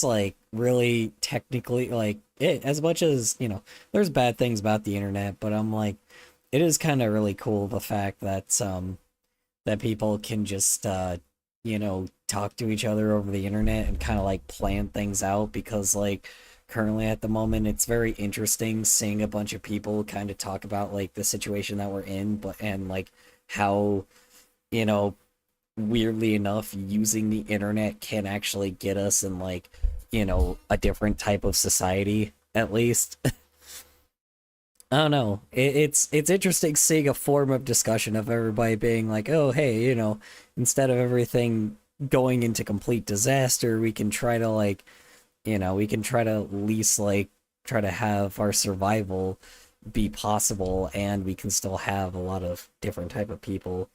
it's like really technically like it, as much as, there's bad things about the internet, but I'm like, it is kind of really cool the fact that people can just talk to each other over the internet and kind of like plan things out, because like currently at the moment it's very interesting seeing a bunch of people kind of talk about like the situation that we're in, but and like how, you know weirdly enough, using the internet can actually get us in like, a different type of society, at least. I don't know. It's interesting seeing a form of discussion of everybody being like, oh, hey, instead of everything going into complete disaster, we can try to like, we can try to at least like try to have our survival be possible, and we can still have a lot of different type of people.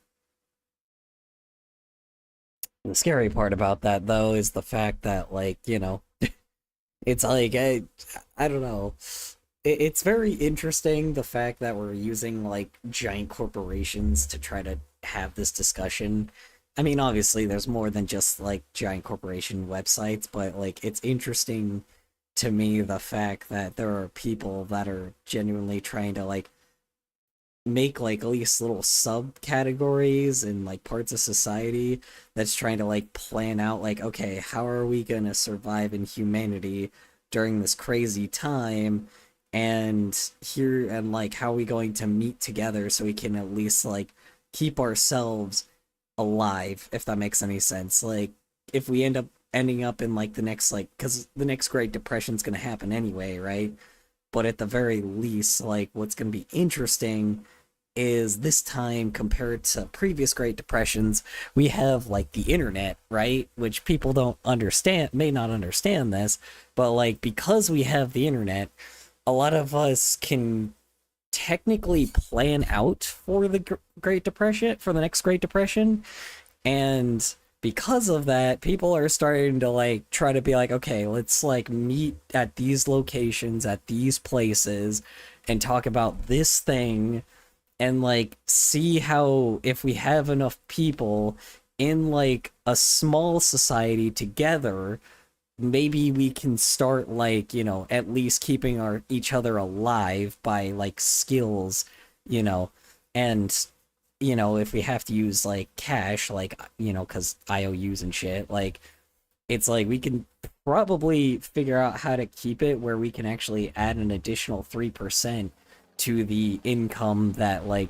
The scary part about that though is the fact that like, it's like I don't know. It's very interesting the fact that we're using like giant corporations to try to have this discussion. I mean, obviously there's more than just like giant corporation websites, but like it's interesting to me the fact that there are people that are genuinely trying to like make like at least little subcategories and like parts of society that's trying to like plan out like, okay, how are we gonna survive in humanity during this crazy time, and here, and like how are we going to meet together so we can at least like keep ourselves alive, if that makes any sense. Like if we ending up in like the next, like, because the next Great Depression's gonna happen anyway, right? But at the very least, like what's gonna be interesting is this time compared to previous Great Depressions, we have like the internet, right? Which people don't understand, may not understand this, but like because we have the internet, a lot of us can technically plan out for the Great Depression, for the next Great Depression. And because of that, people are starting to like try to be like, okay, let's like meet at these locations, at these places, and talk about this thing, and like see how, if we have enough people in like a small society together, maybe we can start like, at least keeping our each other alive by like skills, you know and if we have to use like cash, like, because IOUs and shit, like it's like we can probably figure out how to keep it where we can actually add an additional 3% to the income that like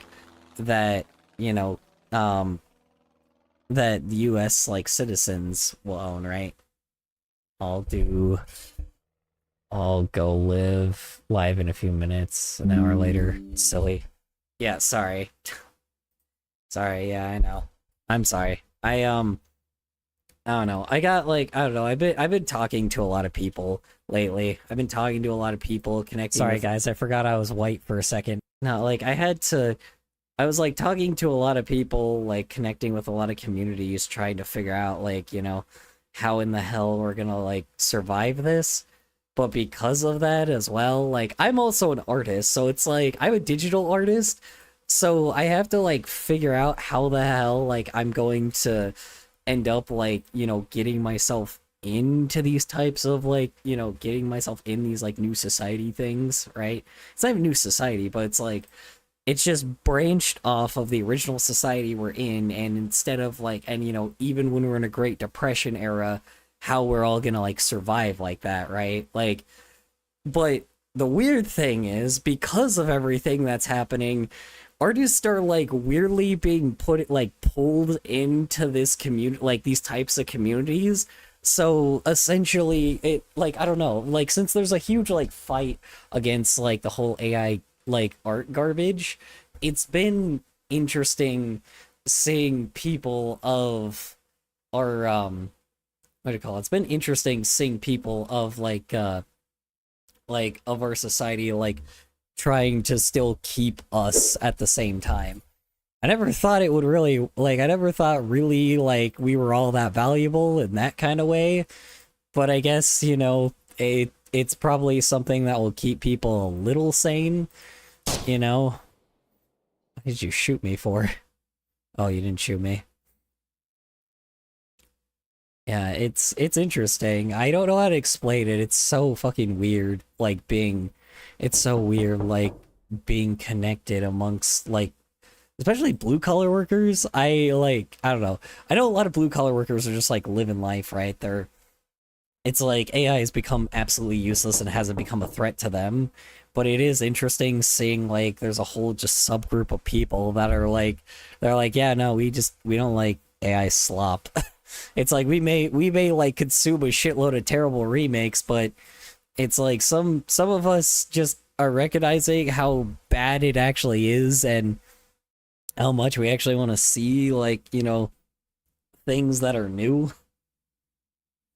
that you know that the US like citizens will own, right? I'll do I'll go live in a few minutes, an hour later. Silly. Yeah, sorry. Sorry, yeah, I know. I'm sorry. I don't know. I got like, I don't know. I've been talking to a lot of people lately. I've been talking to a lot of people, connecting. Sorry guys, I forgot I was white for a second. No, like I was like talking to a lot of people, like connecting with a lot of communities, trying to figure out like, how in the hell we're gonna like survive this. But because of that as well, like I'm also an artist, so it's like I'm a digital artist, so I have to like figure out how the hell like I'm going to end up like, getting myself into these types of like, getting myself in these like new society things, right? It's not even new society, but it's like it's just branched off of the original society we're in, and instead of like, and even when we're in a Great Depression era, how we're all gonna like survive like that, right? Like, but the weird thing is, because of everything that's happening, artists are like weirdly being put, like pulled into this community, like these types of communities. So essentially it, like, I don't know, like since there's a huge like fight against like the whole AI like art garbage, it's been interesting seeing people of our what do you call it? It's been interesting seeing people of like of our society like trying to still keep us at the same time. I never thought it would really, like, I never thought really like we were all that valuable in that kind of way, but I guess, it's probably something that will keep people a little sane, you know? What did you shoot me for? Oh, you didn't shoot me. Yeah, it's interesting. I don't know how to explain it. It's so fucking weird, like being, it's so weird, like being connected amongst like, especially blue collar workers. I don't know. I know a lot of blue collar workers are just like living life, right? It's like AI has become absolutely useless and hasn't become a threat to them. But it is interesting seeing like there's a whole just subgroup of people that are like, they're like, yeah, no, we don't like AI slop. It's like we may like consume a shitload of terrible remakes, but it's like some of us just are recognizing how bad it actually is and how much we actually want to see like, things that are new.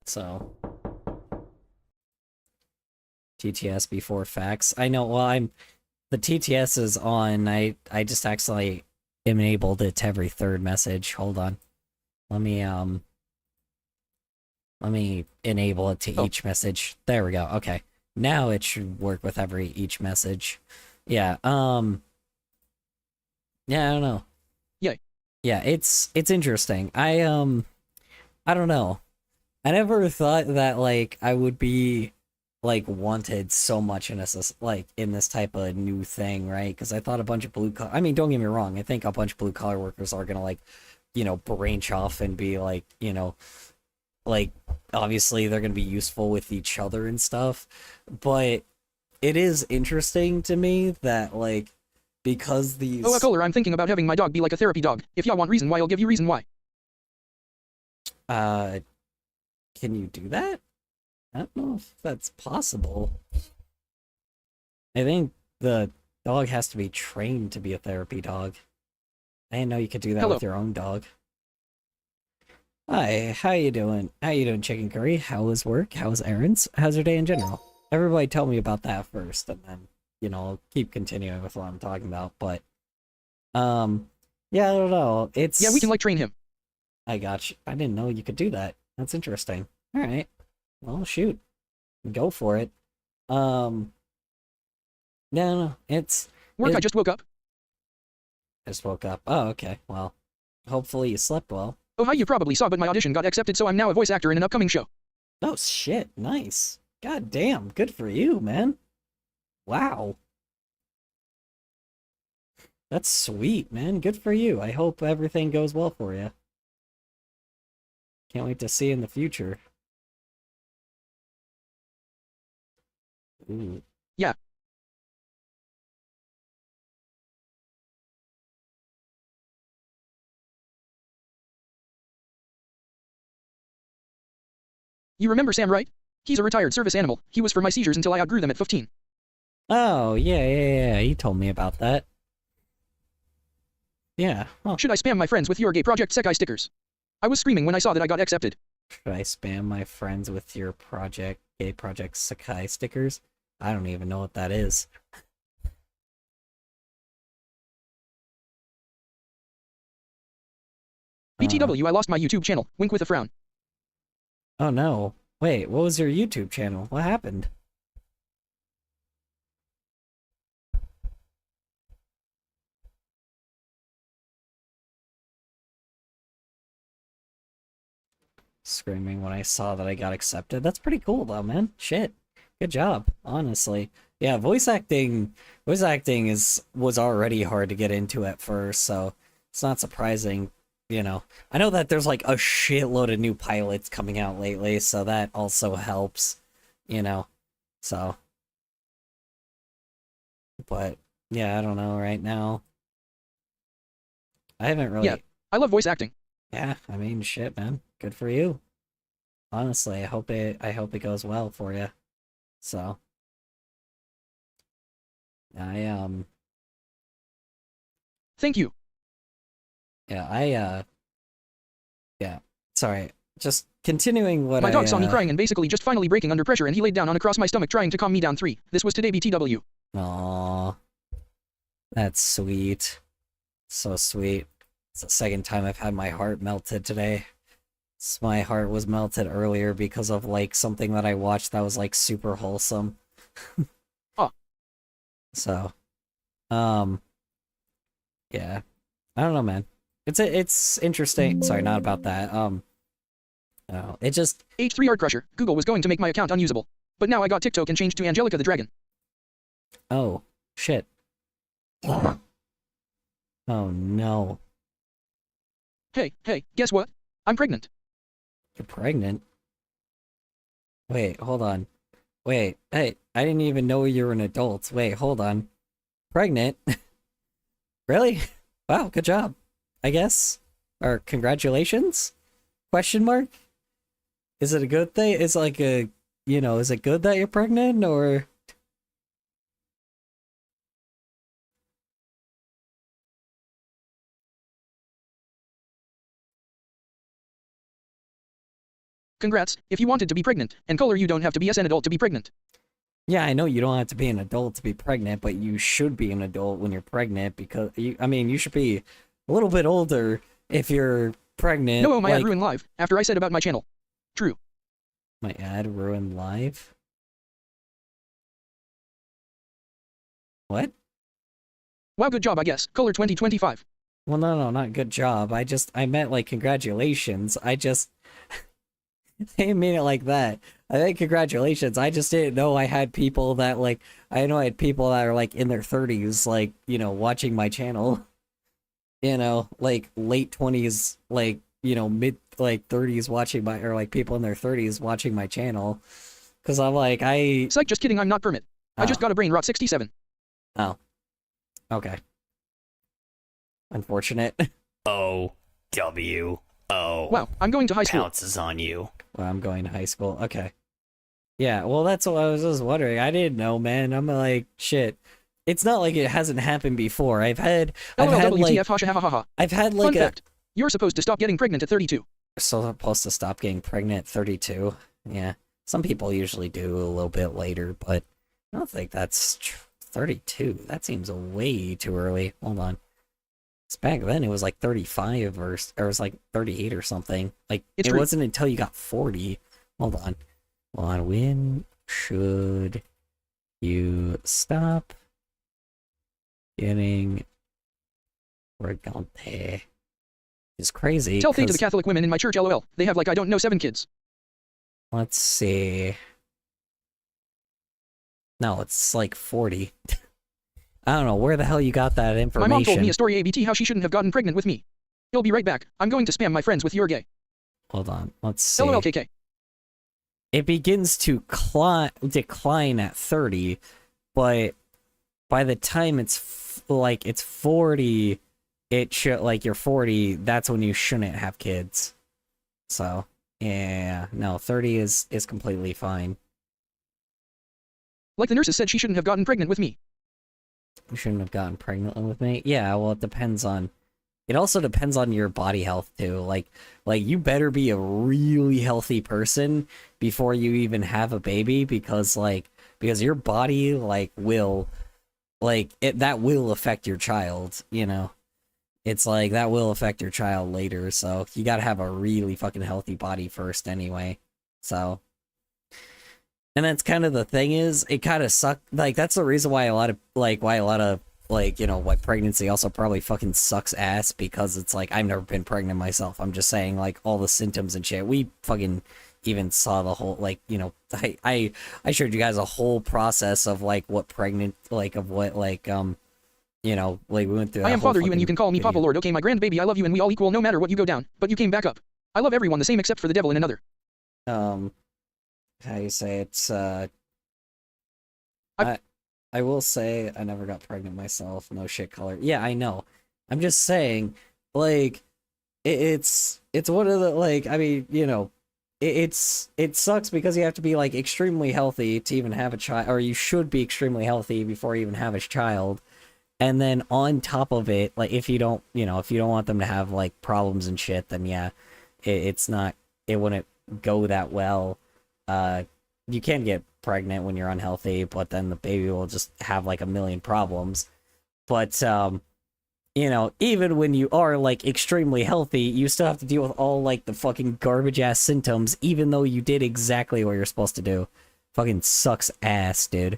So TTS before facts. I know, well, the TTS is on. I just actually enabled it to every third message. Hold on. Let me let me enable it to each message. There we go. Okay. Now it should work with each message. Yeah, yeah, I don't know. Yay. Yeah, it's interesting. I don't know. I never thought that like I would be like wanted so much in this like in this type of new thing, right? Because I thought a bunch of I mean, don't get me wrong. I think a bunch of blue collar workers are gonna like, branch off and be like, like obviously they're gonna be useful with each other and stuff. But it is interesting to me that like because Oh, these Kohler, I'm thinking about having my dog be like a therapy dog. If y'all want reason why, I'll give you reason why. uh can you do that? I don't know if that's possible. I think the dog has to be trained to be a therapy dog. I didn't know you could do that Hello. with your own dog. Hi, how you doing? How you doing, Chicken Curry? How was work? How was errands? How's your day in general? Everybody tell me about that first, and then, I'll keep continuing with what I'm talking about. But, yeah, I don't know. Yeah, we can like train him. I got you. I didn't know you could do that. That's interesting. All right. Well, shoot. Go for it. Um, no, Work, I it's just woke up. just woke up. Oh, okay. Well, hopefully you slept well. Oh hi, you probably saw, but my audition got accepted, so I'm now a voice actor in an upcoming show. Oh shit, nice. God damn, good for you, man. Wow. That's sweet, man. Good for you. I hope everything goes well for you. Can't wait to see you in the future. Ooh. Yeah. You remember Sam, right? He's a retired service animal. He was for my seizures until I outgrew them at 15. Oh, yeah. You told me about that. Yeah. Well, Should I spam my friends with your gay project Sekai stickers? I was screaming when I saw that I got accepted. should I spam my friends with your gay project Sakai stickers? I don't even know what that is. BTW, I lost my YouTube channel. Wink with a frown. Oh no. Wait, what was your YouTube channel? What happened? Screaming when I saw that I got accepted. That's pretty cool though, man. Shit. Good job, honestly. Yeah, voice acting was already hard to get into at first, so it's not surprising, I know that there's like a shitload of new pilots coming out lately, so that also helps, you know. So, but yeah, I don't know right now. I haven't Yeah, really. I love voice acting. Yeah, I mean, shit, man. Good for you. Honestly, I hope it goes well for you. So, I Thank you. yeah, yeah. Sorry. Just continuing what My I dog saw me crying and basically just finally breaking under pressure and he laid down on across my stomach trying to calm me down. 3. This was today BTW. Aw, that's sweet. So sweet. It's the second time I've had my heart melted today. My heart was melted earlier because of like something that I watched that was like super wholesome. Oh. So, um, yeah. I don't know, man. It's interesting. Sorry, not about that. Oh, it just. H3 Art Crusher. Google was going to make my account unusable. But now I got TikTok and changed to Angelica the Dragon. Oh, shit. Oh no. Hey, guess what? I'm pregnant. You're pregnant? Wait, hold on. Wait, hey, I didn't even know you were an adult. Wait, hold on. Pregnant? Really? Wow, good job. I guess. Or congratulations? Question mark? Is it a good thing? Is like a, is it good that you're pregnant or? Congrats, if you wanted to be pregnant, and color you don't have to be an adult to be pregnant. Yeah, I know you don't have to be an adult to be pregnant, but you should be an adult when you're pregnant because you should be a little bit older if you're pregnant. No, my ad ruined live, after I said about my channel. True. My ad ruined live? What? Wow, good job, I guess. Color 2025. Well, no, not good job. I meant like congratulations. I didn't mean it like that. I think congratulations. I just didn't know I had people that I know I had people that are like in their 30s, like, watching my channel. Like late 20s, like, mid like 30s watching my, or like people in their 30s watching my channel. Cause I'm like, Psych, just kidding, I'm not permit. I just got a brain rot 67. Oh. Okay. Unfortunate. O-W-O. Wow, I'm going to high school. Pounces on you. Well, I'm going to high school. Okay. Yeah, well, that's what I was just wondering. I didn't know, man. I'm like, shit. It's not like it hasn't happened before. I've had LOLWTF, hasha, ha, ha, ha. I've had like Fun fact, you're supposed to stop getting pregnant at 32. So I'm supposed to stop getting pregnant at 32. Yeah. Some people usually do a little bit later, but I don't think that's 32. That seems way too early. Hold on. Back then it was like 35 or it was like 38 or something. Like it's it true. wasn't until you got 40. Hold on. When should you stop getting pregnant? It's crazy. Tell Faye to the Catholic women in my church, lol. They have like, I don't know, 7 kids. Let's see. No, it's like 40. I don't know where the hell you got that information. My mom told me a story ABT how she shouldn't have gotten pregnant with me. You'll be right back. I'm going to spam my friends with you're gay. Hold on. Let's see. LOLKK. It begins to decline at 30, but by the time it's 40, it should, like, you're 40, that's when you shouldn't have kids. So, yeah, no, 30 is completely fine. Like the nurses said she shouldn't have gotten pregnant with me. You shouldn't have gotten pregnant with me? Yeah, well, it also depends on your body health, too. Like you better be a really healthy person before you even have a baby, because your body, will, that will affect your child, It's like, that will affect your child later, so you gotta have a really fucking healthy body first anyway, so... And that's kind of the thing is, it kind of sucks. Like, that's the reason why why pregnancy also probably fucking sucks ass, because it's like, I've never been pregnant myself. I'm just saying, like, all the symptoms and shit. We fucking even saw the whole, I showed you guys a whole process of, what pregnant, we went through that I am whole father you and you can call me video. Papa Lord, okay, my grandbaby, I love you and we all equal no matter what you go down, but you came back up. I love everyone the same except for the devil in another. How you say it's I will say I never got pregnant myself. No shit color. Yeah, I know. I'm just saying, it's one of the it sucks because you have to be extremely healthy to even have a child, or you should be extremely healthy before you even have a child. And then on top of it, if you don't want them to have problems and shit, then yeah, it wouldn't go that well. You can get pregnant when you're unhealthy, but then the baby will just have a million problems. But even when you are extremely healthy, you still have to deal with all the fucking garbage ass symptoms, even though you did exactly what you're supposed to do. Fucking sucks ass, dude.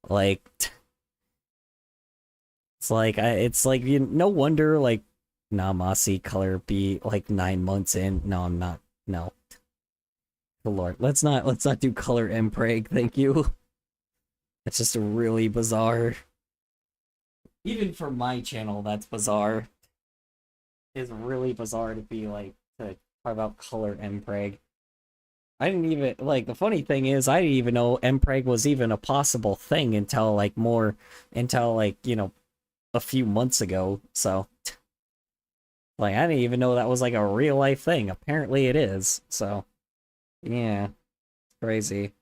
No wonder Namasi color be 9 months in. No, I'm not. No. Good lord. Let's not do color Mpreg, thank you. That's just a really bizarre. Even for my channel, that's bizarre. It's really bizarre to be like to talk about color Mpreg. I didn't even like the funny thing is I didn't even know Mpreg was even a possible thing until a few months ago. So like I didn't even know that was like a real life thing. Apparently it is. So yeah, crazy.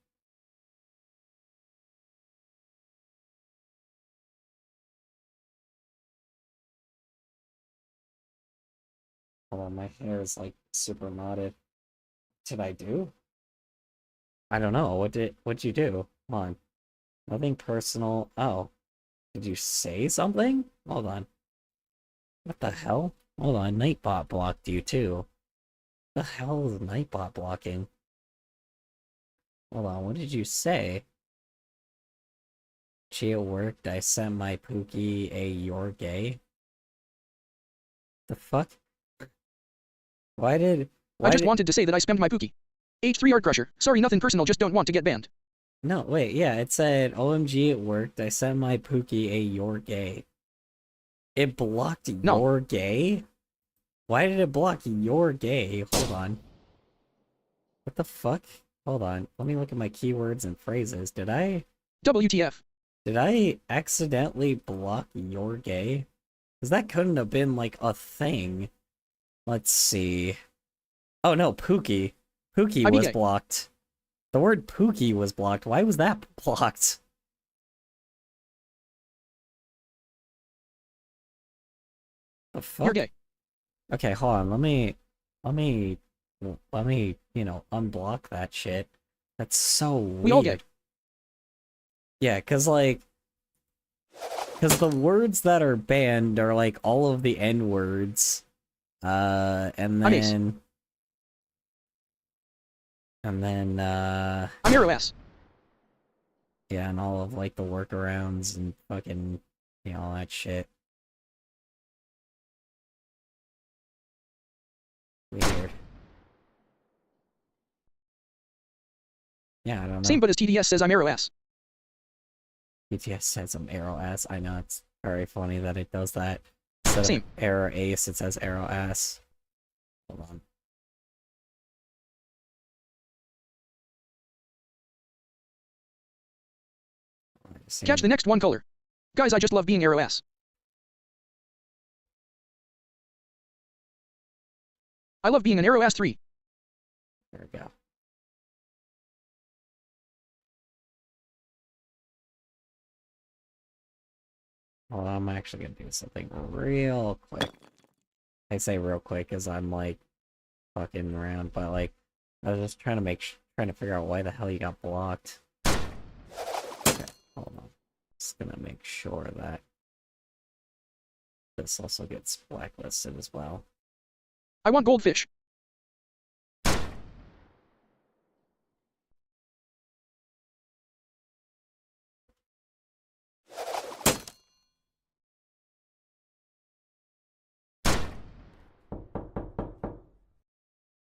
Hold on, my hair is like super knotted. Did I do? I don't know. What'd you do? Hold on. Nothing personal. Oh. Did you say something? Hold on. What the hell? Hold on, Nightbot blocked you too. The hell is Nightbot blocking? Hold on, what did you say? Chia worked, I sent my Pookie a you're gay? The fuck? Why I just did wanted to say that I spammed my Pookie. H3 Art Crusher. Sorry, nothing personal, just don't want to get banned. No, wait, yeah, it said OMG it worked, I sent my Pookie a you're gay. It blocked No. you're gay? Why did it block you're gay? Hold on. What the fuck? Hold on. Let me look at my keywords and phrases. WTF. Did I accidentally block you're gay? Because that couldn't have been like a thing. Let's see. Oh no, Pookie. Pookie was IBK. blocked. The word Pookie was blocked. Why was that blocked? The You're fuck? gay. Okay, hold on. Let me, unblock that shit. That's so weird. We all gay. Yeah, because the words that are banned are like all of the N words. And I'm Ace. then I'm Arrow S. yeah, and all of like the workarounds and fucking all that shit. Weird. Yeah, I don't know. Same but as TDS says I'm Arrow S. BTS says some arrow ass. I know it's very funny that it does that. Instead Same. of error ace, it says arrow ass. Hold on. Catch the next one color. Guys, I just love being Arrow S. I love being an Arrow S3. There we go. Well, I'm actually gonna do something real quick. I say real quick because I'm like fucking around, but like I was just trying to figure out why the hell you got blocked. Okay, hold on. Just gonna make sure that this also gets blacklisted as well. I want goldfish.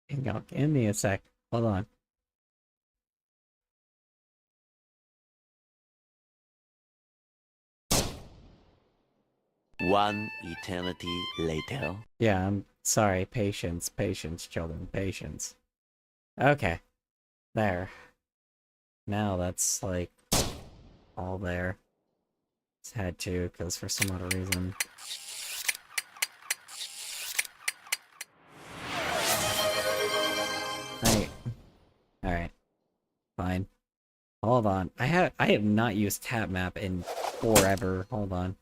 Hang on, give me a sec. Hold on. One eternity later. Yeah, I'm sorry. Patience, patience, children, patience. Okay. There. Now that's like all there. It's had to, because for some other reason. Alright. Fine. Hold on. I have not used tap map in forever. Hold on.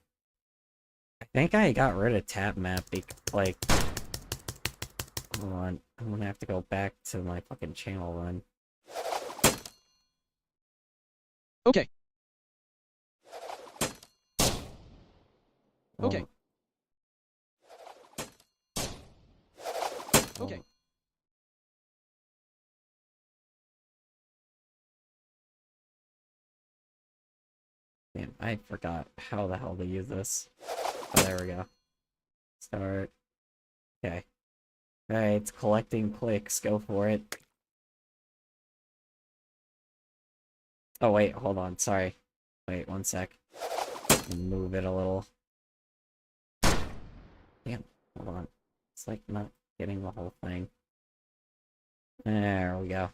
I think I got rid of tap map like hold on. I'm gonna have to go back to my fucking channel then. Okay. Hold Okay. on. Okay. Damn, I forgot how the hell to use this. Oh, there we go. Start. Okay. Alright, it's collecting clicks. Go for it. Oh, wait, hold on, sorry. Wait, one sec. Move it a little. Damn, hold on. It's like not getting the whole thing. There we go.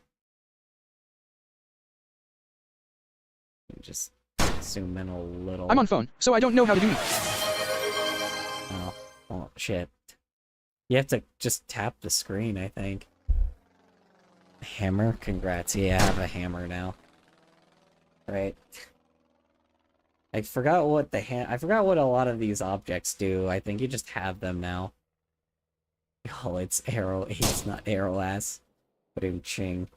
Just zoom in a little. I'm on phone, so I don't know how to do it. Oh, oh, shit. You have to just tap the screen, I think. Hammer? Congrats. Yeah, I have a hammer now. Right. I forgot what I forgot what a lot of these objects do. I think you just have them now. Oh, it's arrow. It's not arrow ass. Putting ching.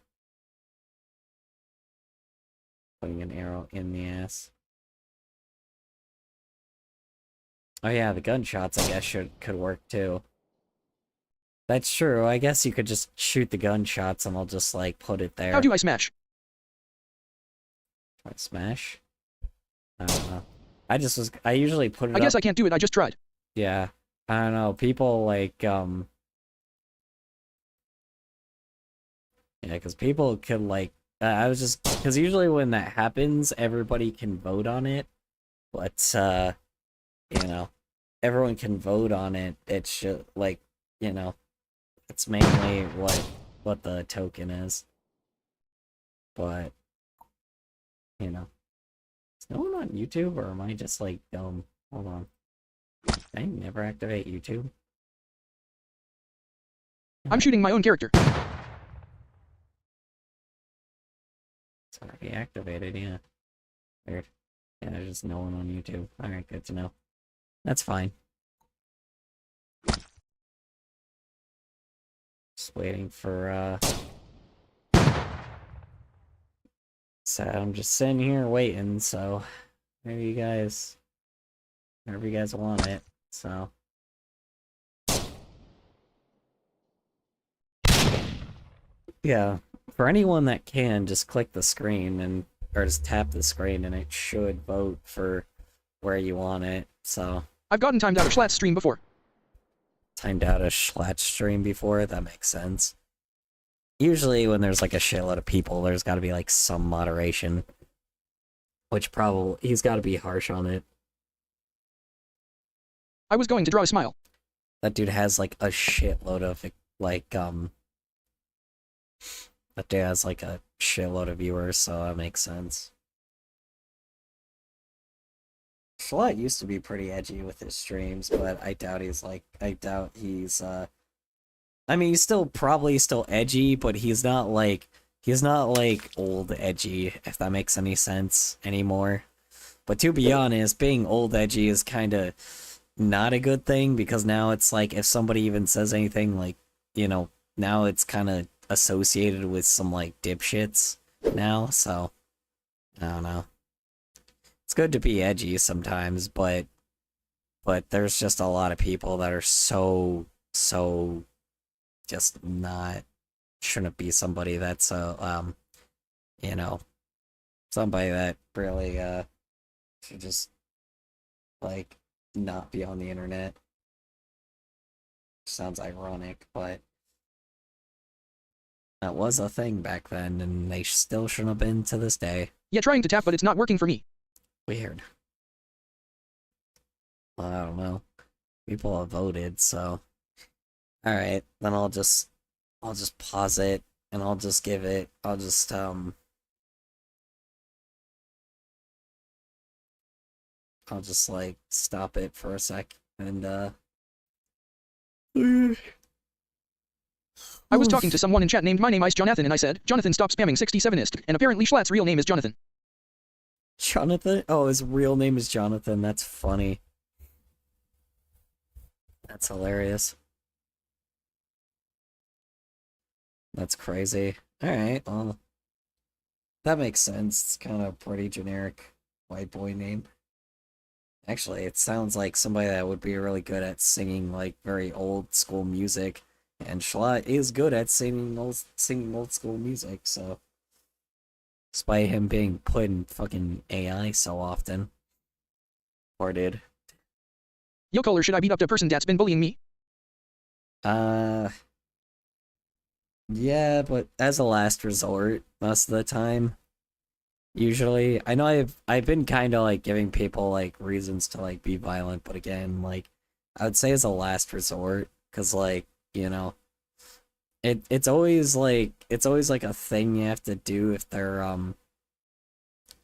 Putting an arrow in the ass. Oh yeah, the gunshots I guess could work too. That's true. I guess you could just shoot the gunshots and I'll just like put it there. How do I smash? Try to smash? I don't know. I usually put it I guess up. I can't do it, I just tried. Yeah. I don't know. People like yeah, because people could like I was just because usually when that happens, everybody can vote on it. But you know, everyone can vote on it. It should like, you know, it's mainly what the token is. But you know, is no one on YouTube or am I just like dumb? Hold on. Did I never activate YouTube? I'm shooting my own character. It's already activated, yeah. Weird. Yeah, there's just no one on YouTube. Alright, good to know. That's fine. Just waiting for, So I'm just sitting here waiting, so whenever you guys want it, so. Yeah, for anyone that can, just click the screen and or just tap the screen and it should vote for where you want it, so. I've gotten timed out of Schlatt's stream before. Timed out a Schlatt stream before, that makes sense. Usually when there's like a shitload of people, there's gotta be like some moderation. Which probably, he's gotta be harsh on it. I was going to draw a smile. That dude has like a shitload of like that dude has like a shitload of viewers, so that makes sense. Schlatt used to be pretty edgy with his streams, but I doubt he's I mean, he's still probably still edgy, but he's not like old edgy, if that makes any sense anymore. But to be honest, being old edgy is kind of not a good thing because now it's like if somebody even says anything like, you know, now it's kind of associated with some like dipshits now, so I don't know. It's good to be edgy sometimes, but there's just a lot of people that are so just not shouldn't be somebody that's you know, somebody that really should just like not be on the internet. Sounds ironic, but that was a thing back then and they still shouldn't have been to this day. Yeah, trying to tap, but it's not working for me. Weird. Well, I don't know. People have voted, so alright, then I'll just pause it and I'll just give it I'll just like stop it for a sec and I was talking to someone in chat named My Name is Jonathan and I said, Jonathan stop spamming 67ist, and apparently Schlatt's real name is Jonathan. Jonathan? Oh, his real name is Jonathan. That's funny. That's hilarious. That's crazy. Alright, well, that makes sense. It's kind of a pretty generic white boy name. Actually, it sounds like somebody that would be really good at singing, like, very old school music. And Schlatt is good at singing old school music, so. Despite him being put in fucking AI so often. Or did. Yo, Kohler, should I beat up the person that's been bullying me? Yeah, but as a last resort, most of the time. Usually, I know I've been kind of like giving people like reasons to like be violent, but again, like I would say as a last resort, because like you know, it's always like a thing you have to do if they're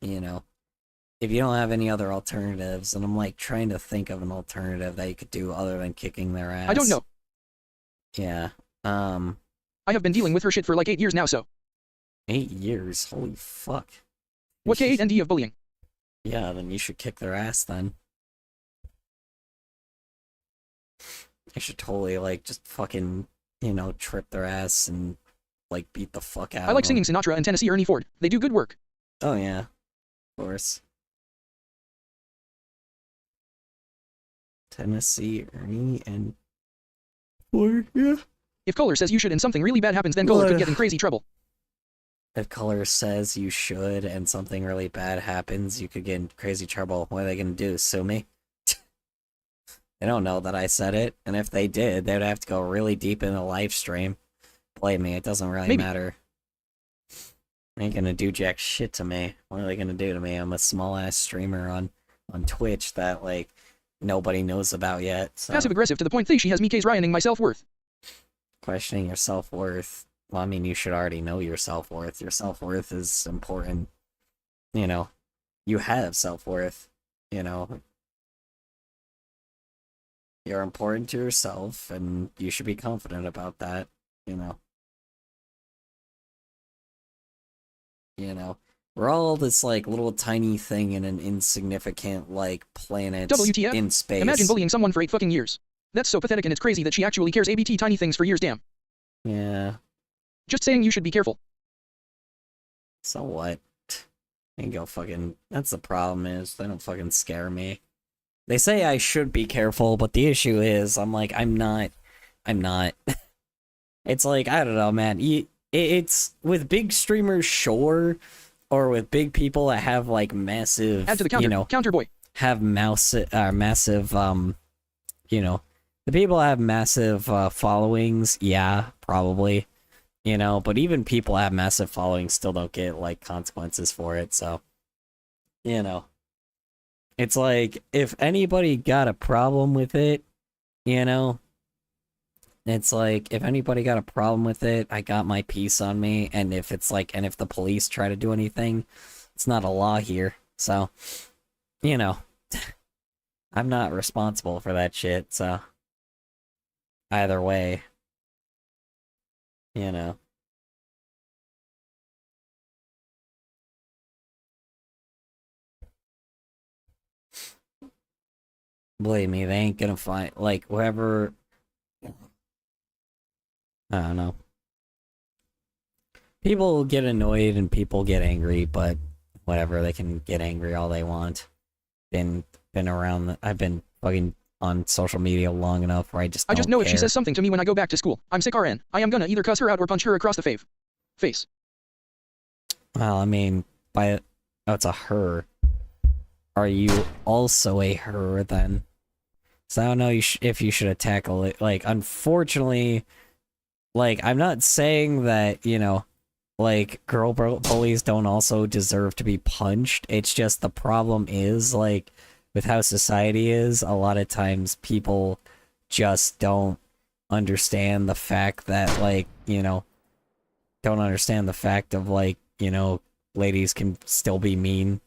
you know, if you don't have any other alternatives, and I'm like trying to think of an alternative that you could do other than kicking their ass. I don't know. Yeah. I have been dealing with her shit for like 8 years now, so. 8 years. Holy fuck. What K8ND of bullying? Yeah, then you should kick their ass then. You should totally like just fucking, trip their ass and like beat the fuck out I like of them. singing Sinatra and Tennessee Ernie Ford. They do good work. Oh yeah. Of course. Tennessee, Ernie, and Ford, yeah. If Kohler says you should and something really bad happens, then Kohler could get in crazy trouble. If Color says you should and something really bad happens, you could get in crazy trouble. What are they gonna do? Sue me? They don't know that I said it, and if they did, they would have to go really deep in the live stream. Believe me, it doesn't really Maybe. matter. They ain't gonna do jack shit to me. What are they gonna do to me? I'm a small ass streamer on Twitch that like nobody knows about yet. So. Passive aggressive to the point that she has me case rioting my self-worth. Questioning your self-worth. Well, I mean, you should already know your self-worth. Your self-worth is important. You have self-worth. You're important to yourself, and you should be confident about that. We're all this like little tiny thing in an insignificant like planet WTF? in space. Imagine bullying someone for 8 fucking years. That's so pathetic, and it's crazy that she actually cares ABT tiny things for years, damn. Yeah. Just saying you should be careful. So what? Ain't go fucking. That's the problem is they don't fucking scare me. They say I should be careful, but the issue is I'm like I'm not. It's like I don't know, man. It's with big streamers, sure, or with big people that have like massive. Add to the counter, counter boy. Have massive, the people that have massive followings, yeah, probably, but even people that have massive followings still don't get like consequences for it. So, it's like if anybody got a problem with it, it's like if anybody got a problem with it, I got my piece on me. And if it's like, and if the police try to do anything, it's not a law here. So, I'm not responsible for that shit. So, either way, believe me, they ain't gonna find like whoever. I don't know. People get annoyed and people get angry, but whatever, they can get angry all they want. Been around. I've been fucking on social media long enough where I just know care. If she says something to me when I go back to school, I'm sick RN. I am gonna either cuss her out or punch her across the face. Well, I mean, it's a her. Are you also a her then? So I don't know if you should tackle it. Like, unfortunately, like I'm not saying that like girl bullies don't also deserve to be punched. It's just the problem is like with how society is. A lot of times people just don't understand the fact that like don't understand the fact of like ladies can still be mean.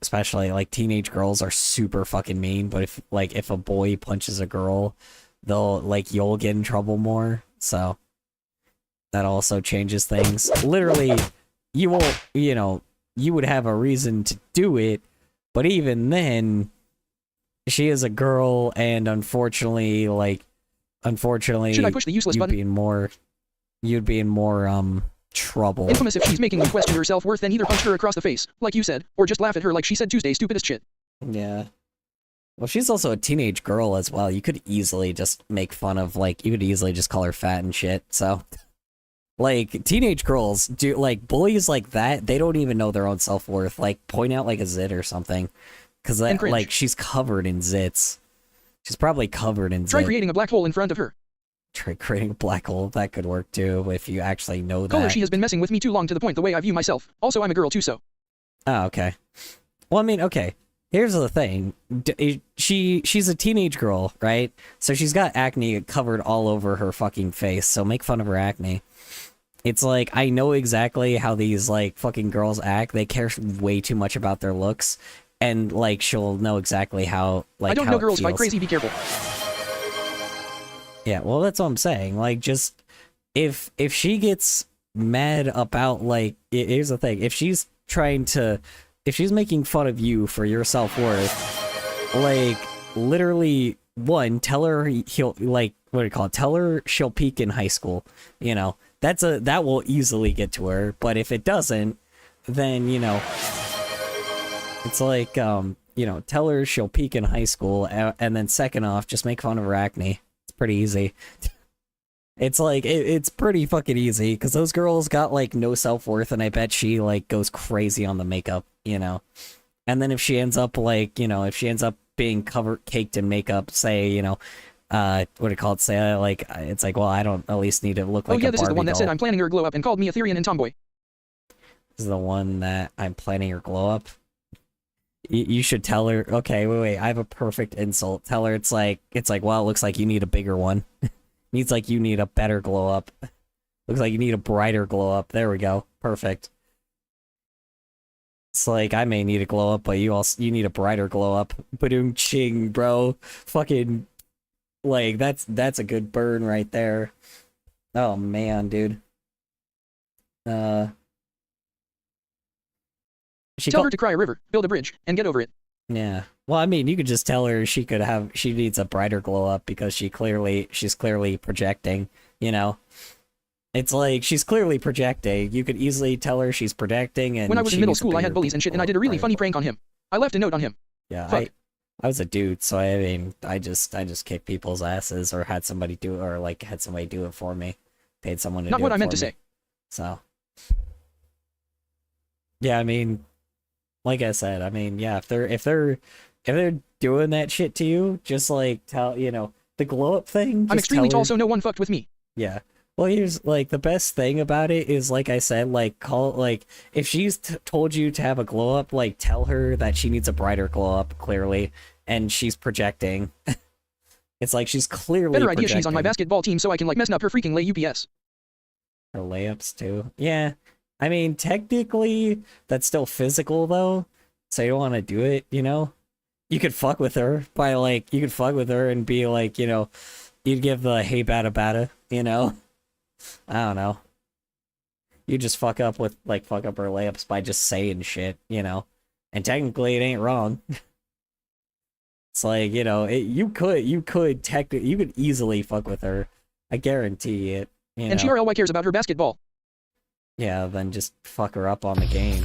Especially like teenage girls are super fucking mean, but if a boy punches a girl, you'll get in trouble more. So that also changes things. Literally, you won't, you would have a reason to do it, but even then, she is a girl, and unfortunately, should I push the useless button? You'd be in more trouble. Infamous if she's making you question your self-worth, then either punch her across the face, like you said, or just laugh at her like she said Tuesday stupidest shit. Yeah. Well, she's also a teenage girl as well. You could easily just make fun of, you could easily just call her fat and shit, so. Like, teenage girls do, bullies like that, they don't even know their own self-worth. Point out, a zit or something. Because, she's covered in zits. She's probably covered in zits. Try creating a black hole in front of her. Try creating a black hole, that could work too, if you actually know that. Kohler, she has been messing with me too long to the point the way I view myself. Also, I'm a girl too, so. Oh, okay. Well, I mean, okay. Here's the thing. She's a teenage girl, right? So she's got acne covered all over her fucking face. So make fun of her acne. It's like I know exactly how these like fucking girls act. They care way too much about their looks, and like she'll know exactly how like I don't how know it girls fight feels. crazy, be careful. Yeah, well, that's what I'm saying. Like, just if she gets mad about like, here's the thing: if she's making fun of you for your self-worth, like literally, one, tell her he'll like what do you call it? Tell her she'll peak in high school. You know, that will easily get to her. But if it doesn't, then it's like tell her she'll peak in high school, and then second off, just make fun of her acne. It's pretty easy. It's like it's pretty fucking easy because those girls got like no self-worth, and I bet she like goes crazy on the makeup, And then if she ends up being caked in makeup, say, what do you call it? Say like it's like, well, I don't at least need to look like Oh yeah, a this is the Barbie one that doll. said I'm planning her glow up and called me a Therian and tomboy. This is the one that I'm planning her glow up. You should tell her. Okay, wait. I have a perfect insult. Tell her it's like, well, it looks like you need a bigger one. Needs like you need a better glow up. Looks like you need a brighter glow up. There we go. Perfect. It's like I may need a glow up, but you need a brighter glow up. Badoom ching, bro. Fucking like that's a good burn right there. Oh man, dude. Tell her to cry a river, build a bridge, and get over it. Yeah. Well, I mean, you could just tell her she needs a brighter glow up because she's clearly projecting, It's like she's clearly projecting. You could easily tell her she's projecting, and when I was she in middle needs a school, I had bigger bullies and shit, and I did a really funny prank on him. I left a note on him. Yeah, Fuck. I was a dude, so I mean, I just kicked people's asses or had somebody do it, or like had somebody do it for me. Paid someone to Not do what it I meant for to me. say. So. Yeah, I mean, like I said, I mean, yeah, if they're doing that shit to you, just like tell, the glow up thing. I'm just extremely tell tall, her- so no one fucked with me. Yeah. Well, here's like the best thing about it is, like I said, like if she's told you to have a glow up, like tell her that she needs a brighter glow up, clearly, and she's projecting. It's like she's clearly Better idea, projecting. she's on my basketball team, so I can like mess up her freaking lay UPS. Her layups too. Yeah. I mean, technically, that's still physical though, so you don't want to do it. You could fuck with her by like you could fuck with her and be like, you'd give the hey bada bada, I don't know. You just fuck up her layups by just saying shit, and technically it ain't wrong. It's like, you could easily fuck with her. I guarantee it. And she RLY cares about her basketball. Yeah, then just fuck her up on the game,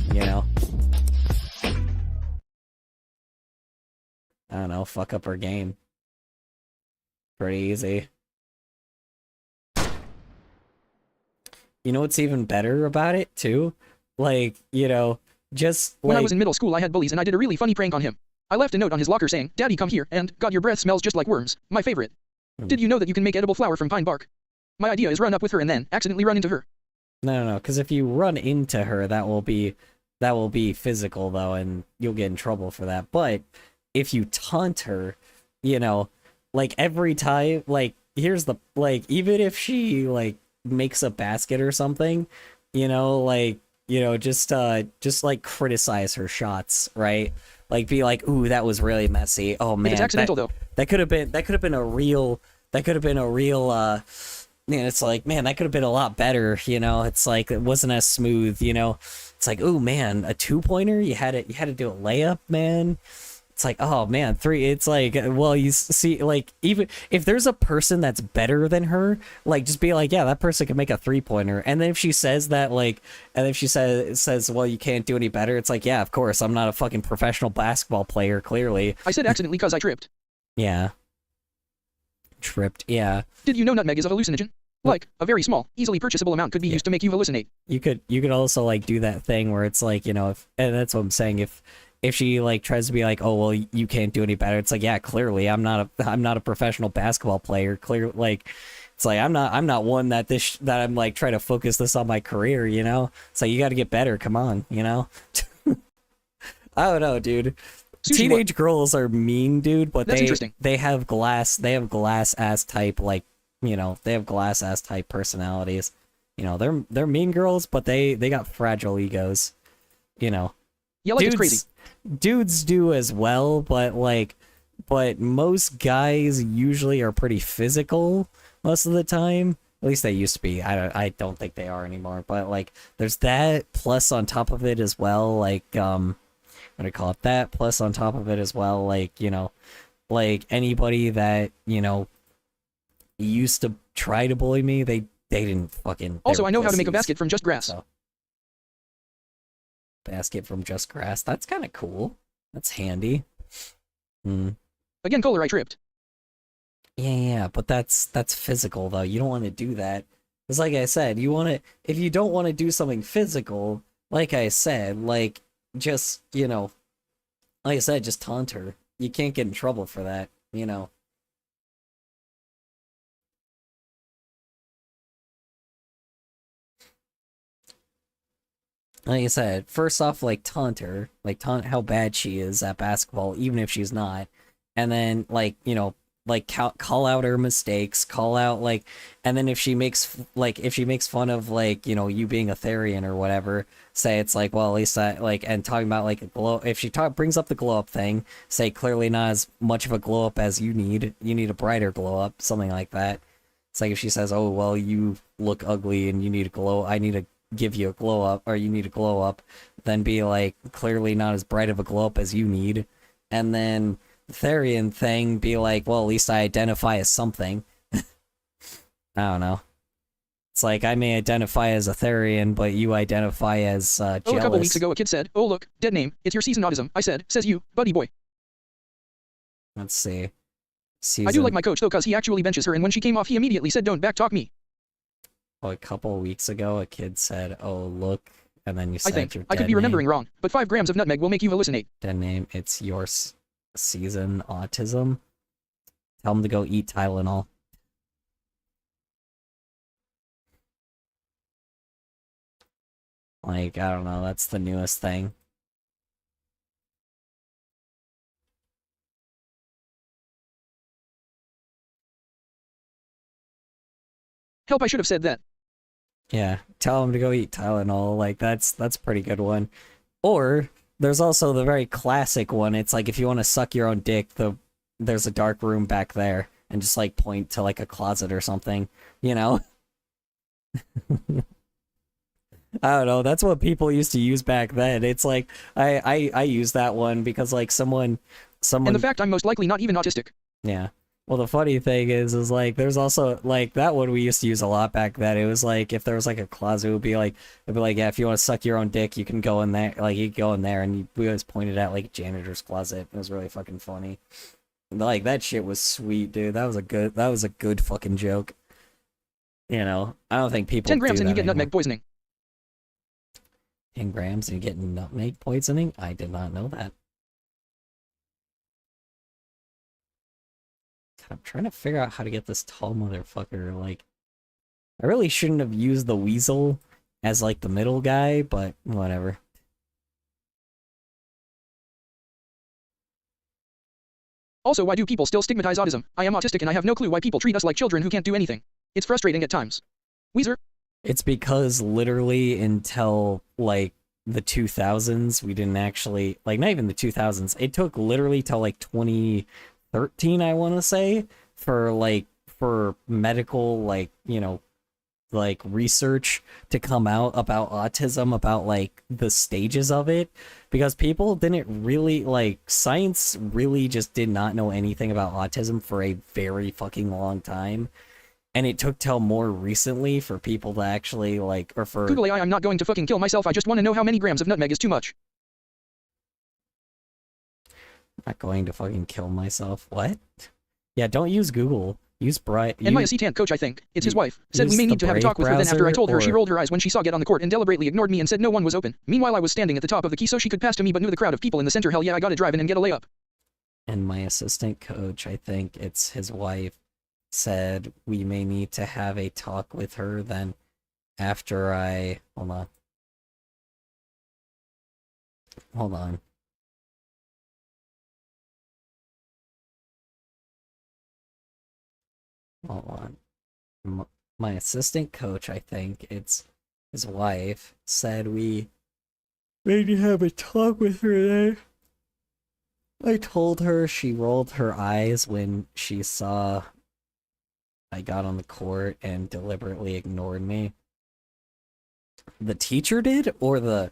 I don't know, fuck up her game. Pretty easy. You know what's even better about it, too? Like, just like... When I was in middle school, I had bullies and I did a really funny prank on him. I left a note on his locker saying, "Daddy, come here," and "God, your breath smells just like worms. My favorite. Did you know that you can make edible flour from pine bark?" My idea is run up with her and then accidentally run into her. No, because if you run into her, that will be physical, though, and you'll get in trouble for that. But if you taunt her, like every time, like, here's the, like, even if she, like, makes a basket or something, just like criticize her shots, right? Like be like, ooh, that was really messy. Oh man, If it's accidental though. That could have been a real it's like, man, that could have been a lot better, it's like it wasn't as smooth, it's like, ooh man, a 2-pointer, you had to do a layup, man. It's like, oh man, 3. It's like, well, you see, like, even if there's a person that's better than her, like, just be like, yeah, that person can make a 3-pointer. And then if she says that, like, and if she says, well, you can't do any better, it's like, yeah, of course, I'm not a fucking professional basketball player, clearly. I said accidentally because I tripped. Yeah. Tripped, yeah. Did you know nutmeg is a hallucinogen? Like, a very small, easily purchasable amount could be used to make you hallucinate. You could also, like, do that thing where it's like, and that's what I'm saying, if she like tries to be like, oh well, you can't do any better, it's like, yeah, clearly I'm not a professional basketball player. Clear, like, it's like I'm not one that I'm like trying to focus this on my career, so you got to get better. Come on, I don't know, dude. Sushi, what? Teenage girls are mean, dude, but That's interesting. they have glass ass type, like, you know, they have glass ass type personalities. You know, they're mean girls, but they got fragile egos. You know, Yeah, like it's crazy. dudes do as well, but like, but most guys usually are pretty physical most of the time. At least they used to be. I don't think they are anymore. But like, there's that plus on top of it as well. Like what do I call it? That plus on top of it as well. Like, you know, like anybody that, you know, used to try to bully me, they didn't fucking. Also, I know how to make a basket from just grass. So. Basket from just grass. That's kind of cool. That's handy. Hmm. Again, Kohler, I tripped. Yeah, but that's physical though. You don't want to do that. Because like I said, you want to, if you don't want to do something physical, like I said, like just, you know, like I said, just taunt her. You can't get in trouble for that, you know. Like I said, first off, like taunt her, like taunt how bad she is at basketball, even if she's not, and then like, you know, like call out her mistakes, call out like, and then if she makes like if she makes fun of like, you know, you being a Therian or whatever, say it's like, well, at least I like, and talking about like a glow, if she brings up the glow up thing, say clearly not as much of a glow up as you need a brighter glow up, something like that. It's like if she says, oh well, you look ugly and you need a glow, I need to give you a glow up, or you need a glow up, then be like clearly not as bright of a glow up as you need, and then the Therian thing be like, well, at least I identify as something. I don't know. It's like I may identify as a Therian, but you identify as jealous. Oh, a couple weeks ago, a kid said, "Oh look, dead name. It's your season autism." I said, "Says you, buddy boy." Let's see. I do like my coach though, cause he actually benches her, and when she came off, he immediately said, "Don't backtalk me." Oh, a couple weeks ago, a kid said, "Oh look," and then you said I think your dead I could be name. remembering wrong, but 5 grams of nutmeg will make you hallucinate. Dead name. It's your season autism. Tell him to go eat Tylenol. Like, I don't know, that's the newest thing. Help! I should have said that. Yeah, tell him to go eat Tylenol. Like, that's a pretty good one. Or there's also the very classic one. It's like if you want to suck your own dick, there's a dark room back there, and just like point to like a closet or something, you know? I don't know. That's what people used to use back then. It's like I use that one because like someone. And the fact I'm most likely not even autistic. Yeah. Well, the funny thing is like there's also like that one we used to use a lot back then. It was like if there was like a closet, it'd be like yeah, if you want to suck your own dick, you can go in there. Like you go in there, and we always pointed at like janitor's closet. It was really fucking funny. Like that shit was sweet, dude. That was a good fucking joke. You know, I don't think people 10 grams do and you that get anymore. nutmeg poisoning. 10 grams and you get nutmeg poisoning? I did not know that. God, I'm trying to figure out how to get this tall motherfucker. Like, I really shouldn't have used the weasel as like the middle guy, but whatever. Also, why do people still stigmatize autism? I am autistic and I have no clue why people treat us like children who can't do anything. It's frustrating at times. Weezer. It's because literally until like the 2000s, we didn't actually, like, not even the 2000s. It took literally till like 2013, I want to say, for medical, like, you know, like research to come out about autism, about like the stages of it, because people didn't really, like, science really just did not know anything about autism for a very fucking long time. And it took till more recently for people to actually, like, or for... Google AI, I'm not going to fucking kill myself, I just want to know how many grams of nutmeg is too much. I'm not going to fucking kill myself. What? Yeah, don't use Google. Use Bright. And my assistant coach, I think, it's his wife, said we may need to have a talk with her. Then after I told her, she rolled her eyes when she saw get on the court and deliberately ignored me and said no one was open. Meanwhile, I was standing at the top of the key so she could pass to me but knew the crowd of people in the center. Hell yeah, I gotta drive in and get a layup. And my assistant coach, I think it's his wife, said we may need to have a talk with her then after I... Hold on. hold on. My assistant coach, I think it's his wife, said we need to have a talk with her today. I told her, she rolled her eyes when she saw I got on the court and deliberately ignored me. The teacher did, or the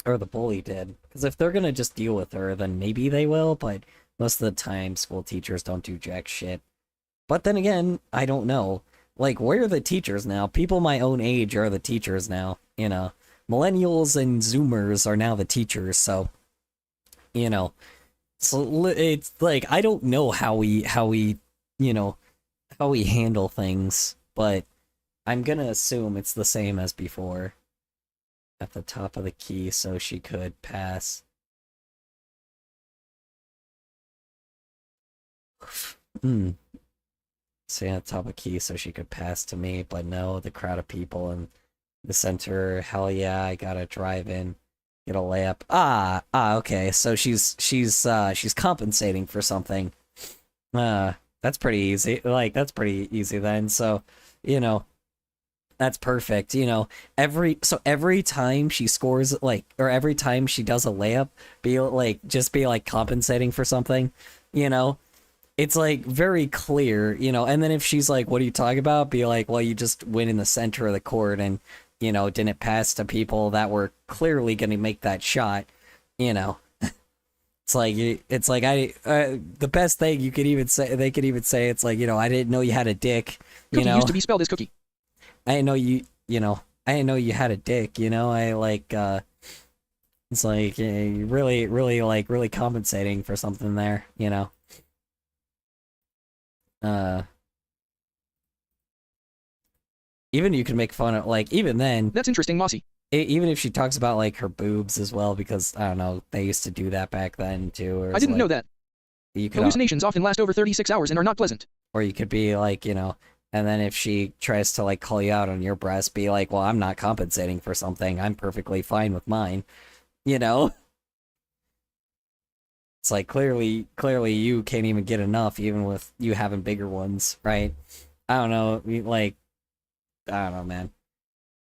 bully did? Because if they're gonna just deal with her, then maybe they will, but most of the time school teachers don't do jack shit. But then again, I don't know. Like, where are the teachers now? People my own age are the teachers now, you know. Millennials and Zoomers are now the teachers, so, you know. So it's like, I don't know how we you know, how we handle things, but I'm gonna assume it's the same as before. At the top of the key so she could pass. Say at the top of the key so she could pass to me, but no, the crowd of people in the center, hell yeah, I gotta drive in, get a layup. Okay, so she's compensating for something. That's pretty easy. Like, that's pretty easy then, so, you know, that's perfect. You know, every time she scores, like, or every time she does a layup, be like compensating for something, you know? It's like very clear, you know, and then if she's like, what are you talking about? Be like, well, you just went in the center of the court and, you know, didn't pass to people that were clearly going to make that shot, you know. It's like, the best thing you could even say, they could even say, it's like, you know, I didn't know you had a dick, you Cookie know. used to be spelled as cookie. I didn't know I didn't know you had a dick, you know. It's like, you're really compensating for something there, you know. Even you can make fun of, like, even then, That's interesting, Mossy. even if she talks about, like, her boobs as well, because, I don't know, they used to do that back then, too. Or I didn't know that. You could, Hallucinations often last over 36 hours and are not pleasant. or you could be like, you know, and then if she tries to, like, call you out on your breast, be like, well, I'm not compensating for something. I'm perfectly fine with mine. You know? It's like, clearly you can't even get enough, even with you having bigger ones, right? I don't know, like, I don't know, man.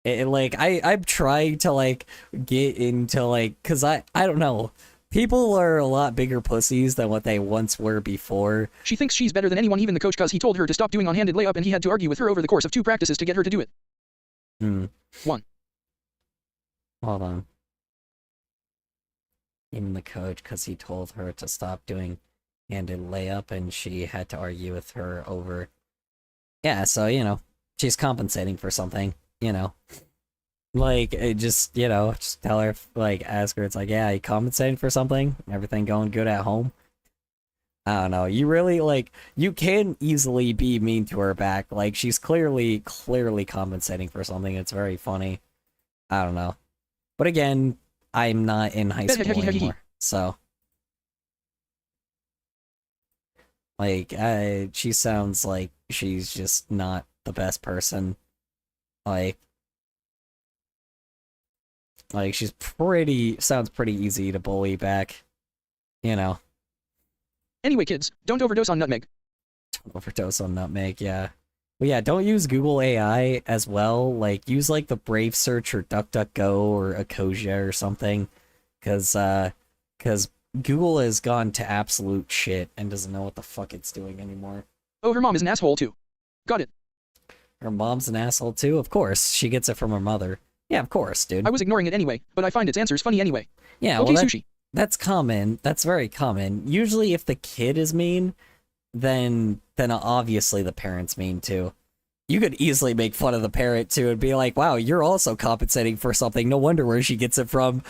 I'm trying to, like, get into, like, because I don't know. People are a lot bigger pussies than what they once were before. She thinks she's better than anyone, even the coach, cause he told her to stop doing on-handed layup and he had to argue with her over the course of 2 practices to get her to do it. 1. Hold on. Even the coach, because he told her to stop doing handed layup and she had to argue with her over... Yeah, so, you know, she's compensating for something, you know. Like, it just, you know, just tell her, like, ask her, it's like, yeah, you compensating for something? Everything going good at home? I don't know, you really, like, you can easily be mean to her back. Like, she's clearly compensating for something. It's very funny. I don't know. But again, I'm not in high school anymore, so... Like, she sounds like she's just not the best person. Like she's sounds pretty easy to bully back, you know. Anyway, kids, don't overdose on nutmeg. Don't overdose on nutmeg, yeah. But yeah, don't use Google AI as well. Like, use, like, the Brave Search or DuckDuckGo or Ecosia or something. Because Google has gone to absolute shit and doesn't know what the fuck it's doing anymore. Oh, her mom is an asshole too. Got it. Her mom's an asshole too? Of course. She gets it from her mother. Yeah, of course, dude. I was ignoring it anyway, but I find its answers funny anyway. Yeah, okay, well, sushi. That's common. That's very common. Usually if the kid is mean, then obviously the parent's mean too. You could easily make fun of the parent too and be like, wow, you're also compensating for something. No wonder where she gets it from.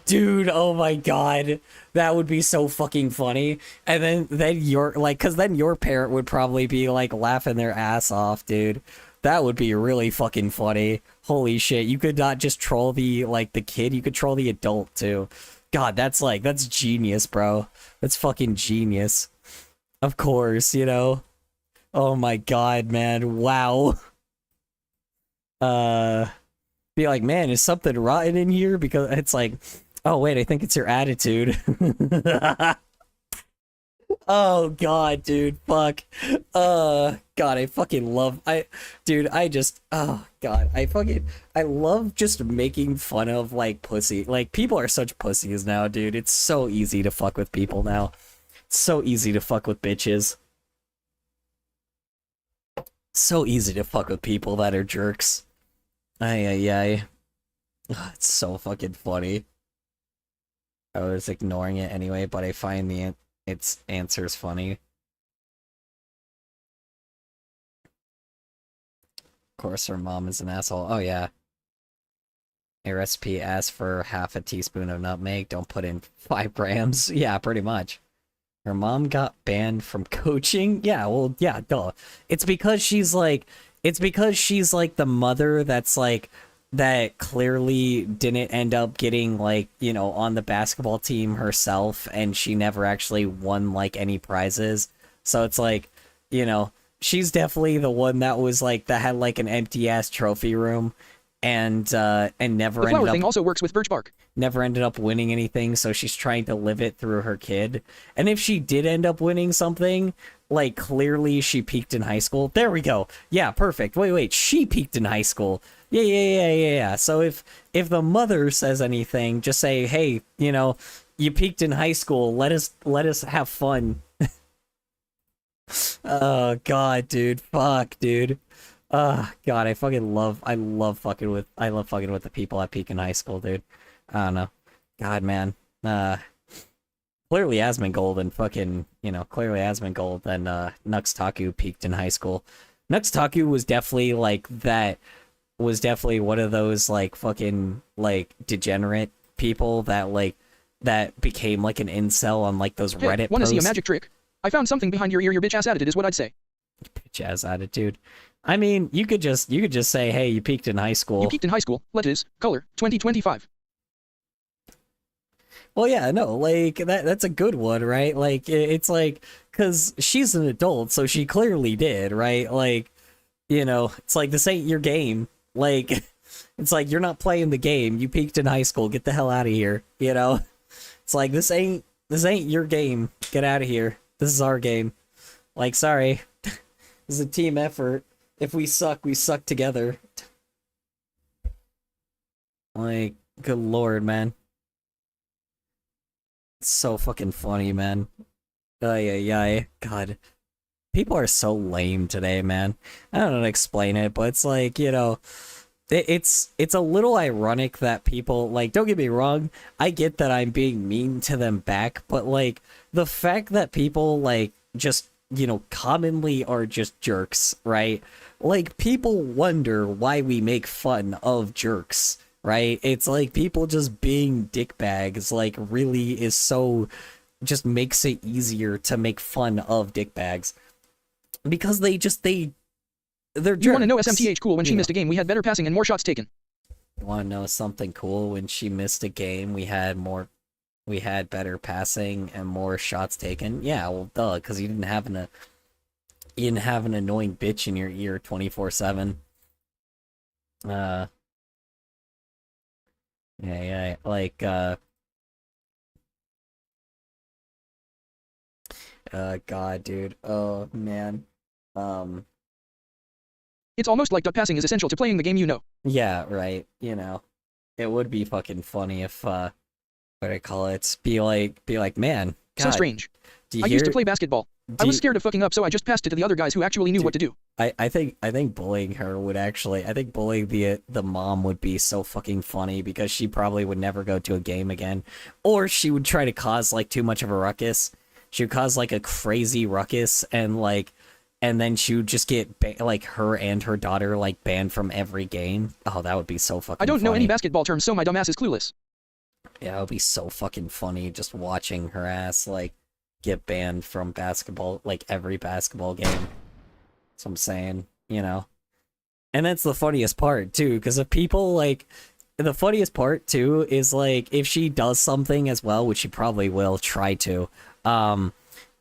Dude, oh my god. That would be so fucking funny. And then you're like, because then your parent would probably be like laughing their ass off, dude. That would be really fucking funny. Holy shit. You could not just troll the kid, you could troll the adult too. God, that's genius, bro. That's fucking genius. Of course, you know. Oh my god, man. Wow. Be like, man, is something rotten in here? Because it's like, oh wait, I think it's your attitude. Oh god, dude, fuck. God, I fucking love dude, I just oh god, I love just making fun of like pussy. Like people are such pussies now, dude. It's so easy to fuck with people now. It's so easy to fuck with bitches. So easy to fuck with people that are jerks. Ay ay ay. Ugh, it's so fucking funny. I was ignoring it anyway, but I find its answers funny. Of course, her mom is an asshole. Oh yeah. A recipe asks for half a teaspoon of nutmeg. Don't put in 5 grams. Yeah, pretty much. Her mom got banned from coaching? Yeah, well, yeah, duh. It's because she's like the mother that's like, that clearly didn't end up getting like, you know, on the basketball team herself, and she never actually won like any prizes. So it's like, you know, she's definitely the one that was like, that had like an empty ass trophy room and never The flower ended thing up also works with birch bark. never ended up winning anything, so she's trying to live it through her kid. And if she did end up winning something, like clearly she peaked in high school. There we go. Yeah, perfect. Wait, she peaked in high school. Yeah. So if the mother says anything, just say, "Hey, you know, you peaked in high school. Let us have fun." Oh god, dude. Fuck, dude. God, I love fucking with the people at peak in high school, dude. I don't know. God, man. Clearly Asmongold and fucking, you know, clearly Asmongold and Nux Taku peaked in high school. Nux Taku was definitely like that, was definitely one of those like fucking like degenerate people that like that became like an incel on like those Hey, Reddit wanna posts. see a magic trick? I found something behind your ear, your bitch ass attitude is what I'd say. Bitch ass attitude. I mean, you could just say, hey, you peaked in high school. You peaked in high school. Letters, color, 2025. Well, yeah, no, like that's a good one, right? Like it's like, cuz she's an adult, so she clearly did, right? Like, you know, it's like, this ain't your game. Like it's like, you're not playing the game. You peaked in high school. Get the hell out of here, you know? It's like, this ain't your game. Get out of here. This is our game. Like, sorry. This is a team effort. If we suck together. Like, good lord, man. It's so fucking funny, man. Ay. God. People are so lame today, man. I don't know how to explain it, but it's like, you know, it's a little ironic that people, like, don't get me wrong, I get that I'm being mean to them back, but like, the fact that people like just, you know, commonly are just jerks, right? Like, people wonder why we make fun of jerks, right? It's like, people just being dickbags like really is so, just makes it easier to make fun of dickbags, because they're jerks. You wanna know SMTH cool when she You missed a game, we had better passing and more shots taken. Want to know something cool? When she missed a game, we had better passing and more shots taken. Yeah, well, duh, because you didn't have an annoying bitch in your ear 24/7. Yeah, like God, dude. Oh man. It's almost like duck passing is essential to playing the game, you know. Yeah, right. You know, it would be fucking funny if what do I call it? Be like, man, God, So strange. do you I hear? used to play basketball. I was scared of fucking up, so I just passed it to the other guys who actually knew what to do. I think bullying her would actually, I think bullying the mom would be so fucking funny, because she probably would never go to a game again, or she would try to cause like too much of a ruckus. She would cause like a crazy ruckus, and then she would just get like her and her daughter like banned from every game. Oh, that would be so fucking. I don't know any funny. basketball terms, so my dumbass is clueless. Yeah, it would be so fucking funny just watching her ass like get banned from basketball, like every basketball game. That's what I'm saying, you know. And that's the funniest part too, because if people like, the funniest part too is like, if she does something as well, which she probably will try to,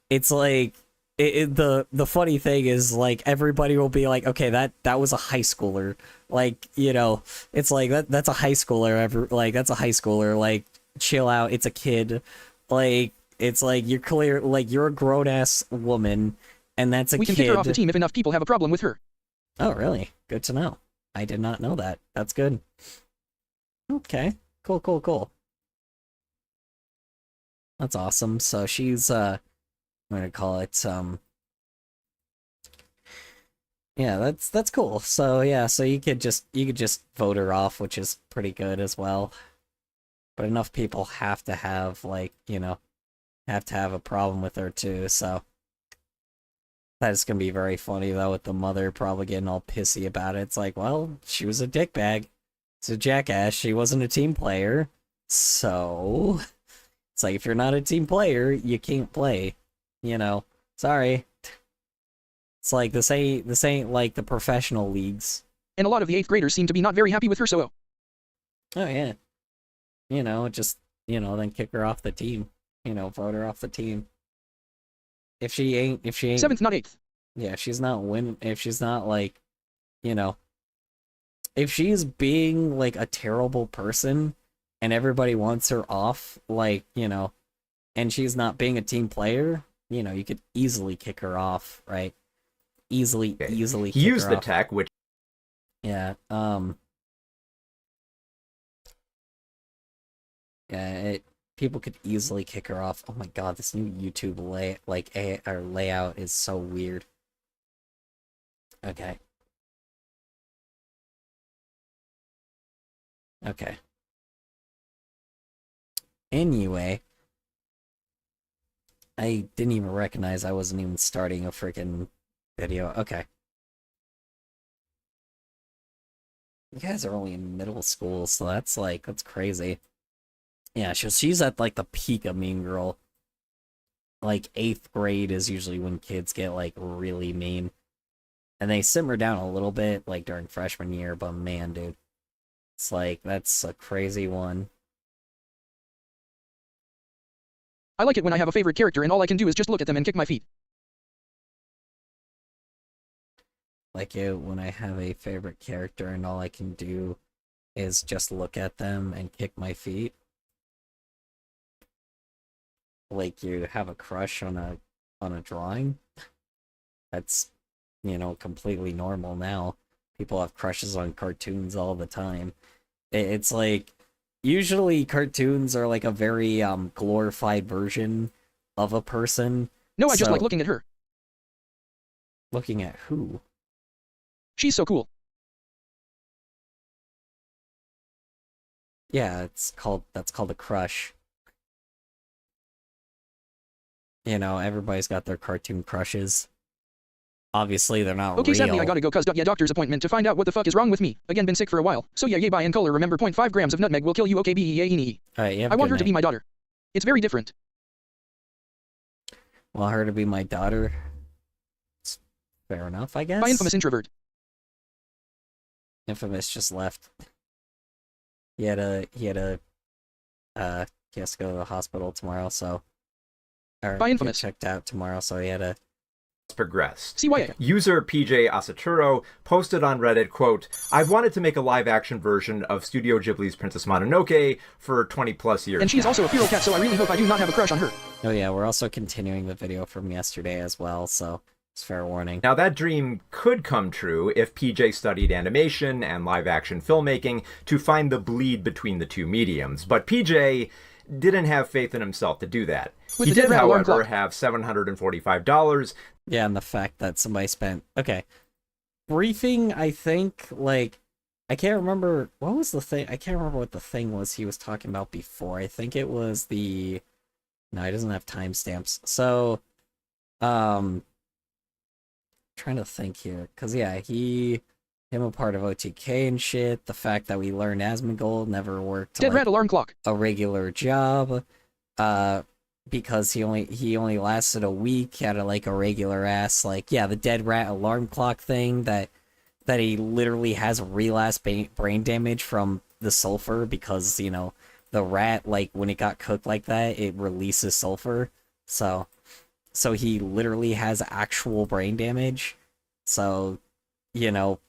it's like, the funny thing is like, everybody will be like, okay, that was a high schooler, like, you know, it's like that's a high schooler, like, that's a high schooler, like, chill out, it's a kid, like, It's like you're clear, like you're a grown ass woman, and that's a We can kid. kick her off the team if enough people have a problem with her. Oh, really? Good to know. I did not know that. That's good. Okay. Cool, cool, cool. That's awesome. So she's I'm gonna call it yeah, that's cool. So yeah, so you could just vote her off, which is pretty good as well. But enough people have to have like, have to have a problem with her too, so that is gonna be very funny though, with the mother probably getting all pissy about it. It's like, well, she was a dickbag. It's a jackass. She wasn't a team player. So it's like if you're not a team player, you can't play. Sorry. It's like this ain't like the professional leagues. And a lot of the 8th graders seem to be not very happy with her, so Oh yeah. Just then kick her off the team. Vote her off the team. If she ain't 7th, not 8th. Yeah, if she's not if she's not like, you know, if she's being like a terrible person and everybody wants her off, like, and she's not being a team player, you could easily kick her off, right? Easily He kick used her the off. tech, which Yeah, people could easily kick her off. Oh my god, this new YouTube layout is so weird. Okay. Okay. Anyway, I didn't even recognize I wasn't even starting a freaking video. Okay. You guys are only in middle school, so that's crazy. Yeah, she's at like the peak of Mean Girl. Like 8th grade is usually when kids get like really mean. And they simmer down a little bit like during freshman year, but man, dude. It's like that's a crazy one. I like it when I have a favorite character and all I can do is just look at them and kick my feet. Like it when I have a favorite character and all I can do is just look at them and kick my feet. Like you have a crush on a drawing. That's, completely normal now. People have crushes on cartoons all the time. It's like usually cartoons are like a very glorified version of a person. No, I just So- like looking at her. Looking at who? She's so cool. Yeah, that's called a crush. Everybody's got their cartoon crushes. Obviously, they're not Okay, real. sadly I gotta go cause yeah, doctor's appointment to find out what the fuck is wrong with me. Again, been sick for a while. So yeah, yay, bye, and color. Remember, 0.5 grams of nutmeg will kill you. Okay, be. Alright, yeah. I want her to be my daughter. It's very different. Want her to be my daughter. It's fair enough, I guess. By infamous introvert. Infamous just left. He has to go to the hospital tomorrow, so. Or By get Infamous. checked out tomorrow, so he had to. progressed. CYA. User PJ Asaturo posted on Reddit, quote, "I've wanted to make a live-action version of Studio Ghibli's Princess Mononoke for 20 plus years And she's now. also a feral cat, so I really hope I do not have a crush on her. Oh yeah, we're also continuing the video from yesterday as well, so it's fair warning. Now that dream could come true if PJ studied animation and live-action filmmaking to find the bleed between the two mediums, but PJ didn't have faith in himself to do that. With He the dead did, rat alarm however, clock. have $745. Yeah, and the fact that somebody spent briefing, I think, like, I can't remember what was the thing. I can't remember what the thing was he was talking about before. I think it was the. No, he doesn't have timestamps. So, trying to think here, cause yeah, him a part of OTK and shit. The fact that we learned Asmongold never worked Dead like rat alarm clock. a regular job, because he only lasted a week. He had a regular ass the dead rat alarm clock thing that he literally has relapse brain damage from the sulfur because the rat when it got cooked like that it releases sulfur, so he literally has actual brain damage. So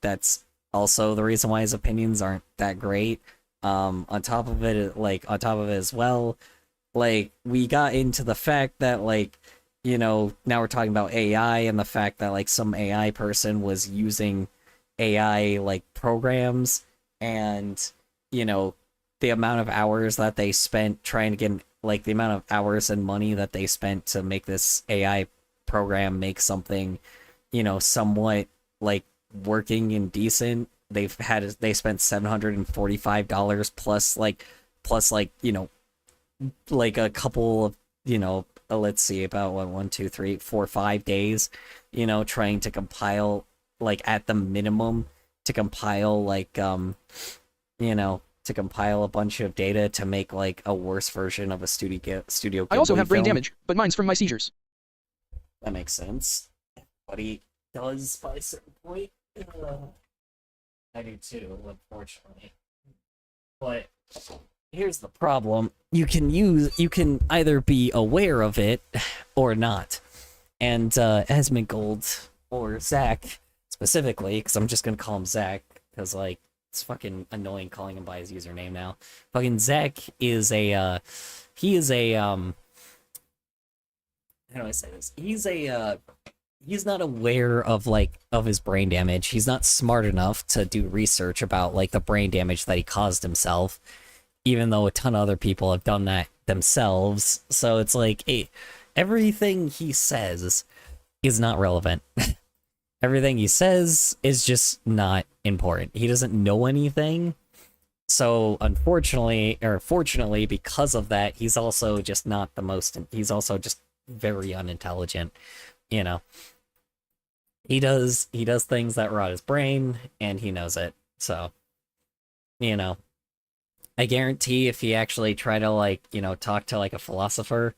that's also the reason why his opinions aren't that great. On top of it as well, like we got into the fact that like now we're talking about AI and the fact that like some AI person was using AI like programs and the amount of hours that they spent trying to get like the amount of hours and money that they spent to make this AI program make something somewhat like working and decent. They spent $745 plus like a couple of let's see, about what, 1, 2, 3, 4, 5 days trying to compile, like at the minimum, to compile to compile a bunch of data to make like a worse version of a studio I also Ghibli have brain film. damage, but mine's from my seizures. That makes sense. But he does by a certain point. I do too, unfortunately. But here's the problem. You can either be aware of it or not. And Asmongold, or Zach specifically, because I'm just gonna call him Zach, because like it's fucking annoying calling him by his username now. Fucking Zach is a he is a how do I say this? He's not aware of his brain damage. He's not smart enough to do research about like the brain damage that he caused himself, even though a ton of other people have done that themselves. So it's like everything he says is not relevant. Everything he says is just not important. He doesn't know anything. So unfortunately, or fortunately, because of that, he's also just not the most, he's also just very unintelligent. He does things that rot his brain, and he knows it. So, I guarantee if he actually try to talk to like a philosopher,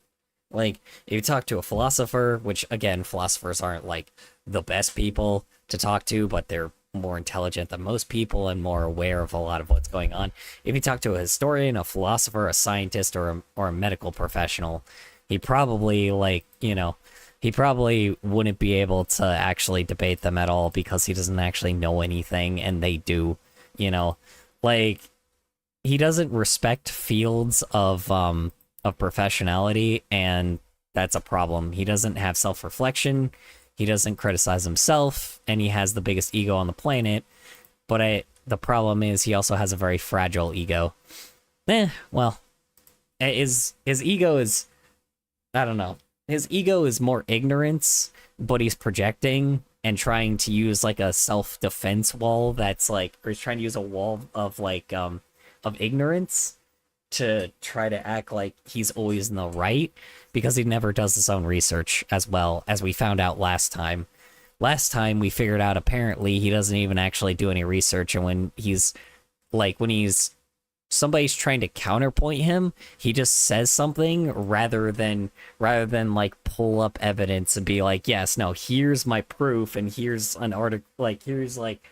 like if you talk to a philosopher, which again, philosophers aren't like the best people to talk to, but they're more intelligent than most people and more aware of a lot of what's going on. If you talk to a historian, a philosopher, a scientist, or a medical professional, he probably he probably wouldn't be able to actually debate them at all because he doesn't actually know anything, and they do. Like he doesn't respect fields of professionality, and that's a problem. He doesn't have self-reflection. He doesn't criticize himself, and he has the biggest ego on the planet. But the problem is he also has a very fragile ego. Well, his ego is, I don't know. His ego is more ignorance, but he's projecting and trying to use like a self-defense wall that's like, or he's trying to use a wall of like of ignorance to try to act like he's always in the right, because he never does his own research, as well as we found out last time. Last time we figured out apparently he doesn't even actually do any research, and when somebody's trying to counterpoint him, he just says something rather than like pull up evidence and be like, yes, no, here's my proof, and here's an article, like here's like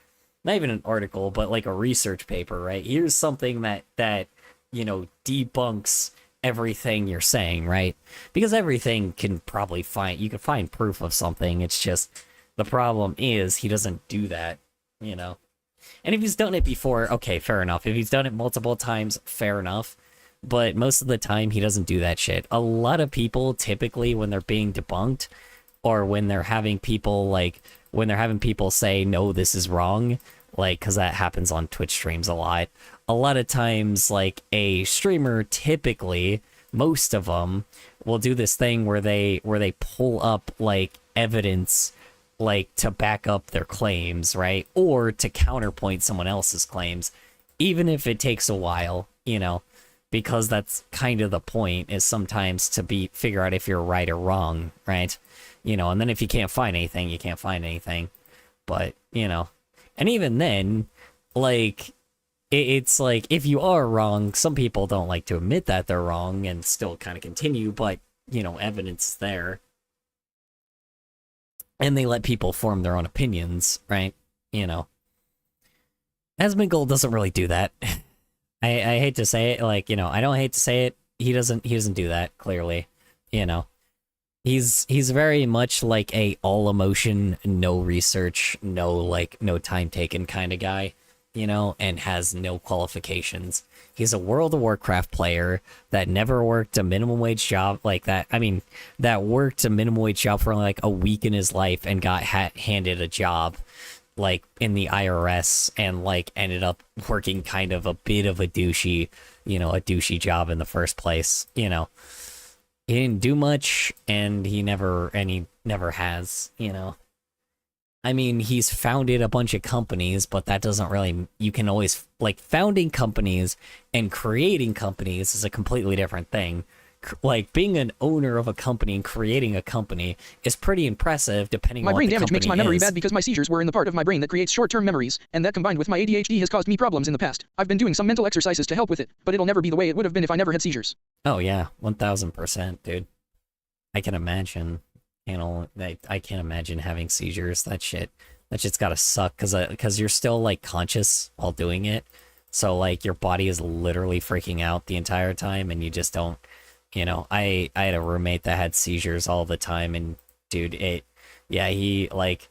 not even an article, but like a research paper, right? Here's something that debunks everything you're saying, right? Because everything you can find proof of something. It's just the problem is he doesn't do that, And if he's done it before, okay, fair enough. If he's done it multiple times, fair enough. But most of the time, he doesn't do that shit. A lot of people, typically, when they're being debunked, or when they're having people say, no, this is wrong, like, because that happens on Twitch streams a lot. A lot of times, like, a streamer, typically, most of them, will do this thing where they pull up, like, evidence, like, to back up their claims, right? Or to counterpoint someone else's claims, even if it takes a while, because that's kind of the point, is sometimes to figure out if you're right or wrong, right? And then if you can't find anything, you can't find anything. But, and even then, like, it's like, if you are wrong, some people don't like to admit that they're wrong and still kind of continue, but, evidence is there. And they let people form their own opinions, right? Asmongold doesn't really do that. I hate to say it, like, I don't hate to say it. He doesn't do that, clearly. He's very much like a all emotion, no research, no time taken kind of guy. you know, and has no qualifications. He's a World of Warcraft player that never worked a minimum wage job like that. I mean, that worked a minimum wage job for like a week in his life and got handed a job like in the IRS and like ended up working kind of a bit of a douchey, you know, a douchey job in the first place, you know. He didn't do much and he never has, you know. I mean, he's founded a bunch of companies, but that doesn't really, you can always, like, founding companies and creating companies is a completely different thing. Like, being an owner of a company and creating a company is pretty impressive depending My on what brain the damage makes my company memory is. bad because my seizures were in the part of my brain that creates short-term memories, and that combined with my ADHD has caused me problems in the past. I've been doing some mental exercises to help with it, but it'll never be the way it would have been if I never had seizures. Oh, yeah, 1000%, dude. I can imagine. You know, I can't imagine having seizures. That shit's gotta suck because you're still like conscious while doing it. So like your body is literally freaking out the entire time, and you just don't. You know, I had a roommate that had seizures all the time, and dude, he like,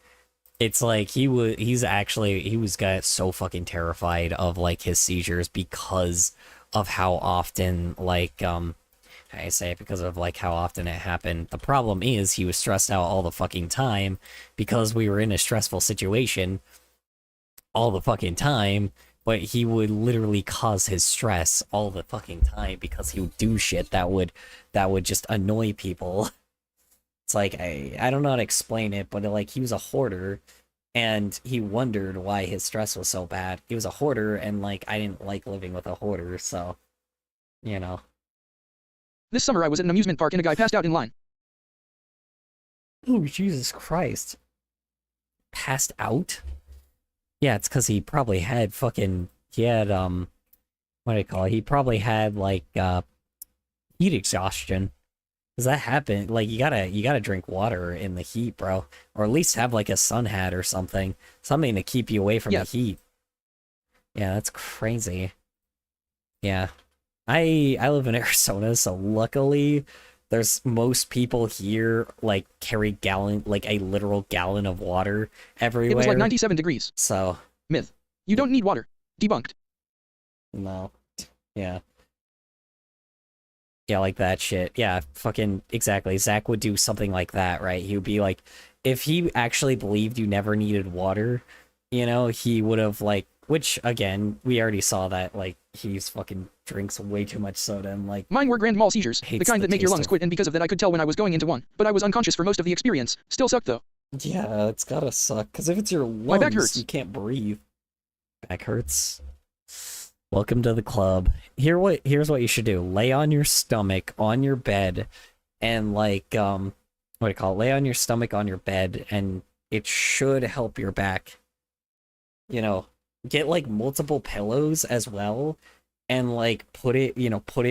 it's like he was got so fucking terrified of like his seizures because of how often like I say it because of like how often it happened. The problem is he was stressed out all the fucking time because we were in a stressful situation all the fucking time, but he would literally cause his stress all the fucking time because he would do shit that would just annoy people. It's like I don't know how to explain it, but like he was a hoarder and he wondered why his stress was so bad. He was a hoarder and like I didn't like living with a hoarder, so you know. This summer I was at an amusement park and a guy passed out in line. Oh, Jesus Christ. Passed out? Yeah, it's because he probably had what do you call it? He probably had, like, heat exhaustion. Does that happen? Like, you gotta drink water in the heat, bro. Or at least have, like, a sun hat or something. Something to keep you away from the heat. Yeah, that's crazy. Yeah. I live in Arizona, so luckily there's most people here like carry a literal gallon of water everywhere. It was like 97 degrees. So Myth. You don't need water. Debunked. no. Yeah. Yeah, like that shit. Yeah, fucking exactly. Zach would do something like that, right? He would be like, if he actually believed you never needed water, you know, he would have like, which again, we already saw that like he's fucking drinks way too much soda and like Mine were grand mal seizures, the hates kind the that make your taste lungs of- quit, and because of that I could tell when I was going into one, but I was unconscious for most of the experience. Still sucked though. Yeah, it's gotta suck. Because if it's your lungs, My back hurts. you can't breathe. Back hurts. Welcome to the club. Here's what you should do. Lay on your stomach on your bed and like what do you call it? Lay on your stomach on your bed and it should help your back. You know, get like multiple pillows as well and like put it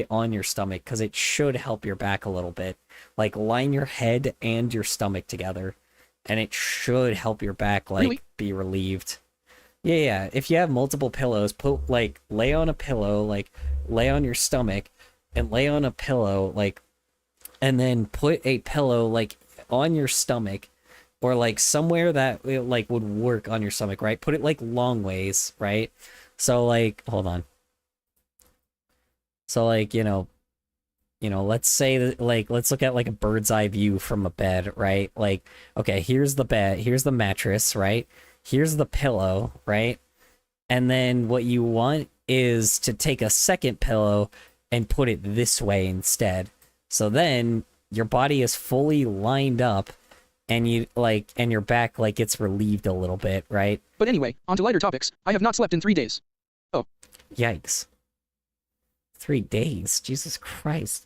on your stomach because it should help your back a little bit. Like line your head and your stomach together and it should help your back like Really? be relieved. Yeah. If you have multiple pillows, lay on a pillow, like lay on your stomach and lay on a pillow, like, and then put a pillow like on your stomach or like somewhere that it, like would work on your stomach, right? Put it like long ways, right? So like, hold on. So like, let's say that like let's look at like a bird's eye view from a bed, right? Like, okay, here's the bed, here's the mattress, right? Here's the pillow, right? And then what you want is to take a second pillow and put it this way instead. So then your body is fully lined up and and your back like gets relieved a little bit, right? But anyway, on to lighter topics. I have not slept in 3 days. Oh. Yikes. 3 days? Jesus Christ.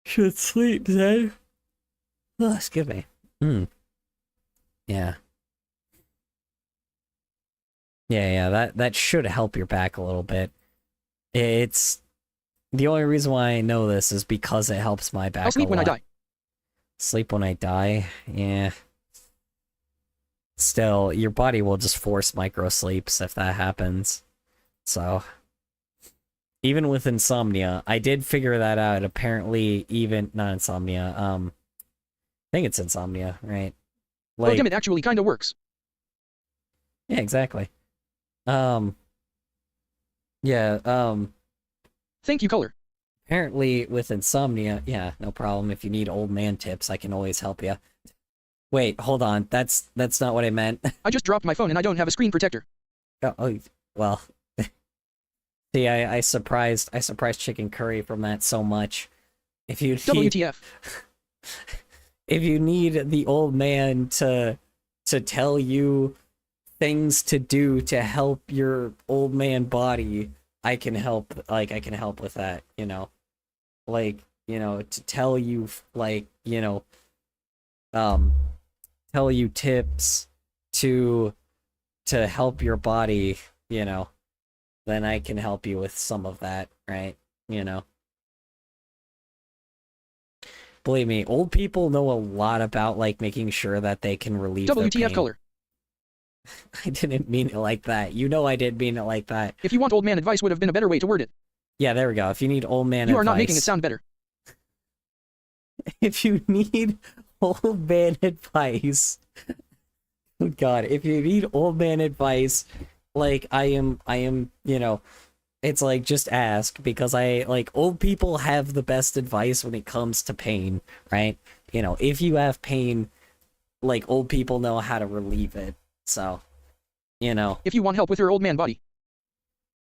Should sleep, Zay. Oh, excuse me. Yeah. Yeah, that should help your back a little bit. It's the only reason why I know this is because it helps my back I'll sleep a when I lot. die. Sleep when I die? Yeah. Still, your body will just force micro sleeps if that happens. So, even with insomnia, I did figure that out. Apparently, even not insomnia. I think it's insomnia, right? Well, damn, it actually kinda works. Yeah, exactly. Um, yeah, Thank you, color. apparently with insomnia, yeah, no problem. If you need old man tips, I can always help you. Wait, hold on. That's not what I meant. I just dropped my phone and I don't have a screen protector. Oh, well. See, I surprised chicken curry from that so much. If you need, WTF. if you need the old man to tell you things to do to help your old man body, I can help. Like I can help with that. Like to tell you um tell you tips to help your body. Then I can help you with some of that, right? You know. Believe me, old people know a lot about like making sure that they can relieve their WTF, pain. color. I didn't mean it like that. I didn't mean it like that. If you want old man advice would have been a better way to word it. Yeah, there we go. If you need old man You advice. are not making it sound better. If you need old man advice. Oh God, if you need old man advice, like I am, it's like just ask because I like old people have the best advice when it comes to pain, right? If you have pain, like old people know how to relieve it. So, If you want help with your old man body.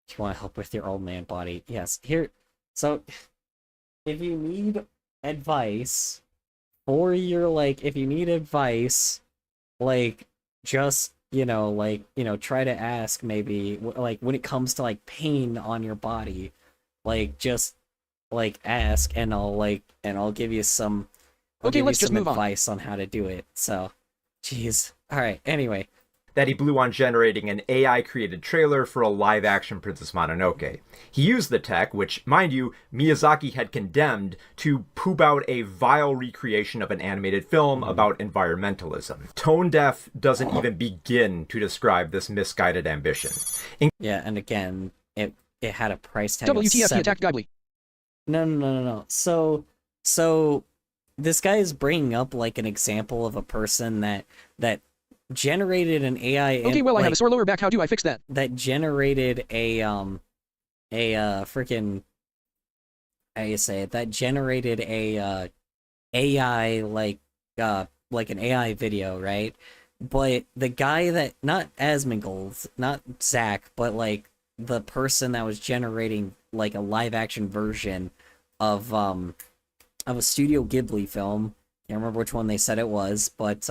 if you want help with your old man body, yes. Here, so if you need advice for your if you need advice, like just try to ask maybe like when it comes to like pain on your body, like just like ask and I'll give you some Okay, let's just move on. advice on how to do it. So, jeez. All right. Anyway, that he blew on generating an AI-created trailer for a live-action Princess Mononoke. He used the tech, which, mind you, Miyazaki had condemned, to poop out a vile recreation of an animated film about environmentalism. Tone Deaf doesn't even begin to describe this misguided ambition. yeah, and again, it had a price tag. WTF, of he attacked Ghibli. No. So this guy is bringing up like an example of a person that generated an AI. Okay, well, I have a sore lower back. How do I fix that? That generated a freaking, how do you say it? That generated a AI like an AI video, right? But the guy that not Asmongold, not Zach, but like the person that was generating like a live action version of a Studio Ghibli film. Can't remember which one they said it was, but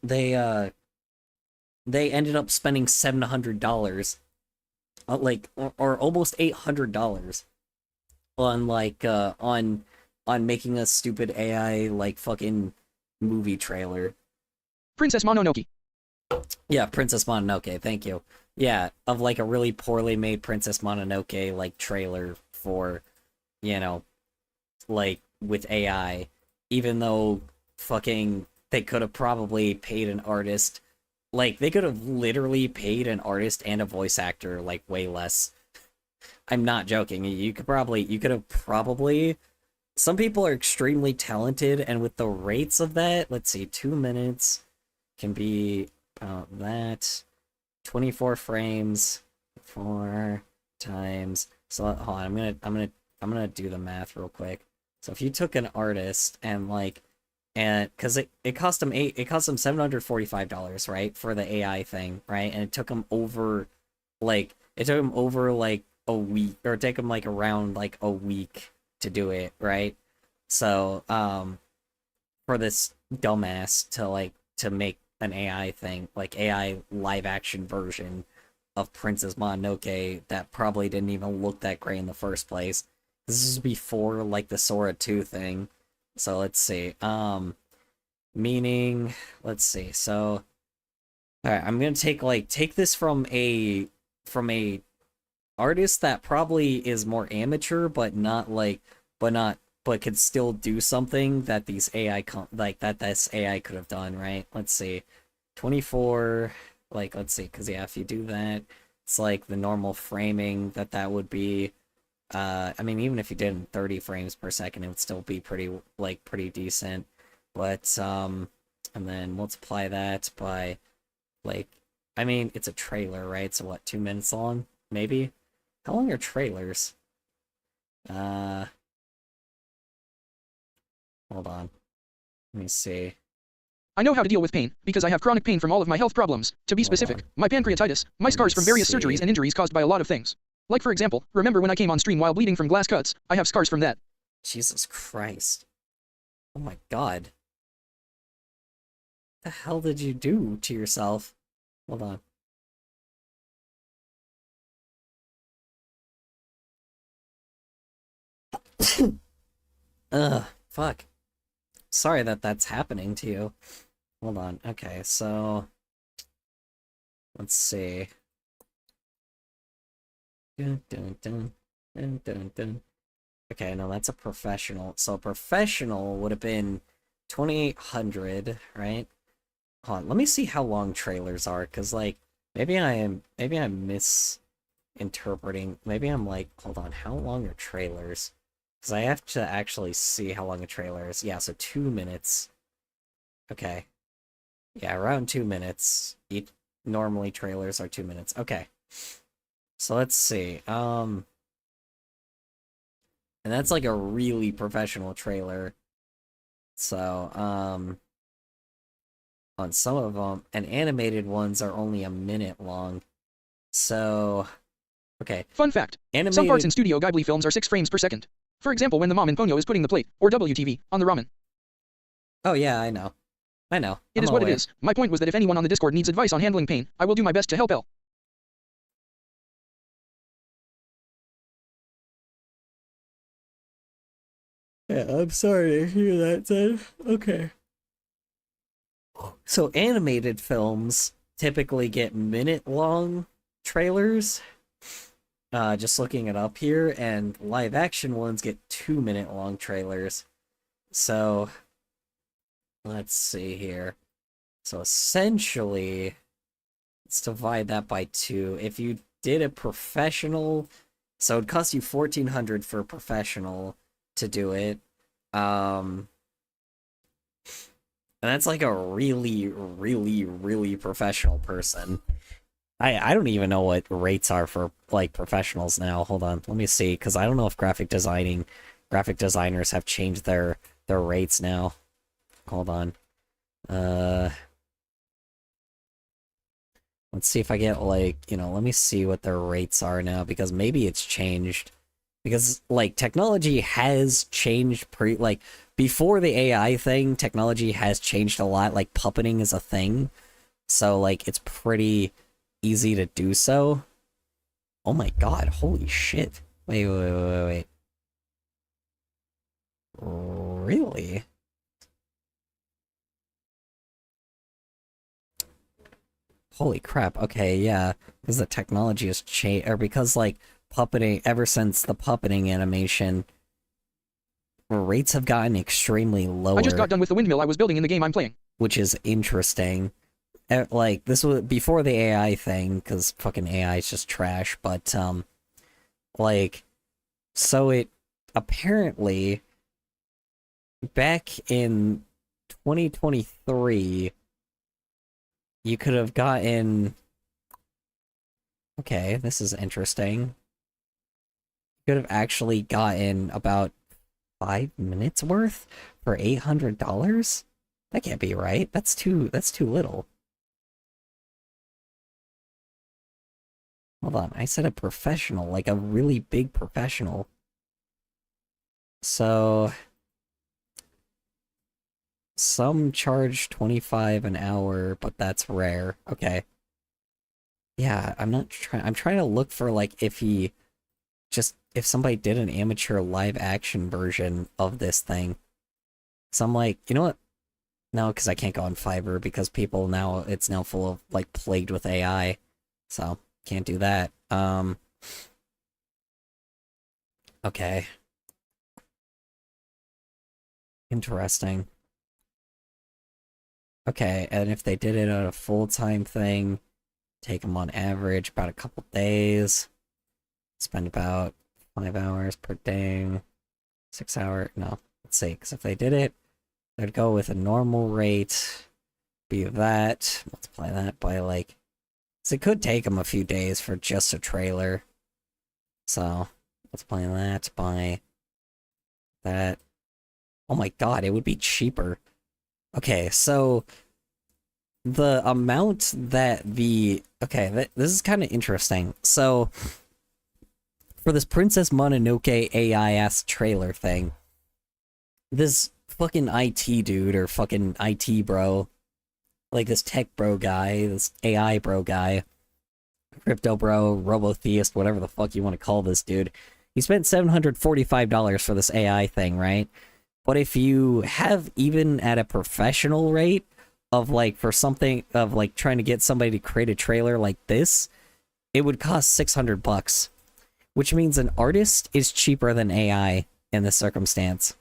they ended up spending $700, or almost $800 on on making a stupid AI like fucking movie trailer. Princess Mononoke. Yeah, Princess Mononoke, thank you. Yeah, of like a really poorly made Princess Mononoke like trailer for, like with AI, even though fucking they could have probably paid an artist, like they could have literally paid an artist and a voice actor like way less. I'm not joking. You could have probably. Some people are extremely talented, and with the rates of that, let's see, 2 minutes can be about that. 24 frames, 4 times. So hold on, I'm gonna do the math real quick. So if you took an artist and because it cost them $745, right, for the AI thing, right, and it took them over like a week, or take them like around like a week to do it, right? So for this dumbass to make an AI thing, like AI live action version of Princess Mononoke that probably didn't even look that great in the first place. This is before like the Sora 2 thing. So let's see. Meaning, let's see. So alright, I'm gonna take this from a artist that probably is more amateur, but could still do something that these that this AI could have done, right? Let's see. 24, let's see, because yeah, if you do that, it's like the normal framing that would be. I mean, even if you did in 30 frames per second, it would still be pretty decent. But and then multiply that by I mean, it's a trailer, right? So what, 2 minutes long? Maybe? How long are trailers? Uh, hold on. Let me see. I know how to deal with pain, because I have chronic pain from all of my health problems. To be Hold specific, on. my pancreatitis, my Let scars me from various see. surgeries and injuries caused by a lot of things. Like for example, remember when I came on stream while bleeding from glass cuts? I have scars from that. Jesus Christ. Oh my god. What the hell did you do to yourself? Hold on. Ugh, fuck. Sorry that that's happening to you. Hold on. Okay, so let's see. Dun, dun, dun, dun, dun, dun. Okay, no, that's a professional. So a professional would have been 2,800, right? Hold on, let me see how long trailers are, because like maybe I'm misinterpreting. Maybe I'm like, hold on, how long are trailers? Because I have to actually see how long a trailer is. Yeah, so 2 minutes. Okay. Yeah, around 2 minutes. Normally trailers are 2 minutes. Okay. So let's see. And that's like a really professional trailer. So, on some of them, and animated ones are only a minute long. So, okay. Fun fact. Animated... Some parts in Studio Ghibli films are 6 frames per second. For example, when the mom in Ponyo is putting the plate, or WTV, on the ramen. Oh yeah, I know. I know. It is what it is. My point was that if anyone on the Discord needs advice on handling pain, I will do my best to help L. Yeah, I'm sorry to hear that, Ted. Okay. So animated films typically get minute-long trailers. Just looking it up here, and live-action ones get 2-minute-long trailers. So, let's see here. So essentially, let's divide that by 2. If you did a professional, so it'd cost you 1,400 for a professional to do it. And that's like a really, really, really professional person. I don't even know what rates are for like professionals now. Hold on, let me see, because I don't know if graphic designers have changed their rates now. Hold on. Let's see if I get like, let me see what their rates are now, because maybe it's changed. Because like technology has changed before the AI thing, technology has changed a lot. Like puppeting is a thing. So like it's pretty easy to do so. Oh my god, holy shit. Wait. Really? Holy crap. Okay, yeah. Because the technology has changed, or because like puppeting, ever since the puppeting animation, rates have gotten extremely lower. I just got done with the windmill I was building in the game I'm playing. Which is interesting. Like, this was before the AI thing, because fucking AI is just trash, but, like, so it, apparently, back in 2023, you could have gotten... Okay, this is interesting. You could have actually gotten about 5 minutes worth for $800? That can't be right. That's too little. Hold on, I said a professional, like a really big professional. So... some charge 25 an hour, but that's rare. Okay. Yeah, I'm trying to look for, like, if somebody did an amateur live-action version of this thing. So I'm like, you know what? No, because I can't go on Fiverr, because it's now full of, like, plagued with AI. So, can't do that. Okay. Interesting. Okay, and if they did it on a full-time thing, take them on average about a couple days, spend about 5 hours per day, 6 hour, no, let's see, because if they did it, they'd go with a normal rate, be that, multiply that by like So it could take them a few days for just a trailer. So let's play that, buy that. Oh my god, it would be cheaper. Okay, so the amount that this is kind of interesting. So for this Princess Mononoke AI-ass trailer thing, this fucking IT dude or fucking IT bro, like this tech bro guy, this AI bro guy, crypto bro, robo-theist, whatever the fuck you want to call this dude, he spent $745 for this AI thing, right? But if you have even at a professional rate of like for something of like trying to get somebody to create a trailer like this, it would cost $600, which means an artist is cheaper than AI in this circumstance.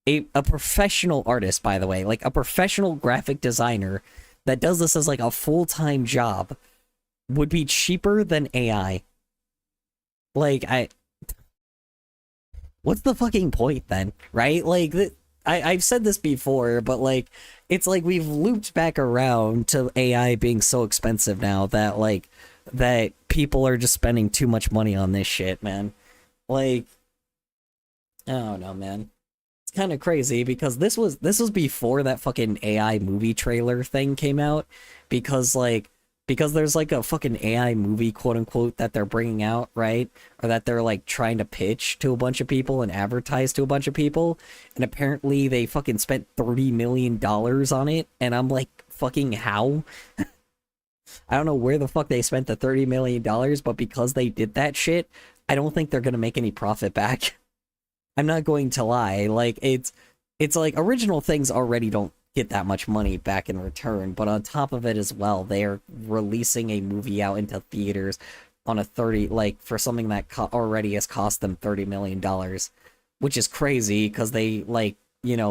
A professional artist, by the way, like a professional graphic designer that does this as like a full-time job would be cheaper than AI. Like, what's the fucking point then, right? Like, I've said this before, but like, it's like we've looped back around to AI being so expensive now that like, that people are just spending too much money on this shit, man. Like, I don't know, man. It's kind of crazy because this was before that fucking AI movie trailer thing came out, because there's like a fucking AI movie, quote unquote, that they're bringing out, right? Or that they're like trying to pitch to a bunch of people and advertise to a bunch of people. And apparently they fucking spent $30 million on it. And I'm like, fucking how? I don't know where the fuck they spent the $30 million, but because they did that shit, I don't think they're gonna make any profit back. I'm not going to lie. Like, it's like original things already don't get that much money back in return, but on top of it as well, they are releasing a movie out into theaters on for something that already has cost them $30 million, which is crazy because they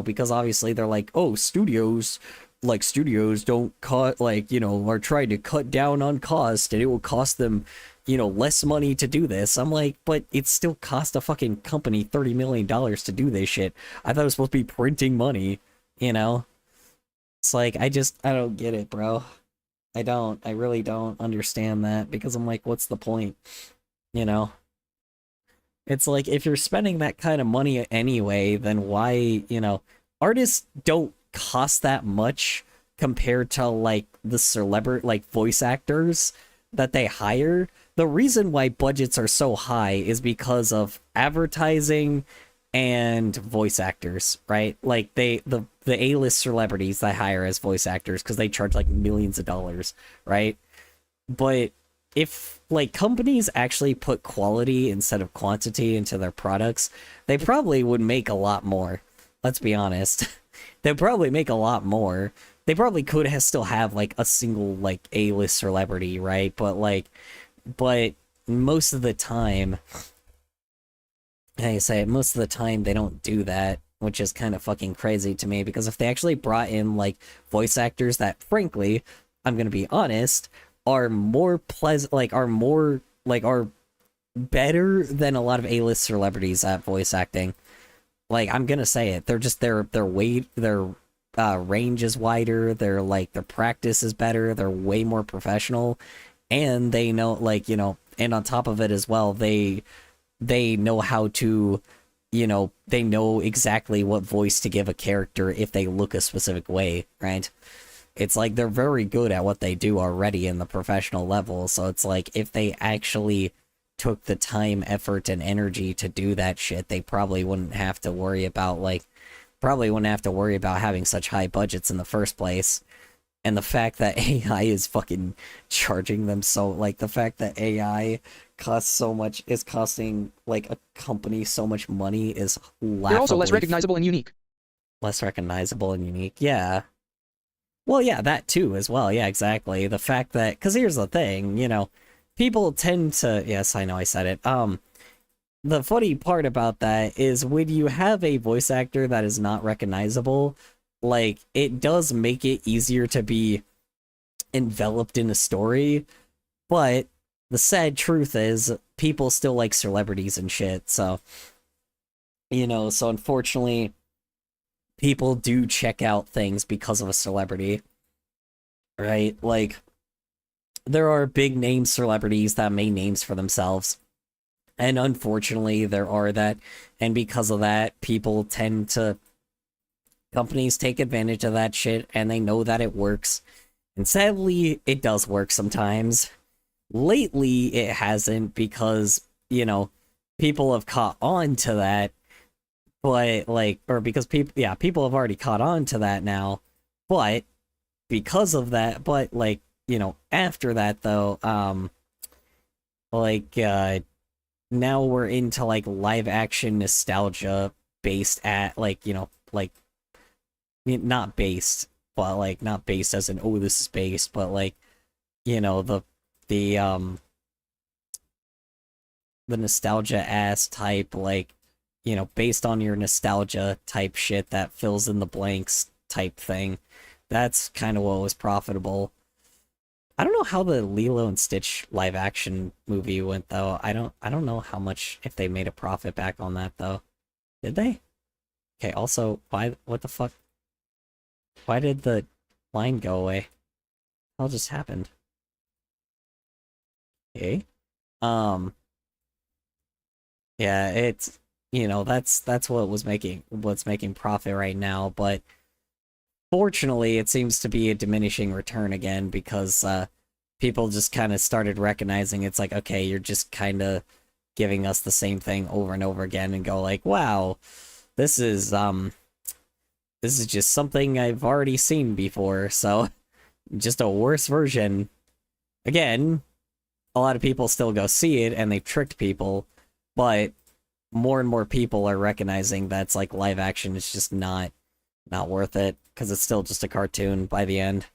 because obviously they're like, oh, studios don't cut, are trying to cut down on cost and it will cost them, less money to do this. I'm like, but it still cost a fucking company $30 million to do this shit. I thought it was supposed to be printing money, It's like, I don't get it, bro. I really don't understand that, because I'm like, what's the point? It's like, if you're spending that kind of money anyway, then why, artists don't cost that much compared to like the celebrity, like voice actors that they hire. The reason why budgets are so high is because of advertising and voice actors, right? Like the A-list celebrities they hire as voice actors because they charge like millions of dollars, right? But if like companies actually put quality instead of quantity into their products, they probably would make a lot more. Let's be honest. They'd probably make a lot more. They probably could still have like a single like A-list celebrity, right? But most of the time, most of the time they don't do that, which is kind of fucking crazy to me, because if they actually brought in like voice actors that, frankly, I'm gonna be honest, are more pleasant, are better than a lot of A-list celebrities at voice acting. Like, I'm gonna say it, their range is wider, their practice is better, they're way more professional, and they know, and on top of it as well, they know how to, they know exactly what voice to give a character if they look a specific way, right? It's like they're very good at what they do already in the professional level, so it's like if they actually took the time, effort, and energy to do that shit, they probably wouldn't have to worry about having such high budgets in the first place. And the fact that AI is fucking charging them the fact that AI is costing like a company so much money is laughably... They're also less recognizable and unique. Less recognizable and unique, yeah. Well, yeah, that too as well, yeah, exactly. The fact that, because here's the thing, people tend to, yes, I know I said it, the funny part about that is when you have a voice actor that is not recognizable, like, it does make it easier to be enveloped in a story, but the sad truth is people still like celebrities and shit, so, so unfortunately, people do check out things because of a celebrity, right? Like, there are big name celebrities that made names for themselves. And unfortunately, there are that. And because of that, companies take advantage of that shit, and they know that it works. And sadly, it does work sometimes. Lately, it hasn't because, people have caught on to that. But, because people have already caught on to that now. But, because of that, after that, though, now we're into, live action nostalgia based at, not based, but, not based as in, oh, this is based, but, the nostalgia ass type, based on your nostalgia type shit that fills in the blanks type thing. That's kind of what was profitable. I don't know how the Lilo and Stitch live action movie went though. I don't know how much, if they made a profit back on that though. Did they? Okay, also, what the fuck? Why did the line go away? What just happened? Okay. Yeah, it's, that's what's making profit right now, but fortunately, it seems to be a diminishing return again because people just kind of started recognizing it's like, okay, you're just kind of giving us the same thing over and over again, and go like, wow, this is just something I've already seen before, so just a worse version. Again, a lot of people still go see it, and they've tricked people, but more and more people are recognizing that's like live action is just not worth it, because it's still just a cartoon by the end.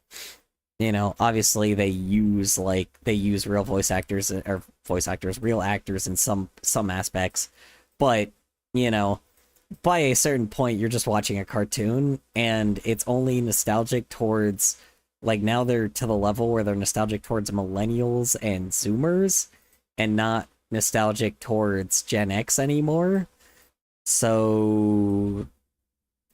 Obviously they use real voice actors, real actors in some aspects, but by a certain point you're just watching a cartoon, and it's only nostalgic towards, now they're to the level where they're nostalgic towards millennials and zoomers, and not nostalgic towards Gen X anymore. So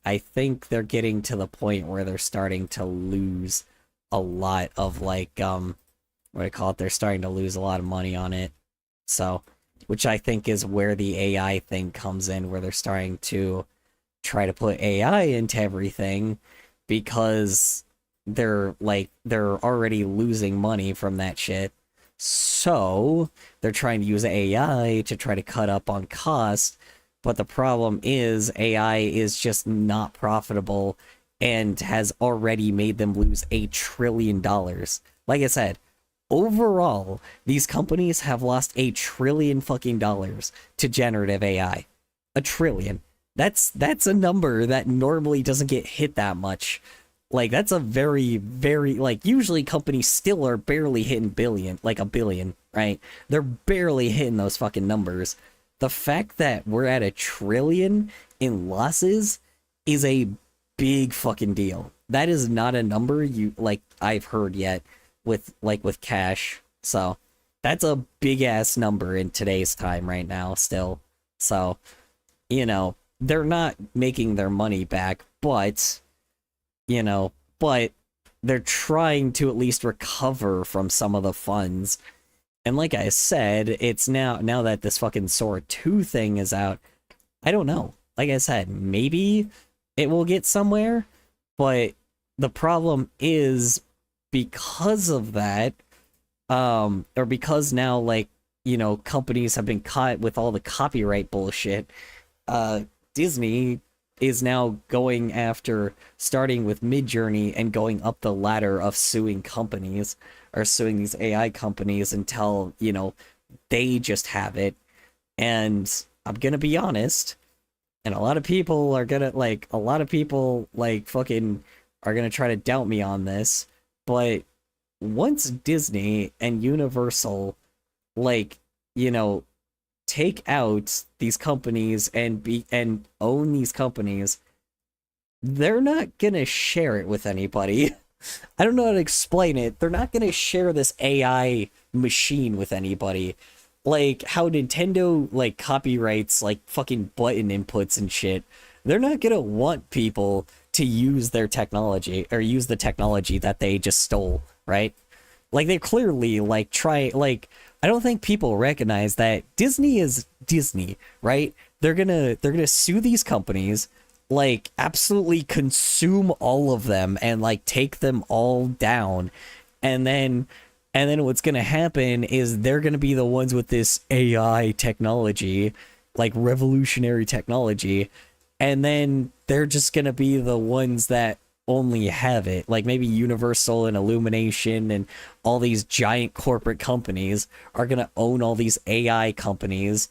I think they're getting to the point where they're starting to lose a lot of they're starting to lose a lot of money on it. So, which I think is where the AI thing comes in, where they're starting to try to put AI into everything, because they're already losing money from that shit. So they're trying to use AI to try to cut up on cost. But the problem is AI is just not profitable and has already made them lose $1 trillion. Like I said, overall, these companies have lost $1 trillion fucking dollars to generative AI. $1 trillion. That's a number that normally doesn't get hit that much. That's a very, very, usually companies still are barely hitting $1 billion, right? They're barely hitting those fucking numbers. The fact that we're at $1 trillion in losses is a big fucking deal. That is not a number I've heard yet with cash. So that's a big ass number in today's time right now still. So, they're not making their money back, but they're trying to at least recover from some of the funds. And like I said, it's now that this fucking Sora 2 thing is out, I don't know. Like I said, maybe it will get somewhere, but the problem is, because of that, or because now, companies have been caught with all the copyright bullshit, Disney is now going after, starting with Midjourney and going up the ladder of suing companies, or suing these AI companies until, they just have it. And I'm gonna be honest, and a lot of people are gonna, fucking are gonna try to doubt me on this, but once Disney and Universal, take out these companies and own these companies, they're not gonna share it with anybody. I don't know how to explain it. They're not gonna share this AI machine with anybody. Like how Nintendo copyrights fucking button inputs and shit. They're not gonna want people to use their technology, or use the technology that they just stole, right? Like they clearly like try like I don't think people recognize that Disney is Disney, right? They're gonna sue these companies, like absolutely consume all of them and like take them all down, and then what's gonna happen is they're gonna be the ones with this AI technology, like revolutionary technology, and then they're just gonna be the ones that only have it. Like maybe Universal and Illumination and all these giant corporate companies are gonna own all these AI companies,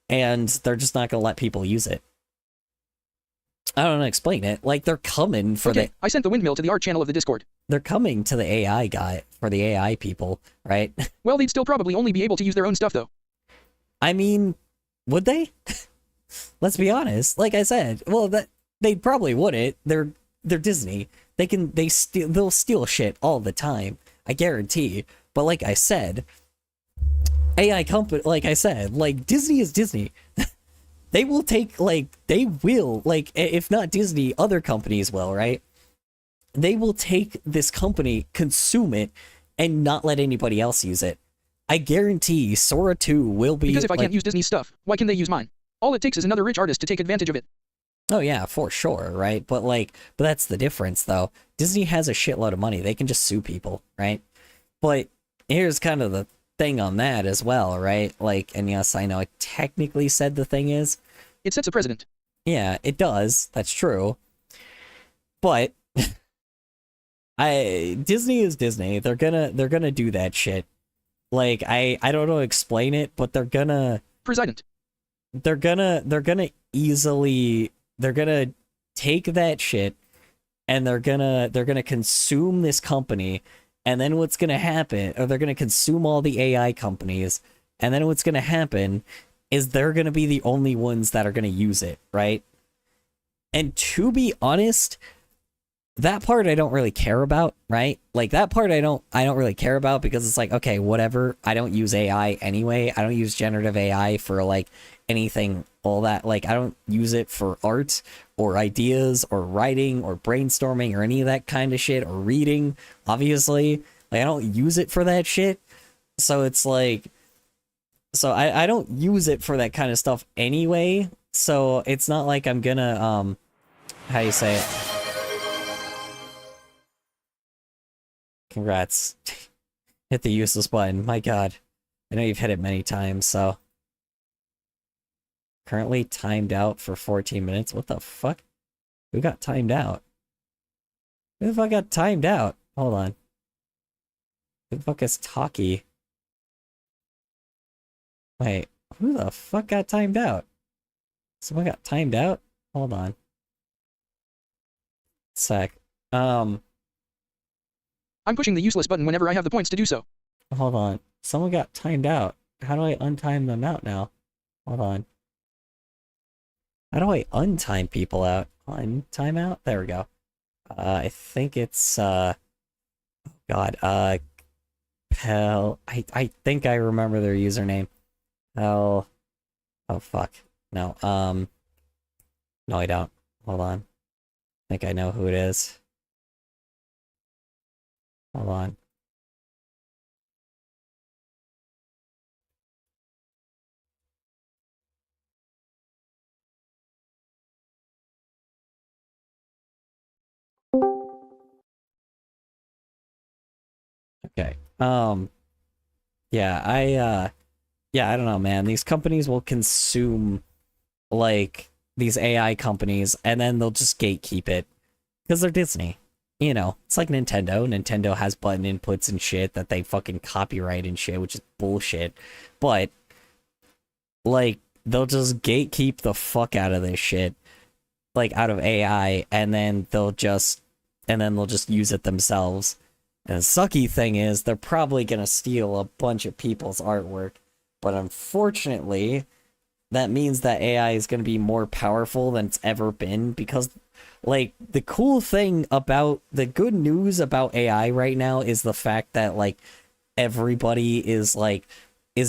and they're just not gonna let people use it. I don't know how to explain it. Like they're coming for Okay, I sent the windmill to the art channel of the Discord. they're coming to the AI guy for the AI people, right? Well, they'd still probably only be able to use their own stuff though. I mean, would they? Let's be honest. Like I said, well, that they probably wouldn't. They're Disney. They'll steal shit all the time. I guarantee. But like I said, AI company. Like I said, like Disney is Disney. They will take if not Disney, other companies will, right? They will take this company, consume it, and not let anybody else use it. I guarantee Sora 2 will be Because if I can't use Disney's stuff, why can they use mine? All it takes is another rich artist to take advantage of it. Oh yeah, for sure, right? But that's the difference though. Disney has a shitload of money. They can just sue people, right? But here's kind of the thing on that as well, right? Like, and yes, I know I technically said the thing is, it sets a precedent. Yeah, it does. That's true. But Disney is Disney. They're gonna do that shit. Like I don't know how to explain it, but they're gonna President. They're gonna take that shit and they're gonna consume this company, and then what's gonna happen, or they're gonna consume all the AI companies, and then what's gonna happen is they're gonna be the only ones that are gonna use it, right? And to be honest, that part I don't really care about, right? Like that part I don't really care about, because it's like, okay, whatever. I don't use AI anyway. I don't use generative AI for like anything, all that. Like I don't use it for art or ideas or writing or brainstorming or any of that kind of shit, or reading, obviously. Like I don't use it for that shit. So it's like, so I don't use it for that kind of stuff anyway. So it's not like I'm gonna how do you say it? Congrats. Hit the useless button. My god. I know you've hit it many times, so. Currently timed out for 14 minutes. What the fuck? Who got timed out? Who the fuck got timed out? Hold on. Who the fuck is Taki? Wait, who the fuck got timed out? Someone got timed out? Hold on. Sec. I'm pushing the useless button whenever I have the points to do so. Hold on. Someone got timed out. How do I untime them out now? Hold on. How do I untime people out? Untime out? There we go. I think it's, God, Pel... I think I remember their username. Pel... Oh, fuck. No, no, I don't. Hold on. I think I know who it is. Hold on. Okay. Yeah, I don't know, man. These companies will consume, like, these AI companies, and then they'll just gatekeep it. Because they're Disney. You know, it's like Nintendo. Nintendo has button inputs and shit that they fucking copyright and shit, which is bullshit. But, like, they'll just gatekeep the fuck out of this shit. Like, out of AI, and then they'll just use it themselves. And the sucky thing is, they're probably gonna steal a bunch of people's artwork. But unfortunately, that means that AI is gonna be more powerful than it's ever been, because, like, the good news about AI right now is the fact that, like, everybody is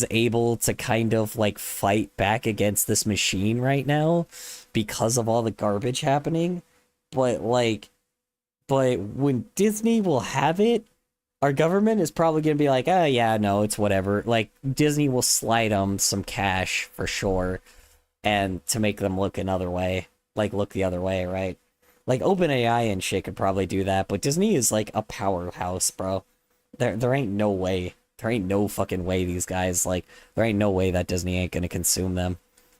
able to kind of, like, fight back against this machine right now because of all the garbage happening. But when Disney will have it, our government is probably gonna be like, oh yeah, no, it's whatever. Like Disney will slide them some cash for sure, and to make them look another way, like look the other way, right? Like OpenAI and shit could probably do that, but Disney is like a powerhouse, bro. There ain't no way. There ain't no fucking way these guys like. There ain't no way that Disney ain't gonna consume them.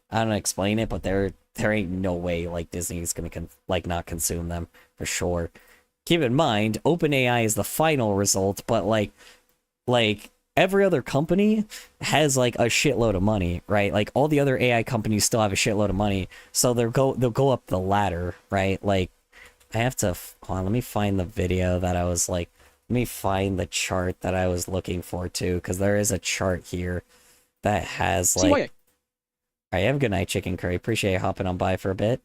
I don't know explain it, but there ain't no way like Disney's gonna like not consume them for sure. Keep in mind, OpenAI is the final result, but like every other company has like a shitload of money, right? Like all the other AI companies still have a shitload of money, so they'll go up the ladder, right? Like I have to hold on, let me find the video that I was like, let me find the chart that I was looking for too, because there is a chart here that has like. CYA. Alright, have a good night, Chicken Curry. Appreciate you hopping on by for a bit.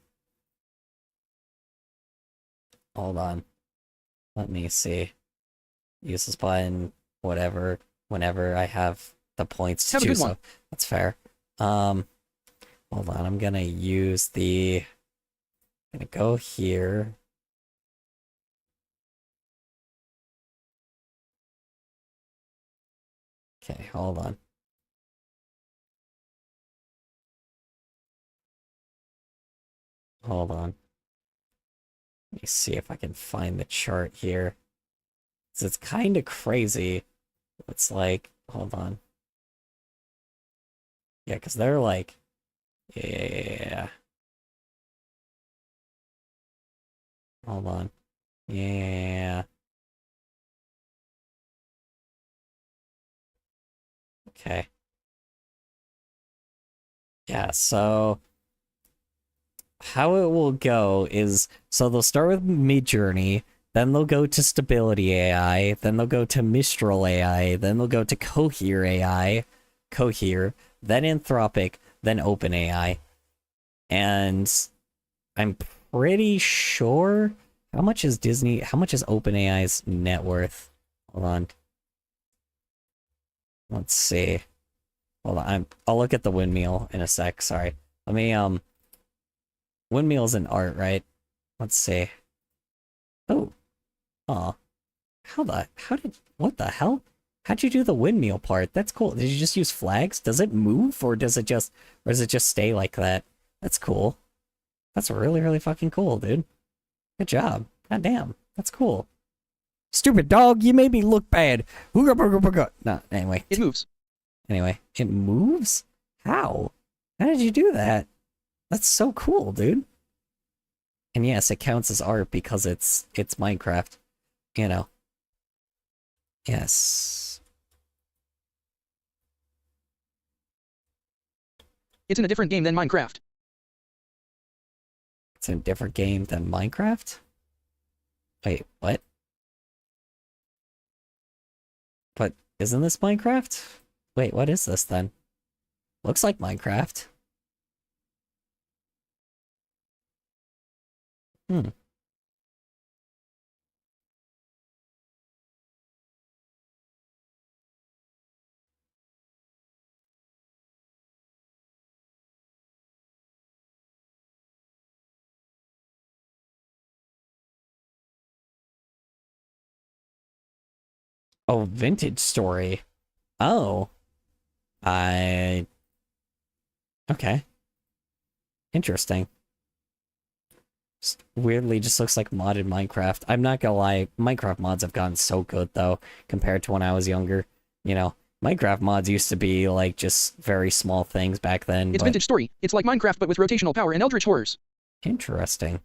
Hold on. Let me see. Use this button, whatever, whenever I have the points to Have a do good so. one. That's fair. Hold on, I'm gonna use the... I'm gonna go here. Okay, hold on. Hold on. Let me see if I can find the chart here. 'Cause it's kind of crazy. It's like, hold on. Yeah, because they're like, yeah. Hold on. Yeah. Okay. Yeah, so how it will go is, so they'll start with Midjourney, then they'll go to Stability AI, then they'll go to Mistral AI, then they'll go to Cohere AI, then Anthropic, then OpenAI. And I'm pretty sure, how much is OpenAI's net worth? Hold on. Let's see. Hold on, I'll look at the windmill in a sec, sorry. Let me, windmill's in art, right? Let's see. Oh. Aw. What the hell? How'd you do the windmill part? That's cool. Did you just use flags? Does it move, or does it just stay like that? That's cool. That's really, really fucking cool, dude. Good job. God damn. That's cool. Stupid dog, you made me look bad. No, anyway. It moves. Anyway, it moves? How? How did you do that? That's so cool, dude. And yes, it counts as art because it's Minecraft. You know. Yes. It's in a different game than Minecraft. It's in a different game than Minecraft? Wait, what? But isn't this Minecraft? Wait, what is this then? Looks like Minecraft. Hmm. Oh, vintage story. Oh. Okay. Interesting. Weirdly just looks like modded Minecraft. I'm not gonna lie, Minecraft mods have gotten so good though, compared to when I was younger. You know, Minecraft mods used to be like just very small things back then. It's but... vintage story. It's like Minecraft but with rotational power and eldritch horrors. Interesting.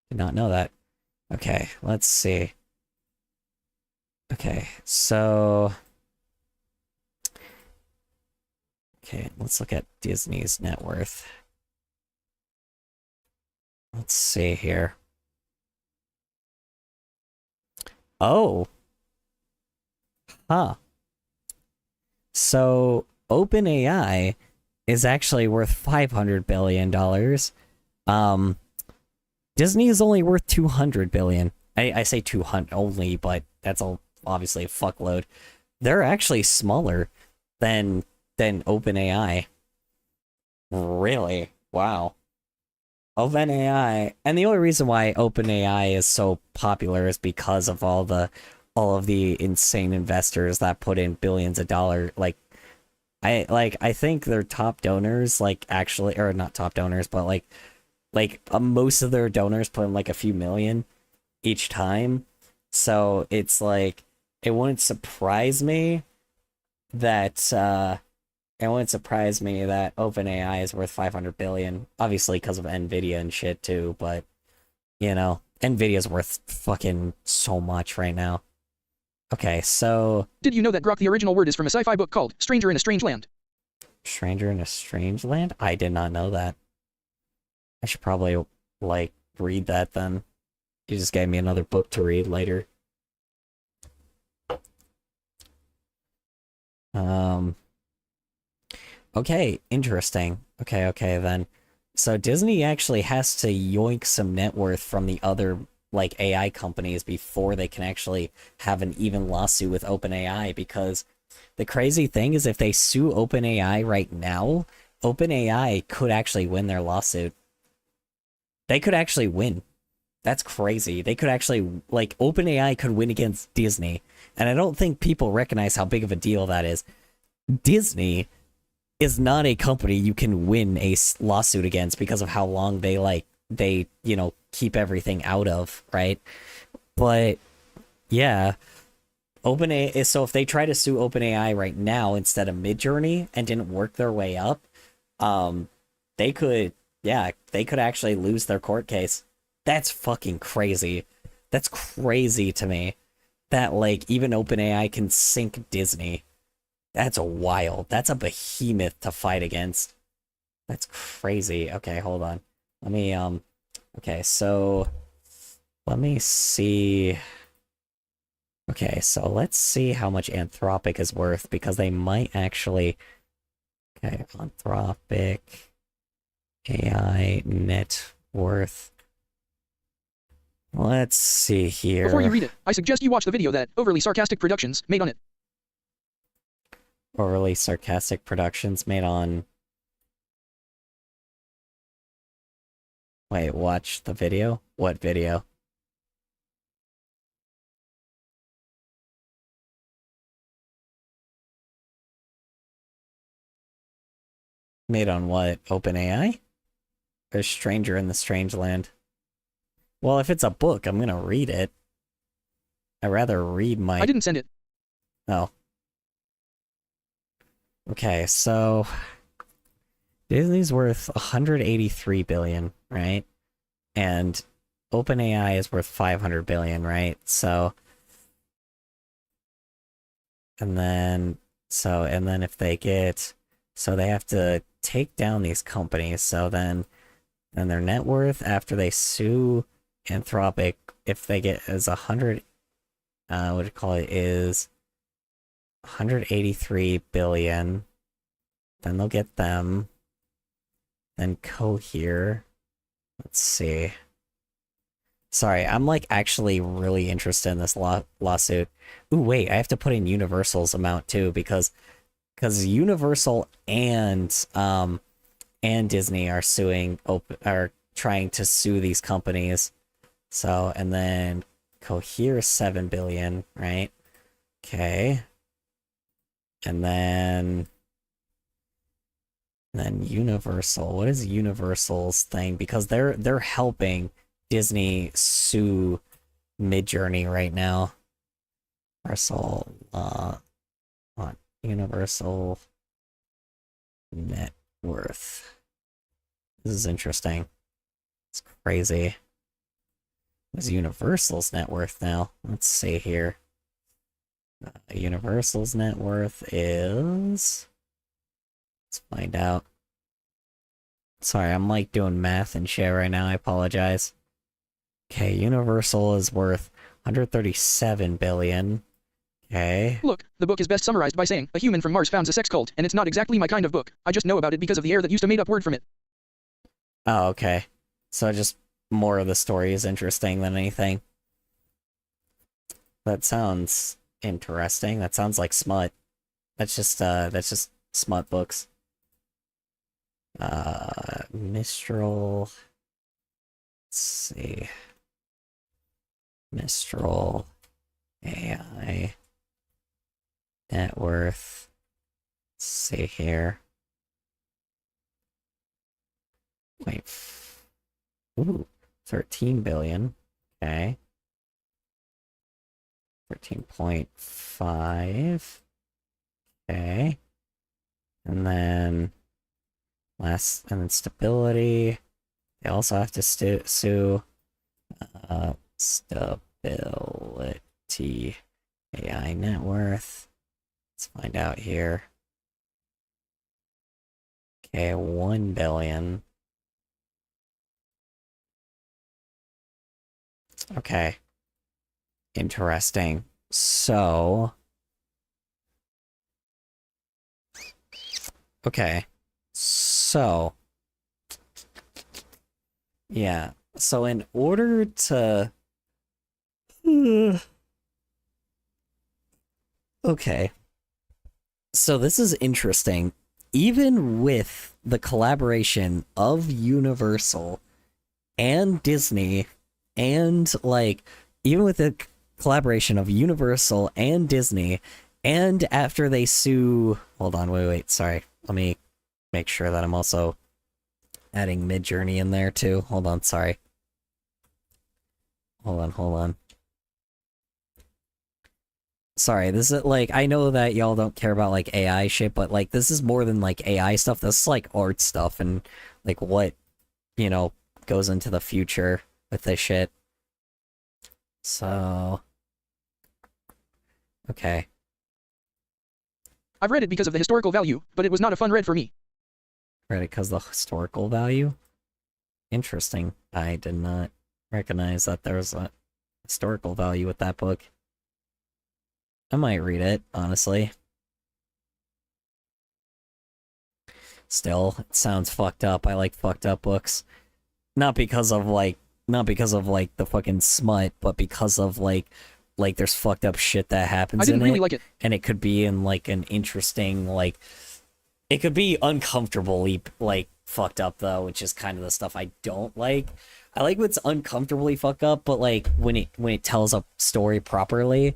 Did not know that. Okay, let's see. Okay, so... Okay, let's look at Disney's net worth. Let's see here. Oh. Huh. So, OpenAI is actually worth $500 billion. Disney is only worth $200 billion. I say 200 only, but that's obviously a fuckload. They're actually smaller than OpenAI. Really? Wow. OpenAI, and the only reason why OpenAI is so popular is because of all the all of the insane investors that put in billions of dollars. I think their top donors, like, actually, or not top donors, but most of their donors put in like a few million each time. So it's like, it wouldn't surprise me that OpenAI is worth 500 billion, obviously because of Nvidia and shit too, but Nvidia's worth fucking so much right now. Okay, so Did you know that Grok the original word is from a sci-fi book called Stranger in a Strange Land? Stranger in a Strange Land? I did not know that. I should probably, read that then. You just gave me another book to read later. Okay, interesting. Okay, then. So Disney actually has to yoink some net worth from the other, AI companies before they can actually have an even lawsuit with OpenAI, because the crazy thing is if they sue OpenAI right now, OpenAI could actually win their lawsuit. They could actually win. That's crazy. They could actually, OpenAI could win against Disney. And I don't think people recognize how big of a deal that is. Disney is not a company you can win a lawsuit against because of how long they keep everything out of, right? But yeah, OpenAI, so if they try to sue OpenAI right now instead of Midjourney and didn't work their way up, they could actually lose their court case. That's fucking crazy. That's crazy to me that even OpenAI can sink Disney. That's wild. That's a behemoth to fight against. That's crazy. Okay, hold on. Let me okay, so let me see. Okay, so let's see how much Anthropic is worth, because they might actually. Okay, Anthropic AI net worth. Let's see here. Before you read it, I suggest you watch the video that Overly Sarcastic Productions made on it. Overly Sarcastic Productions made on... Wait, watch the video? What video? Made on what? OpenAI? Or Stranger in the Strange Land? Well, if it's a book, I'm gonna read it. I'd rather read my... I didn't send it. Oh. Okay, so... Disney's worth 183 billion, right? And OpenAI is worth 500 billion, right? So... And then if they get... So they have to take down these companies, so then their net worth after they sue Anthropic, if they get, is 100... what do you call it, is 183 billion. Then they'll get them. Then Cohere. Let's see. Sorry, I'm actually really interested in this lawsuit. Ooh, wait, I have to put in Universal's amount too, because Universal and Disney are are trying to sue these companies. So, and then Cohere 7 billion, right? Okay. And then Universal. What is Universal's thing? Because they're helping Disney sue Midjourney right now. Universal net worth. This is interesting. It's crazy. What's Universal's net worth now? Let's see here. Universal's net worth is... Let's find out. Sorry, I'm doing math and shit right now. I apologize. Okay, Universal is worth 137 billion. Okay. Look, the book is best summarized by saying, a human from Mars founds a sex cult, and it's not exactly my kind of book. I just know about it because of the air that used a made-up word from it. Oh, okay. So just more of the story is interesting than anything. That sounds interesting. That sounds like smut. That's just smut books. Mistral. Let's see. Mistral AI net worth. Let's see here. Wait. Ooh, 13 billion. Okay. 13.5. Okay. And then stability. They also have to sue stability AI net worth. Let's find out here. Okay, 1 billion. Okay. Interesting. So, okay. So, yeah. So in order to okay. So this is interesting. Even with the collaboration of Universal and Disney and like even with the collaboration of Universal and Disney and after they sue hold on, wait, sorry. Let me make sure that I'm also adding Midjourney in there too. Hold on, sorry. Hold on. Sorry, this is like, I know that y'all don't care about like AI shit, but like this is more than like AI stuff. This is like art stuff and like what, you know, goes into the future with this shit. So, okay. I've read it because of the historical value, but it was not a fun read for me. Read it because the historical value? Interesting. I did not recognize that there was a historical value with that book. I might read it, honestly. Still, it sounds fucked up. I like fucked up books. Not because of like the fucking smut, but because of like there's fucked up shit that happens I didn't in really it. like it. And it could be in like an interesting like it could be uncomfortably like fucked up though, which is kind of the stuff I don't like. I like what's uncomfortably fucked up, but like when it tells a story properly,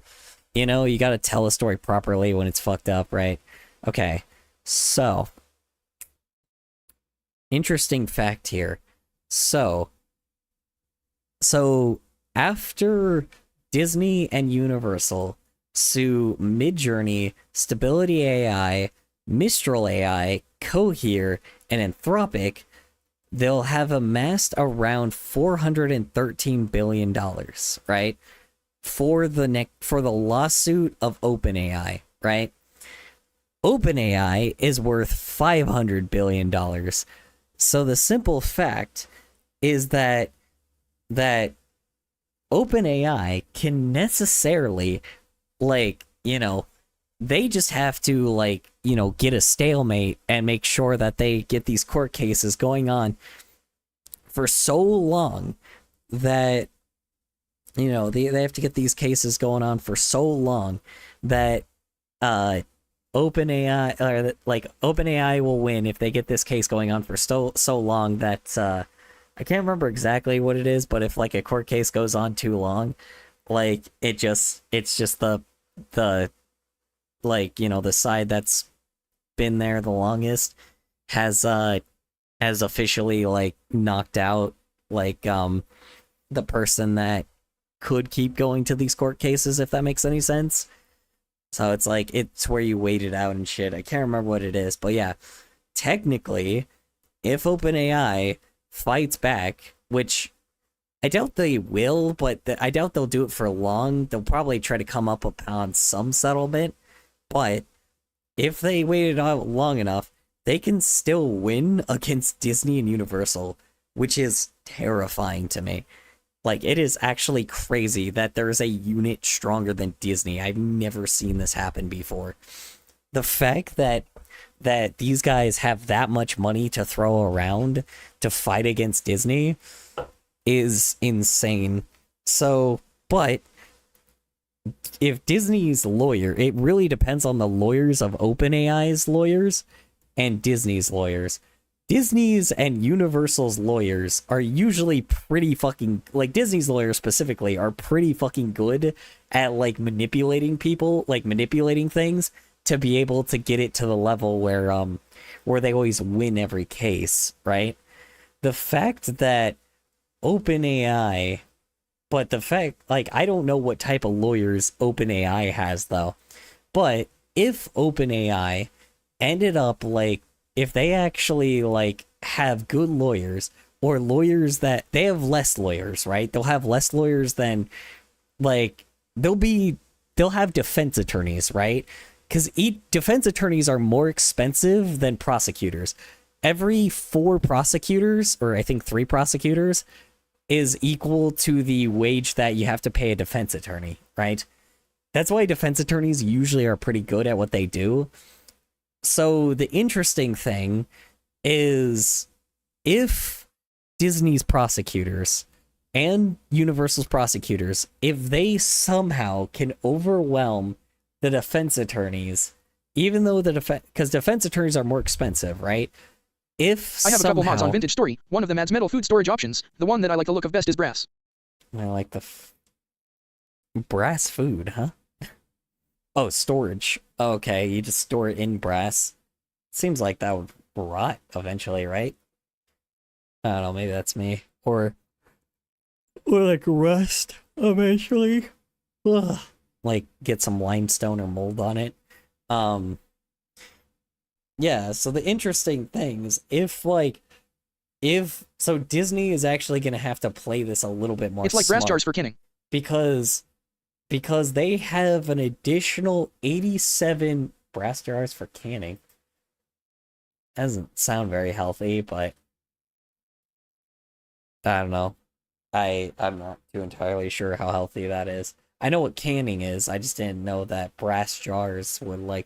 you know, you gotta tell a story properly when it's fucked up, right? Okay, so interesting fact here. So after Disney and Universal sue Midjourney, Stability AI, Mistral AI, Cohere, and Anthropic, they'll have amassed around $413 billion, right? For the lawsuit of OpenAI, right? OpenAI is worth $500 billion. So the simple fact is that OpenAI can necessarily, like, you know, they just have to, like, you know, get a stalemate and make sure that they get these court cases going on for so long that, you know, they have to get these cases going on for so long that OpenAI, or like OpenAI will win if they get this case going on for so long that I can't remember exactly what it is, but if like a court case goes on too long, like it's just the like, you know, the side that's been there the longest has officially like knocked out like the person that could keep going to these court cases, if that makes any sense. So it's like, it's where you wait it out and shit. I can't remember what it is, but yeah, technically, if OpenAI fights back, which I doubt they will, but I doubt they'll do it for long. They'll probably try to come up upon some settlement, but if they waited out long enough, they can still win against Disney and Universal, which is terrifying to me. Like, it is actually crazy that there's a unit stronger than Disney. I've never seen this happen before. The fact that these guys have that much money to throw around to fight against Disney is insane. So, but if Disney's lawyer, it really depends on the lawyers of OpenAI's lawyers and Disney's lawyers. Disney's and Universal's lawyers are usually pretty fucking, like, Disney's lawyers specifically are pretty fucking good at, like, manipulating people, like manipulating things to be able to get it to the level where they always win every case, right? The fact that OpenAI, but the fact, like, I don't know what type of lawyers OpenAI has though, but if OpenAI ended up, like, if they actually, like, have good lawyers, or lawyers that they have less lawyers, right? They'll have less lawyers than, like, they'll have defense attorneys, right? Because defense attorneys are more expensive than prosecutors. Every 4 prosecutors, or I think 3 prosecutors, is equal to the wage that you have to pay a defense attorney, right? That's why defense attorneys usually are pretty good at what they do. So the interesting thing is, if Disney's prosecutors and Universal's prosecutors, if they somehow can overwhelm the defense attorneys, even though because defense attorneys are more expensive, right? If I have a couple mods somehow- on Vintage Story. One of them adds metal food storage options. The one that I like the look of best is brass. I like the brass food, huh? Oh, storage. Okay, you just store it in brass. Seems like that would rot eventually, right? I don't know, maybe that's me. Or like rust eventually. Ugh. Like get some limestone or mold on it. Yeah, so the interesting thing is if so Disney is actually gonna have to play this a little bit more It's like brass smart, jars for canning. because they have an additional 87 brass jars for canning. Doesn't sound very healthy, but I don't know. I'm not too entirely sure how healthy that is. I know what canning is. I just didn't know that brass jars were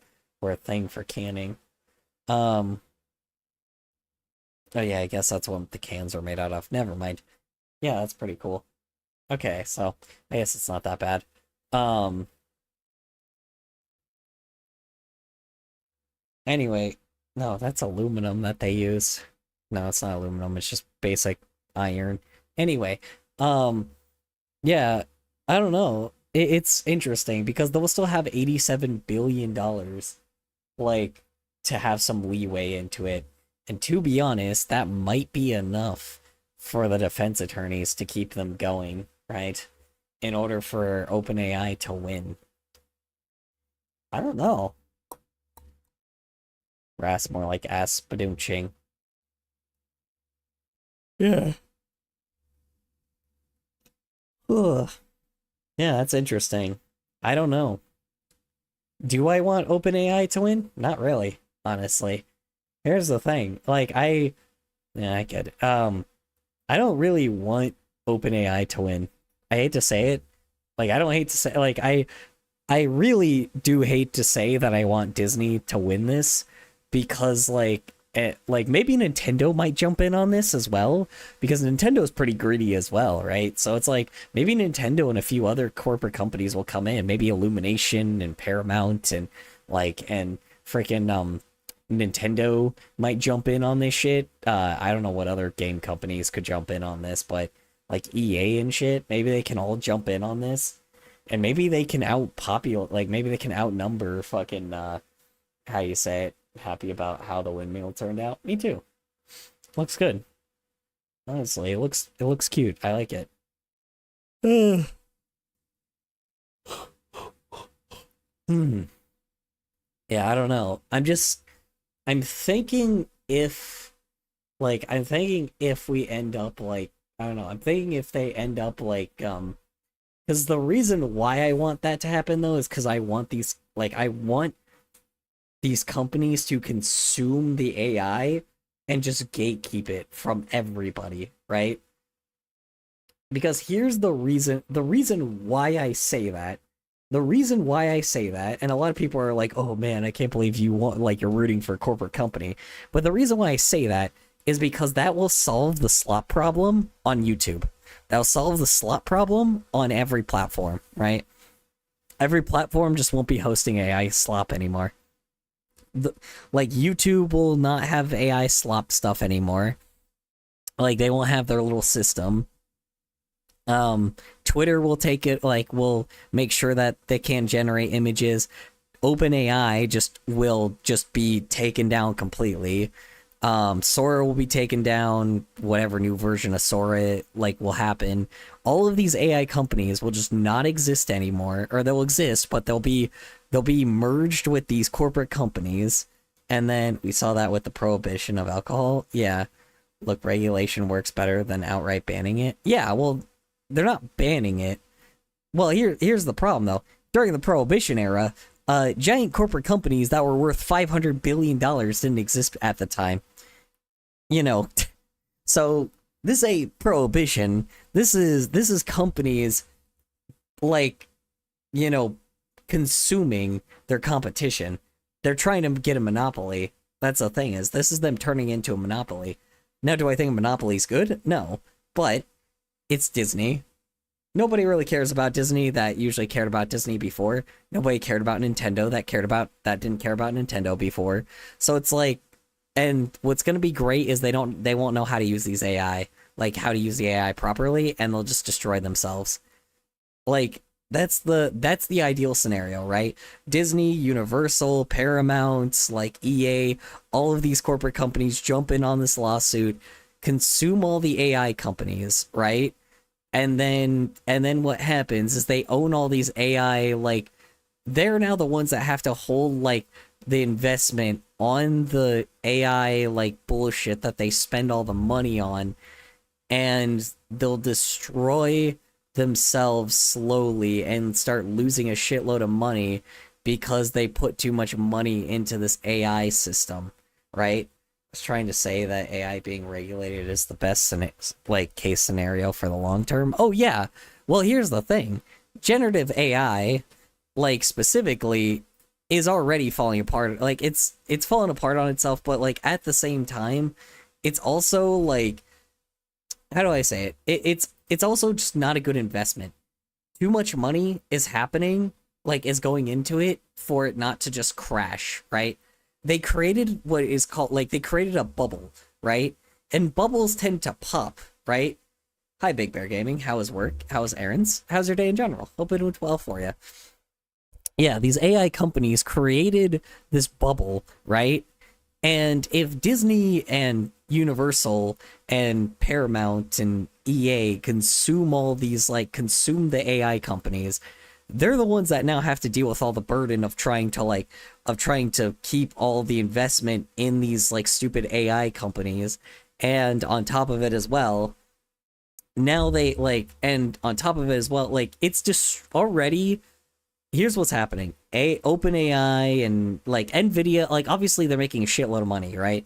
a thing for canning. Oh yeah, I guess that's what the cans are made out of. Never mind. Yeah, that's pretty cool. Okay, so I guess it's not that bad. Anyway, no, that's aluminum that they use. No, it's not aluminum, it's just basic iron. Anyway, yeah, I don't know. It's interesting because they'll still have $87 billion, like, to have some leeway into it. And to be honest, that might be enough for the defense attorneys to keep them going, right? In order for OpenAI to win. I don't know. Brass, more like ass badooching. Yeah. Ugh. Yeah, that's interesting. I don't know. Do I want OpenAI to win? Not really, honestly. Here's the thing. Like, I get it. I don't really want OpenAI to win. I hate to say it. Like, I don't hate to say, like, I really do hate to say that I want Disney to win this, because, like, maybe Nintendo might jump in on this as well, because Nintendo's pretty greedy as well, right? So it's like, maybe Nintendo and a few other corporate companies will come in, maybe Illumination and Paramount and, like, and freaking, Nintendo might jump in on this shit. I don't know what other game companies could jump in on this, but, like, EA and shit, maybe they can all jump in on this, and maybe they can maybe they can outnumber fucking, how you say it, happy about how the windmill turned out. Me too. Looks good. Honestly, it looks cute. I like it. Yeah, I don't know. I'm thinking if we end up, like, I don't know. I'm thinking if they end up, like, because the reason why I want that to happen though is because I want these companies to consume the AI and just gatekeep it from everybody, right? Because here's the reason why I say that. The reason why I say that, and a lot of people are like, "Oh man, I can't believe you're rooting for a corporate company." But the reason why I say that is because that will solve the slot problem on YouTube. That'll solve the slot problem on every platform, right? Every platform just won't be hosting AI slop anymore. like YouTube will not have AI slop stuff anymore. Like they won't have their little system. Twitter will take it, like will make sure that they can generate images. OpenAI will just be taken down completely. Sora will be taken down, whatever new version of Sora like will happen. All of these AI companies will just not exist anymore, or they'll exist, but they'll be merged with these corporate companies. And then we saw that with the prohibition of alcohol. Yeah, look, regulation works better than outright banning it. Yeah, well, they're not banning it. Well, here's the problem though. During the prohibition era, giant corporate companies that were worth $500 billion didn't exist at the time. You know, so this ain't prohibition. This is companies like, you know, consuming their competition. They're trying to get a monopoly. That's the thing, is this is them turning into a monopoly. Now, do I think a monopoly's good? No, but it's Disney. Nobody really cares about Disney that usually cared about Disney before. Nobody cared about Nintendo that didn't care about Nintendo before. So it's like, and what's going to be great is they won't know how to use these AI, like how to use the AI properly, and they'll just destroy themselves. Like that's the ideal scenario, right? Disney, Universal, Paramount, like EA, all of these corporate companies jump in on this lawsuit, consume all the AI companies, right? And then what happens is they own all these AI, like they're now the ones that have to hold like the investment on the AI like bullshit that they spend all the money on, and they'll destroy themselves slowly and start losing a shitload of money because they put too much money into this AI system, right? I was trying to say that AI being regulated is the best like case scenario for the long term. Oh yeah. Well, here's the thing. Generative AI, like specifically, is already falling apart. Like it's falling apart on itself, but like at the same time, it's also like, how do I say it? It's also just not a good investment. Too much money is happening, like is going into it for it not to just crash, right? They created what is called, like, they created a bubble, right? And bubbles tend to pop, right? Hi, Big Bear Gaming. How is work? How is errands? How's your day in general? Hope it went well for you. Yeah, these AI companies created this bubble, right? And if Disney and Universal and Paramount and EA consume all these, like, consume the AI companies, they're the ones that now have to deal with all the burden of trying to keep all the investment in these like stupid AI companies. And on top of it as well, now they like, and on top of it as well, like it's just already, here's what's happening. OpenAI and like Nvidia, like obviously they're making a shitload of money, right?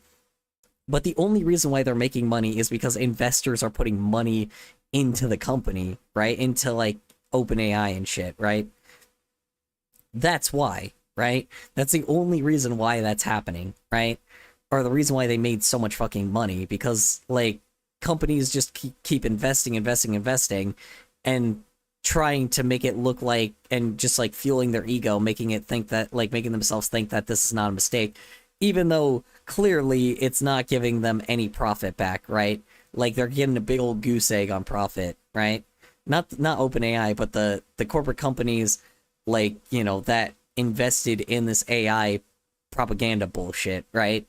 But the only reason why they're making money is because investors are putting money into the company, right? Into like OpenAI and shit, right? That's why, right? That's the only reason why that's happening, right? Or the reason why they made so much fucking money, because like companies just keep investing, and trying to make it look like, and just like fueling their ego, making themselves think that this is not a mistake, even though clearly it's not giving them any profit back, right? Like they're getting a big old goose egg on profit, right? Not OpenAI, but the corporate companies, like, you know, that invested in this AI propaganda bullshit, right?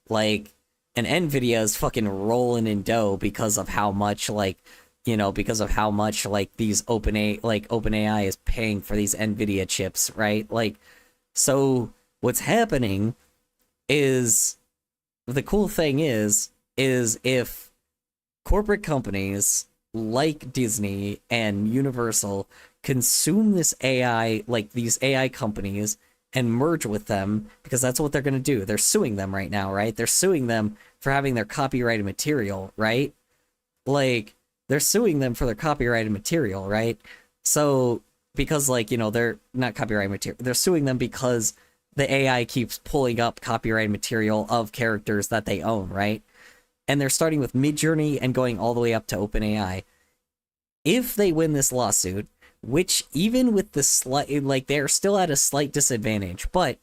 Like, and Nvidia is fucking rolling in dough because of how much, like, you know, because of how much, like, these OpenAI is paying for these Nvidia chips, right? Like, so what's happening is, the cool thing is if corporate companies like Disney and Universal consume this AI, like these AI companies, and merge with them, because that's what they're going to do. They're suing them right now, right? They're suing them for having their copyrighted material, right? Like, they're suing them for their copyrighted material, right? So, because, like, you know, they're not copyrighted material. They're suing them because the AI keeps pulling up copyrighted material of characters that they own, right? And they're starting with Midjourney and going all the way up to OpenAI. If they win this lawsuit, which even with the slight, like, they're still at a slight disadvantage, but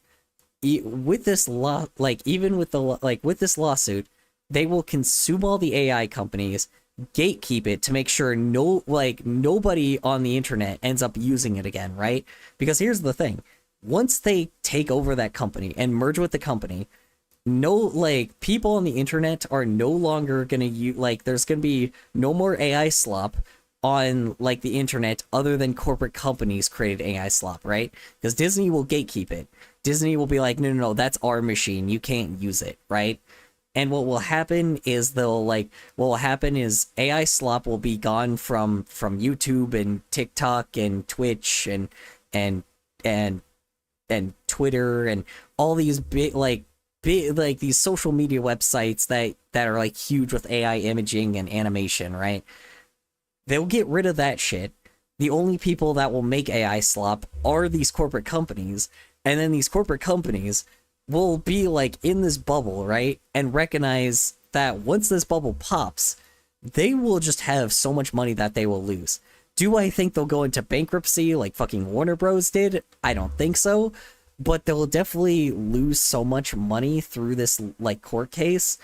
with this law, like even with the like with this lawsuit, they will consume all the AI companies, gatekeep it to make sure nobody on the internet ends up using it again, right? Because here's the thing. Once they take over that company and merge with the company, no, like, people on the internet are no longer gonna use, like, there's gonna be no more AI slop on, like, the internet other than corporate companies created AI slop, right? Because Disney will gatekeep it. Disney will be like, no, no, no, that's our machine, you can't use it, right? And what will happen is what will happen is AI slop will be gone from YouTube and TikTok and Twitch and and and Twitter and all these big these social media websites that are like huge with AI imaging and animation, right? They'll get rid of that shit. The only people that will make AI slop are these corporate companies, and then these corporate companies will be like in this bubble, right? And recognize that once this bubble pops, they will just have so much money that they will lose. Do I think they'll go into bankruptcy like fucking Warner Bros. Did? I don't think so. But they'll definitely lose so much money through this like court case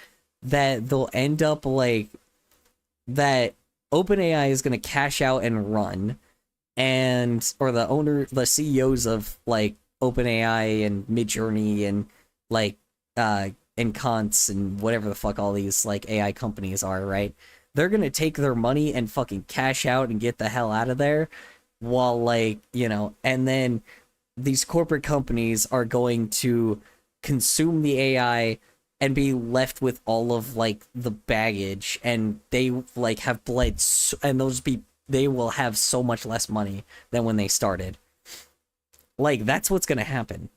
that they'll end up like that OpenAI is gonna cash out and run, and or the CEOs of like OpenAI and Midjourney and like and Kant's and whatever the fuck all these like AI companies are, right? They're gonna take their money and fucking cash out and get the hell out of there, while like, you know, and then these corporate companies are going to consume the AI and be left with all of like the baggage, and they like have bled and they will have so much less money than when they started. Like, that's what's gonna happen.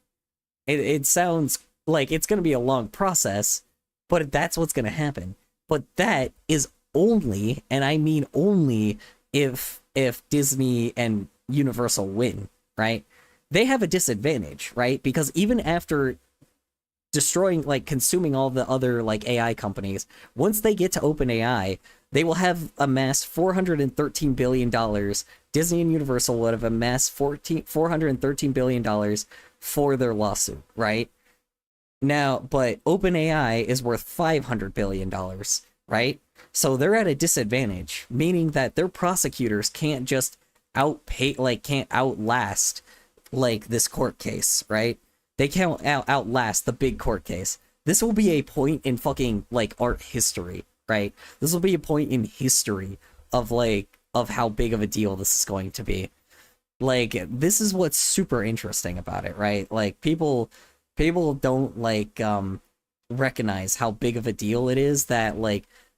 It sounds like it's gonna be a long process, but that's what's gonna happen. But that is only, and I mean only, if Disney and Universal win, right? They have a disadvantage, right? Because even after destroying, like, consuming all the other like AI companies, once they get to OpenAI, they will have amassed $413 billion. Disney and Universal would have amassed $413 billion for their lawsuit, right? Now, but OpenAI is worth $500 billion, right? So they're at a disadvantage, meaning that their prosecutors can't just can't outlast like this court case, right? They can't outlast the big court case. This will be a point in fucking like art history, right? This will be a point in history of how big of a deal this is going to be. Like, this is what's super interesting about it, right? Like, people don't like recognize how big of a deal it is that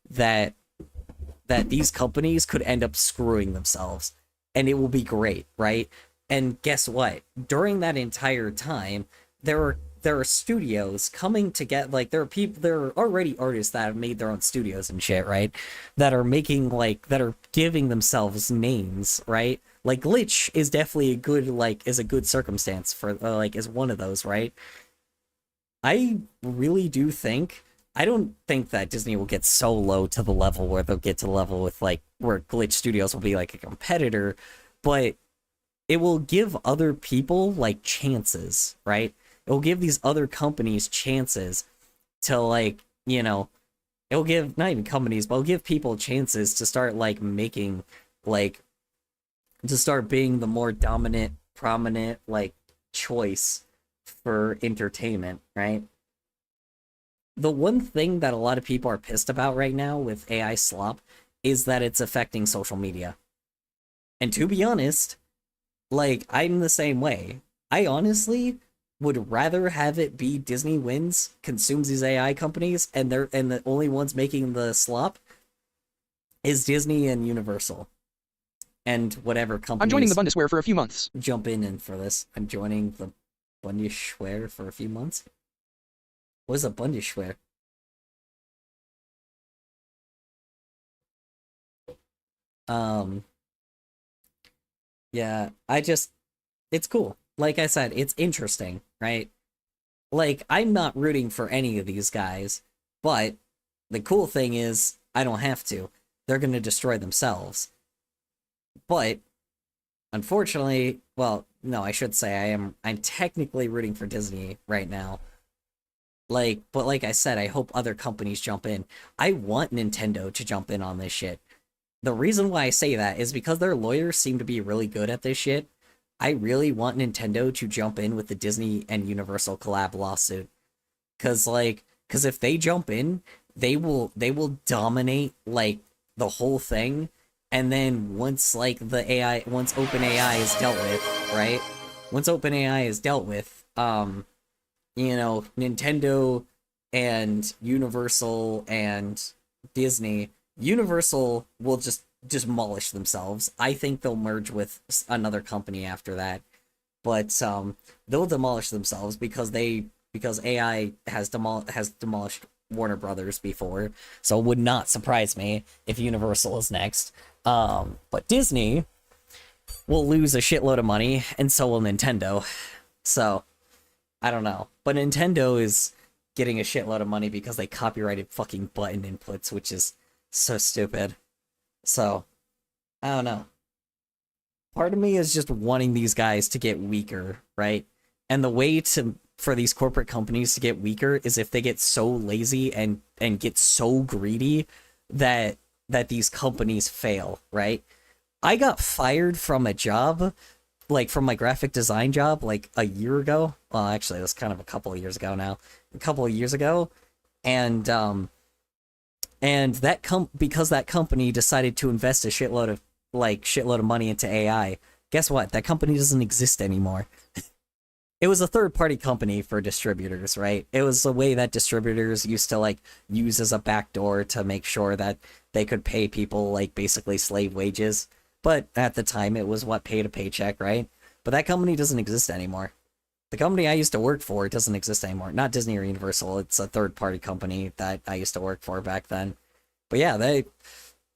that these companies could end up screwing themselves, and it will be great, right? And guess what? During that entire time, there are studios coming to get, like, there are already artists that have made their own studios and shit, right? That are making, like, that are giving themselves names, right? Like, Glitch is definitely is a good circumstance for, is one of those, right? I really do think, I don't think that Disney will get so low to the level where they'll get to the level with, like, where Glitch Studios will be, like, a competitor, but it will give other people, like, chances, right? It will give these other companies chances to, like, you know, it'll give, not even companies, but it'll give people chances to start, like, making, like, to start being the more dominant, prominent, like, choice for entertainment, right? The one thing that a lot of people are pissed about right now with AI slop is that it's affecting social media. And to be honest, like, I'm the same way. I honestly would rather have it be Disney wins, consumes these AI companies, and the only ones making the slop is Disney and Universal. And whatever companies... I'm joining the Bundeswehr for a few months. Jump in for this. I'm joining the Bundeswehr for a few months? What is a Bundeswehr? Yeah, it's cool. Like I said, it's interesting, right? Like, I'm not rooting for any of these guys, but the cool thing is, I don't have to. They're gonna destroy themselves. But, unfortunately, well, no, I should say I'm technically rooting for Disney right now. But like I said, I hope other companies jump in. I want Nintendo to jump in on this shit. The reason why I say that is because their lawyers seem to be really good at this shit. I really want Nintendo to jump in with the Disney and Universal collab lawsuit. Cause if they jump in, they will dominate like the whole thing. And then once OpenAI is dealt with, right? Once OpenAI is dealt with, Nintendo and Universal and Disney, Universal will just demolish themselves. I think they'll merge with another company after that, but they'll demolish themselves because AI has demolished Warner Brothers before, so it would not surprise me if Universal is next. But Disney will lose a shitload of money, and so will Nintendo. So I don't know, but Nintendo is getting a shitload of money because they copyrighted fucking button inputs, which is so stupid. So I don't know. Part of me is just wanting these guys to get weaker, right? And the way to for these corporate companies to get weaker is if they get so lazy and get so greedy that these companies fail, right? I got fired from a job, like from my graphic design job, like a year ago. Well, actually, it was kind of a couple of years ago now. A couple of years ago, and because that company decided to invest a shitload of money into AI. Guess what? That company doesn't exist anymore. It was a third-party company for distributors, right? It was a way that distributors used to like use as a backdoor to make sure that they could pay people like basically slave wages. But at the time, it was what paid a paycheck, right? But that company doesn't exist anymore. The company I used to work for doesn't exist anymore. Not Disney or Universal. It's a third-party company that I used to work for back then. But yeah, they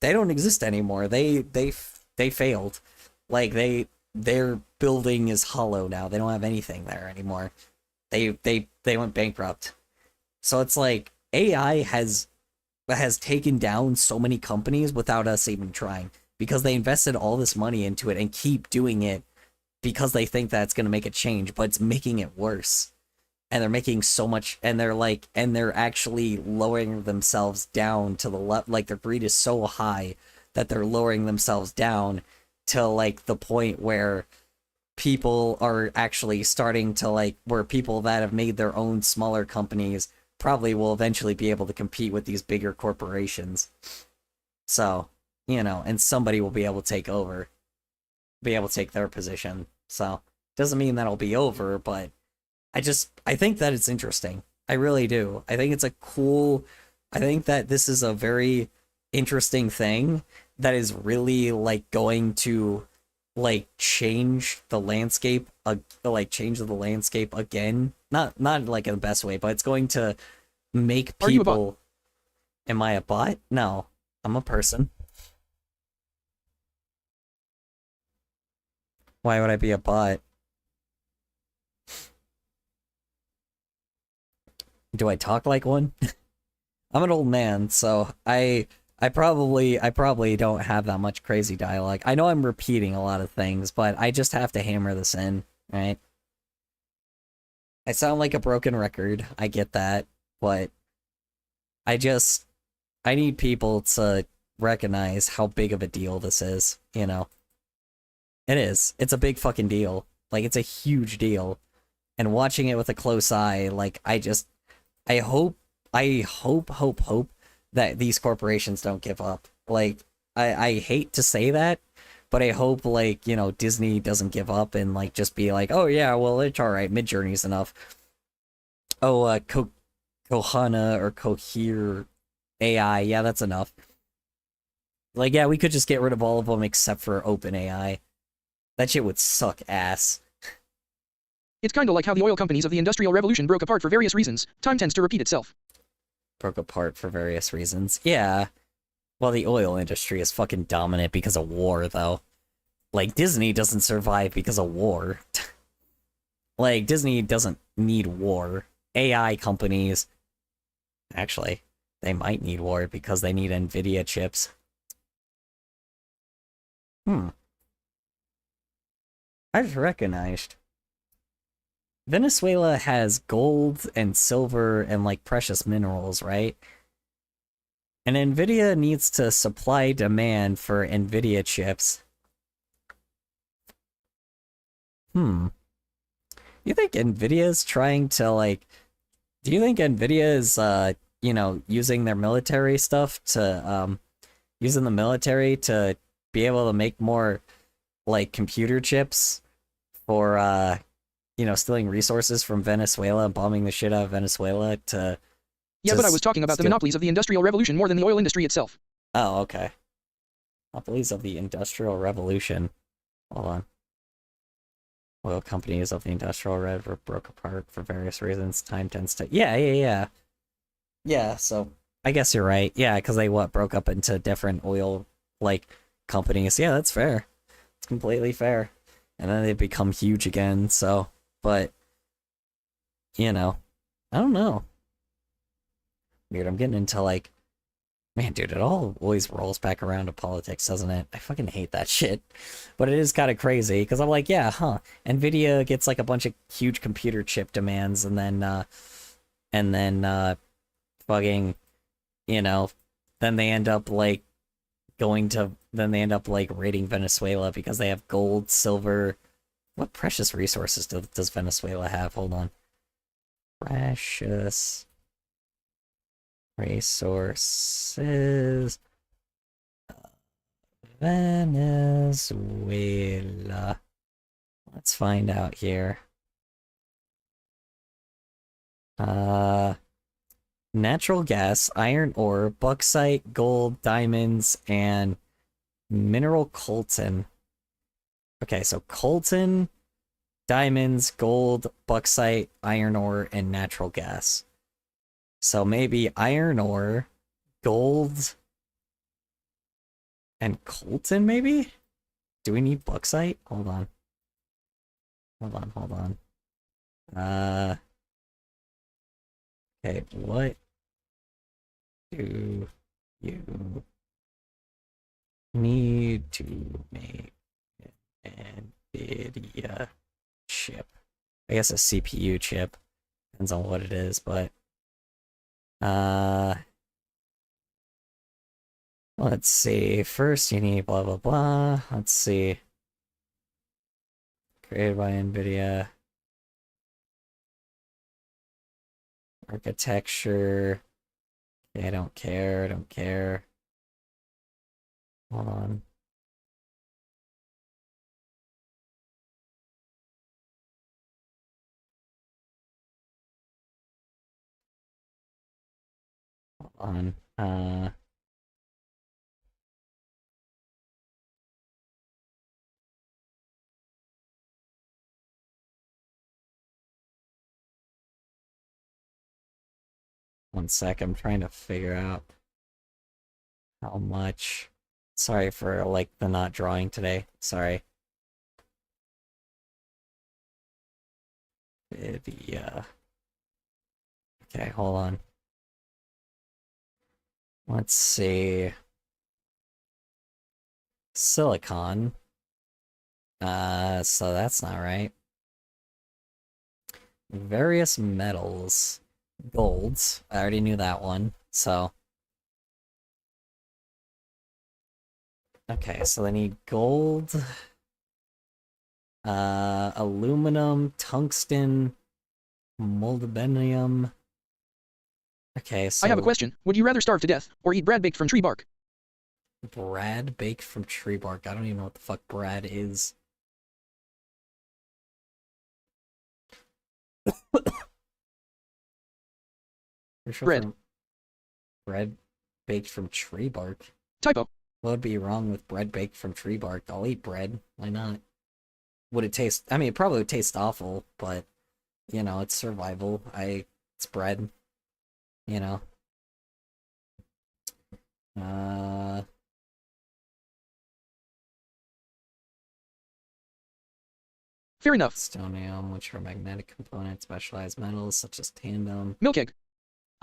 don't exist anymore. They failed. Like their building is hollow now. They don't have anything there anymore. They went bankrupt. So it's like AI has taken down so many companies without us even trying, because they invested all this money into it and keep doing it because they think that's going to make a change, but it's making it worse. And they're making so much, and they're actually lowering themselves down to the like their greed is so high that they're lowering themselves down to like the point where people are actually starting to like, where people that have made their own smaller companies probably will eventually be able to compete with these bigger corporations. So, and somebody will be able to take over, be able to take their position. So, doesn't mean that'll be over, but I think that it's interesting. I really do. I think that this is a very interesting thing that is really like going to like change the landscape, again. Not like in the best way, but it's going to make people. Are you a bot? Am I a bot? No, I'm a person. Why would I be a bot? Do I talk like one? I'm an old man, so I probably don't have that much crazy dialogue. I know I'm repeating a lot of things, but I just have to hammer this in, right? I sound like a broken record. I get that, but I need people to recognize how big of a deal this is, It is. It's a big fucking deal. Like, it's a huge deal. And watching it with a close eye, like, I hope that these corporations don't give up. Like, I hate to say that, but I hope, like, Disney doesn't give up and, like, just be like, oh, yeah, well, it's alright, Midjourney's enough. Oh, Kohana or Cohere AI, yeah, that's enough. Like, yeah, we could just get rid of all of them except for OpenAI. That shit would suck ass. It's kinda like how the oil companies of the Industrial Revolution broke apart for various reasons. Time tends to repeat itself. Broke apart for various reasons. Yeah. Well, the oil industry is fucking dominant because of war, though. Like, Disney doesn't survive because of war. Like, Disney doesn't need war. AI companies... Actually, they might need war because they need NVIDIA chips. I just recognized Venezuela has gold and silver and like precious minerals, right? And Nvidia needs to supply demand for Nvidia chips. Hmm. You think Nvidia's trying to like do you think Nvidia is using their military stuff to using the military to be able to make more like computer chips for stealing resources from Venezuela and bombing the shit out of Venezuela to Yeah, but I was talking about the monopolies of the Industrial Revolution more than the oil industry itself. Oh, okay. Monopolies of the Industrial Revolution. Hold on. Oil companies of the Industrial Red were broke apart for various reasons. Time tends to... Yeah. Yeah, so I guess you're right. Yeah, because they, broke up into different oil, companies. Yeah, that's fair. It's completely fair. And then they become huge again, so... But, I don't know. Weird, I'm getting into, man, dude, it all always rolls back around to politics, doesn't it? I fucking hate that shit. But it is kind of crazy, because I'm like, yeah, Nvidia gets, a bunch of huge computer chip demands, and then, fucking, then they end up, raiding Venezuela because they have gold, silver... What precious resources does Venezuela have? Hold on. Precious... resources Venezuela. Let's find out here. Natural gas, iron ore, bauxite, gold, diamonds, and mineral coltan. Okay, so coltan, diamonds, gold, bauxite, iron ore, and natural gas. So maybe iron ore, gold, and coltan, maybe? Do we need bauxite? Hold on. Okay, what do you need to make an NVIDIA chip? I guess a CPU chip. Depends on what it is, but... let's see. First, you need blah blah blah. Let's see. Created by NVIDIA. Architecture. Okay, I don't care. Hold on. Hold on. 1 sec, I'm trying to figure out how much. Sorry for the not drawing today. Sorry. NVIDIA. Okay, hold on. Let's see. Silicon. So that's not right. Various metals. Golds. I already knew that one, so... Okay, so they need gold... aluminum, tungsten, molybdenum... Okay, so... I have a question. Would you rather starve to death, or eat bread baked from tree bark? Bread baked from tree bark. I don't even know what the fuck bread is. Bread. Bread baked from tree bark? Typo. What would be wrong with bread baked from tree bark? I'll eat bread. Why not? Would it taste... I mean, it probably would taste awful, but, it's survival. It's bread. Fair enough. Stonium, which are magnetic components, specialized metals such as tandem, Milk egg.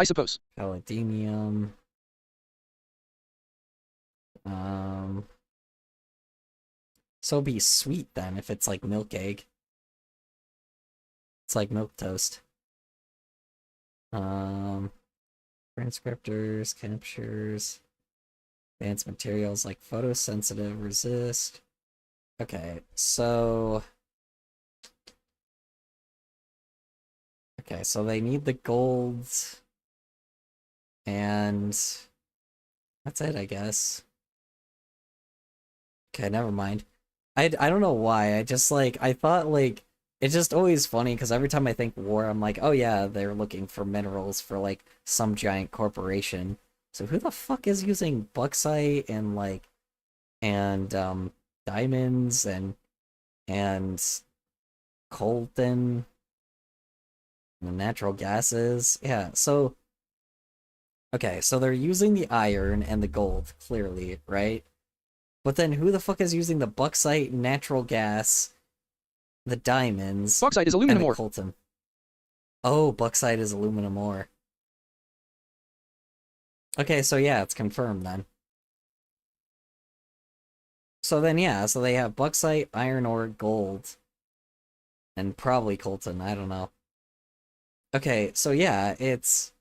I suppose. palladium, So it'd be sweet then if it's like milk egg. It's like milk toast. Transcriptors, captures, advanced materials like photosensitive, resist. Okay, so they need the gold, and that's it, I guess. Okay, never mind. I don't know why. I just like I thought like it's just always funny because every time I think war, I'm like, oh yeah, they're looking for minerals for like some giant corporation. So who the fuck is using bauxite and like and diamonds and coltan and natural gases? Yeah, so okay, so they're using the iron and the gold, clearly, right? But then who the fuck is using the bauxite, natural gas, the diamonds, Bauxite is and aluminum the ore. coltan? Oh, bauxite is aluminum ore. Okay, so yeah, it's confirmed then. So then yeah, so they have bauxite, iron ore, gold, and probably coltan, I don't know. Okay, so yeah, it's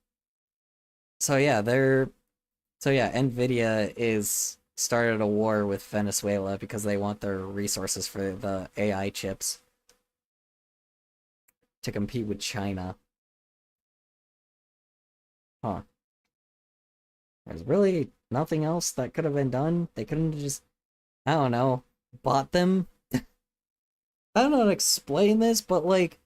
so yeah, they're so yeah, Nvidia is started a war with Venezuela because they want their resources for the AI chips to compete with China. Huh. There's really nothing else that could have been done. They couldn't have just, I don't know, bought them. I don't know how to explain this, but like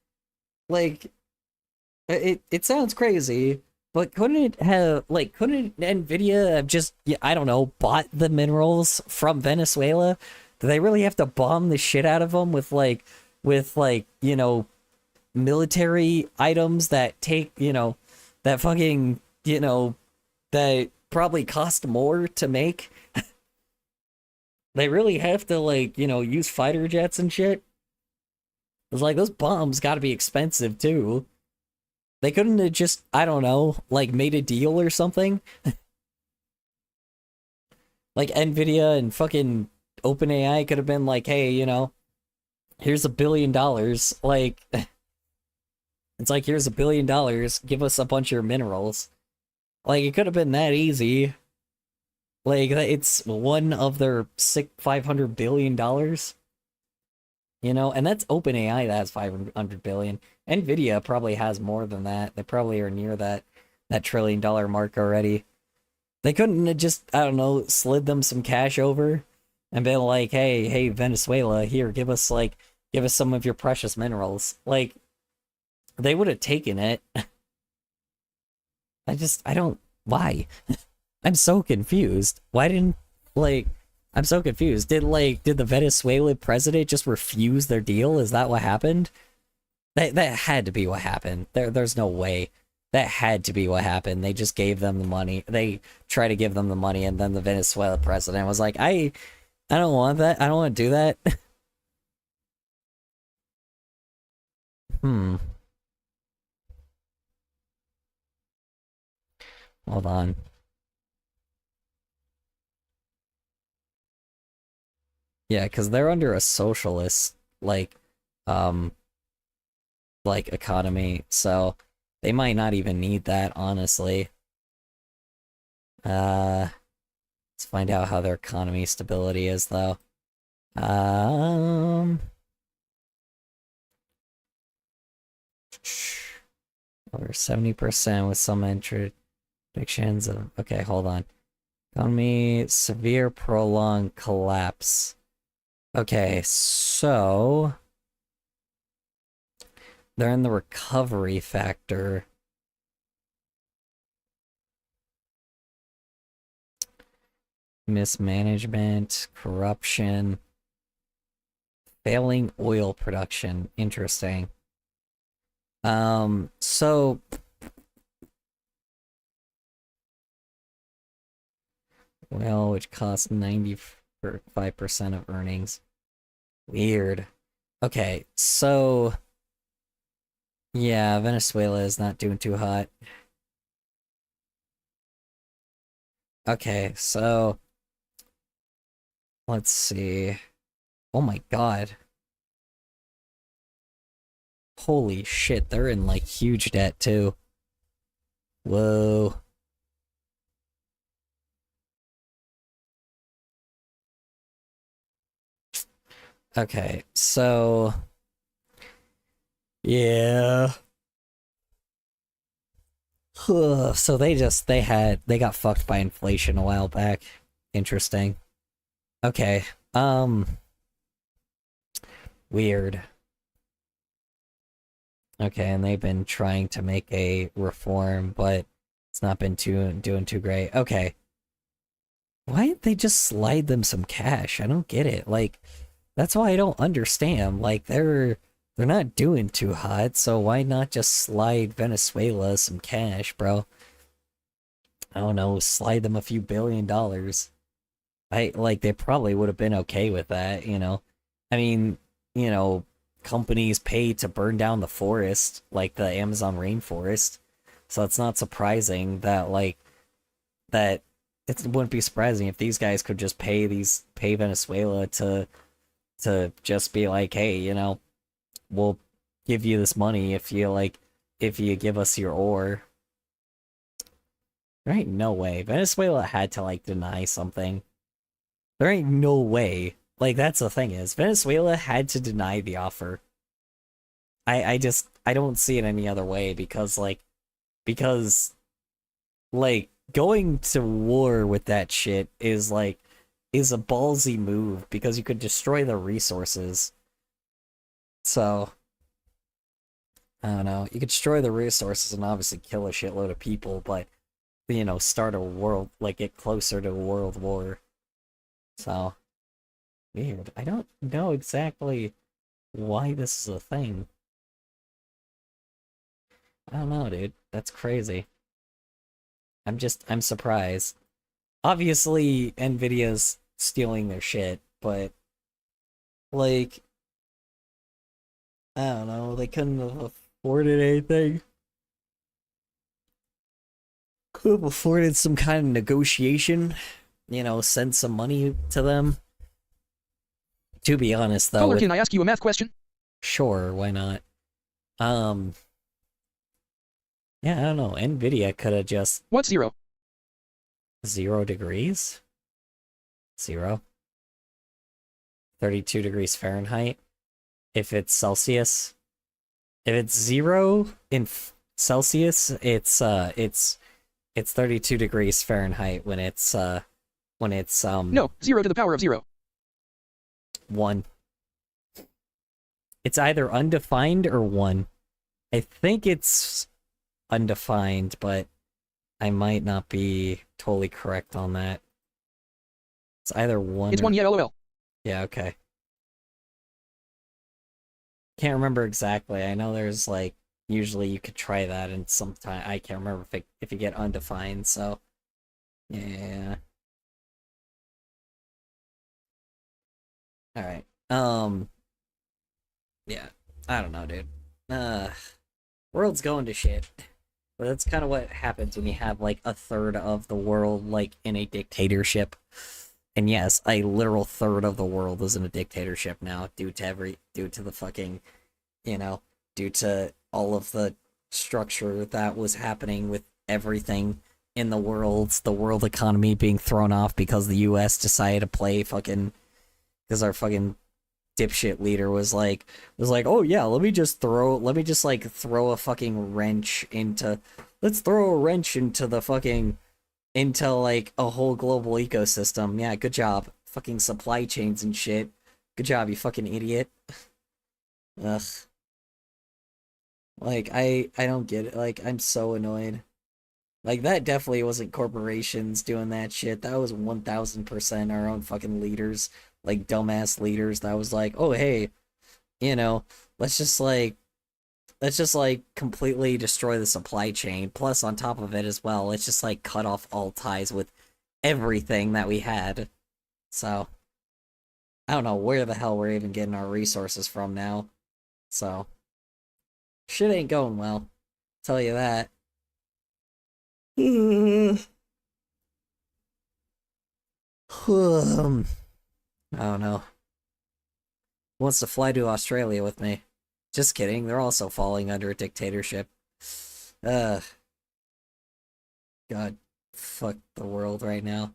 it sounds crazy, but couldn't Nvidia have just, yeah, I don't know, bought the minerals from Venezuela? Do they really have to bomb the shit out of them with like, you know, military items that take, you know, that fucking, you know, that probably cost more to make? They really have to like, you know, use fighter jets and shit? It's like those bombs got to be expensive too. They couldn't have just, I don't know, like made a deal or something. Like Nvidia and fucking OpenAI could have been like, hey, you know, here's $1 billion. Like, it's like, here's $1 billion. Give us a bunch of your minerals. Like, it could have been that easy. Like, it's one of their $500 billion. You know, and that's OpenAI that has 500 billion. Nvidia probably has more than that. They probably are near that $1 trillion mark already. They couldn't have just, I don't know, slid them some cash over and been like, hey, Venezuela, here, give us some of your precious minerals. Like, they would have taken it. I don't, why? I'm so confused. Why didn't, like, I'm so confused. Did the Venezuelan president just refuse their deal? Is that what happened? That had to be what happened. There's no way. That had to be what happened. They just gave them the money. They tried to give them the money, and then the Venezuela president was like, I don't want that. I don't want to do that. Hmm. Hold on. Yeah, because they're under a socialist um economy, so they might not even need that, honestly. Let's find out how their economy stability is, though. Over 70% with some interdictions of. Okay, hold on. Economy severe prolonged collapse. Okay, so they're in the recovery factor. Mismanagement, corruption, failing oil production. Interesting. So oil, which costs 95% of earnings. Weird. Okay, so yeah, Venezuela is not doing too hot. Okay, so let's see. Oh my god. Holy shit, they're in like huge debt too. Whoa. Okay, so yeah. So they got fucked by inflation a while back. Interesting. Okay. Weird. Okay, and they've been trying to make a reform, but it's not been doing too great. Okay. Why didn't they just slide them some cash? I don't get it. Like, that's why I don't understand. Like, they're not doing too hot, so why not just slide Venezuela some cash, bro? I don't know, slide them a few $1 billion. I like they probably would have been okay with that, you know. I mean, you know, companies pay to burn down the forest, like the Amazon rainforest. So it's not surprising that that it wouldn't be surprising if these guys could just pay Venezuela to just be like, hey, you know, we'll give you this money if you give us your ore. There ain't no way. Venezuela had to like deny something. There ain't no way. Like that's the thing is Venezuela had to deny the offer. I don't see it any other way because like going to war with that shit is a ballsy move because you could destroy the resources. So I don't know. You could destroy the resources and obviously kill a shitload of people, but you know, start a world like get closer to a world war. So weird. I don't know exactly why this is a thing. I don't know, dude. That's crazy. I'm surprised. Obviously, Nvidia's stealing their shit, but like, I don't know, they couldn't have afforded anything. Could have afforded some kind of negotiation, you know, send some money to them. To be honest, though, Caller, can I ask you a math question? sure, why not? Um, yeah, I don't know. Nvidia could have just What's 0? 0 degrees, 0, 32 degrees Fahrenheit. If it's Celsius, if it's 0 in Celsius, it's 32 degrees Fahrenheit when it's No, 0 to the power of 0. 1. It's either undefined or 1. I think it's undefined, but I might not be totally correct on that. It's either 1 It's or... 1, yeah, lol. Yeah, okay. Can't remember exactly. I know there's like usually you could try that and sometime I can't remember if you get undefined, so yeah. Alright. Yeah. I don't know, dude. World's going to shit. But that's kind of what happens when you have like a third of the world like in a dictatorship. And yes, a literal third of the world is in a dictatorship now due to the fucking, you know, due to all of the structure that was happening with everything in the world economy being thrown off because the US decided to play fucking because our fucking dipshit leader was like, oh yeah, let me just like throw a fucking wrench into let's throw a wrench into the fucking into like a whole global ecosystem. Yeah, good job. Fucking supply chains and shit. Good job, you fucking idiot. Ugh. Like I don't get it. Like I'm so annoyed. Like that definitely wasn't corporations doing that shit. That was 1000% our own fucking leaders, like dumbass leaders that was like, "Oh, hey, you know, let's just like let's just like completely destroy the supply chain. Plus on top of it as well, let's just like cut off all ties with everything that we had." So, I don't know where the hell we're even getting our resources from now. So, shit ain't going well. Tell you that. I don't know. wants to fly to Australia with me. Just kidding, they're also falling under a dictatorship. God, fuck the world right now.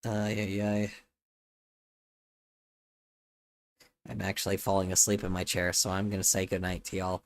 Yeah. I'm actually falling asleep in my chair, so I'm gonna say goodnight to y'all.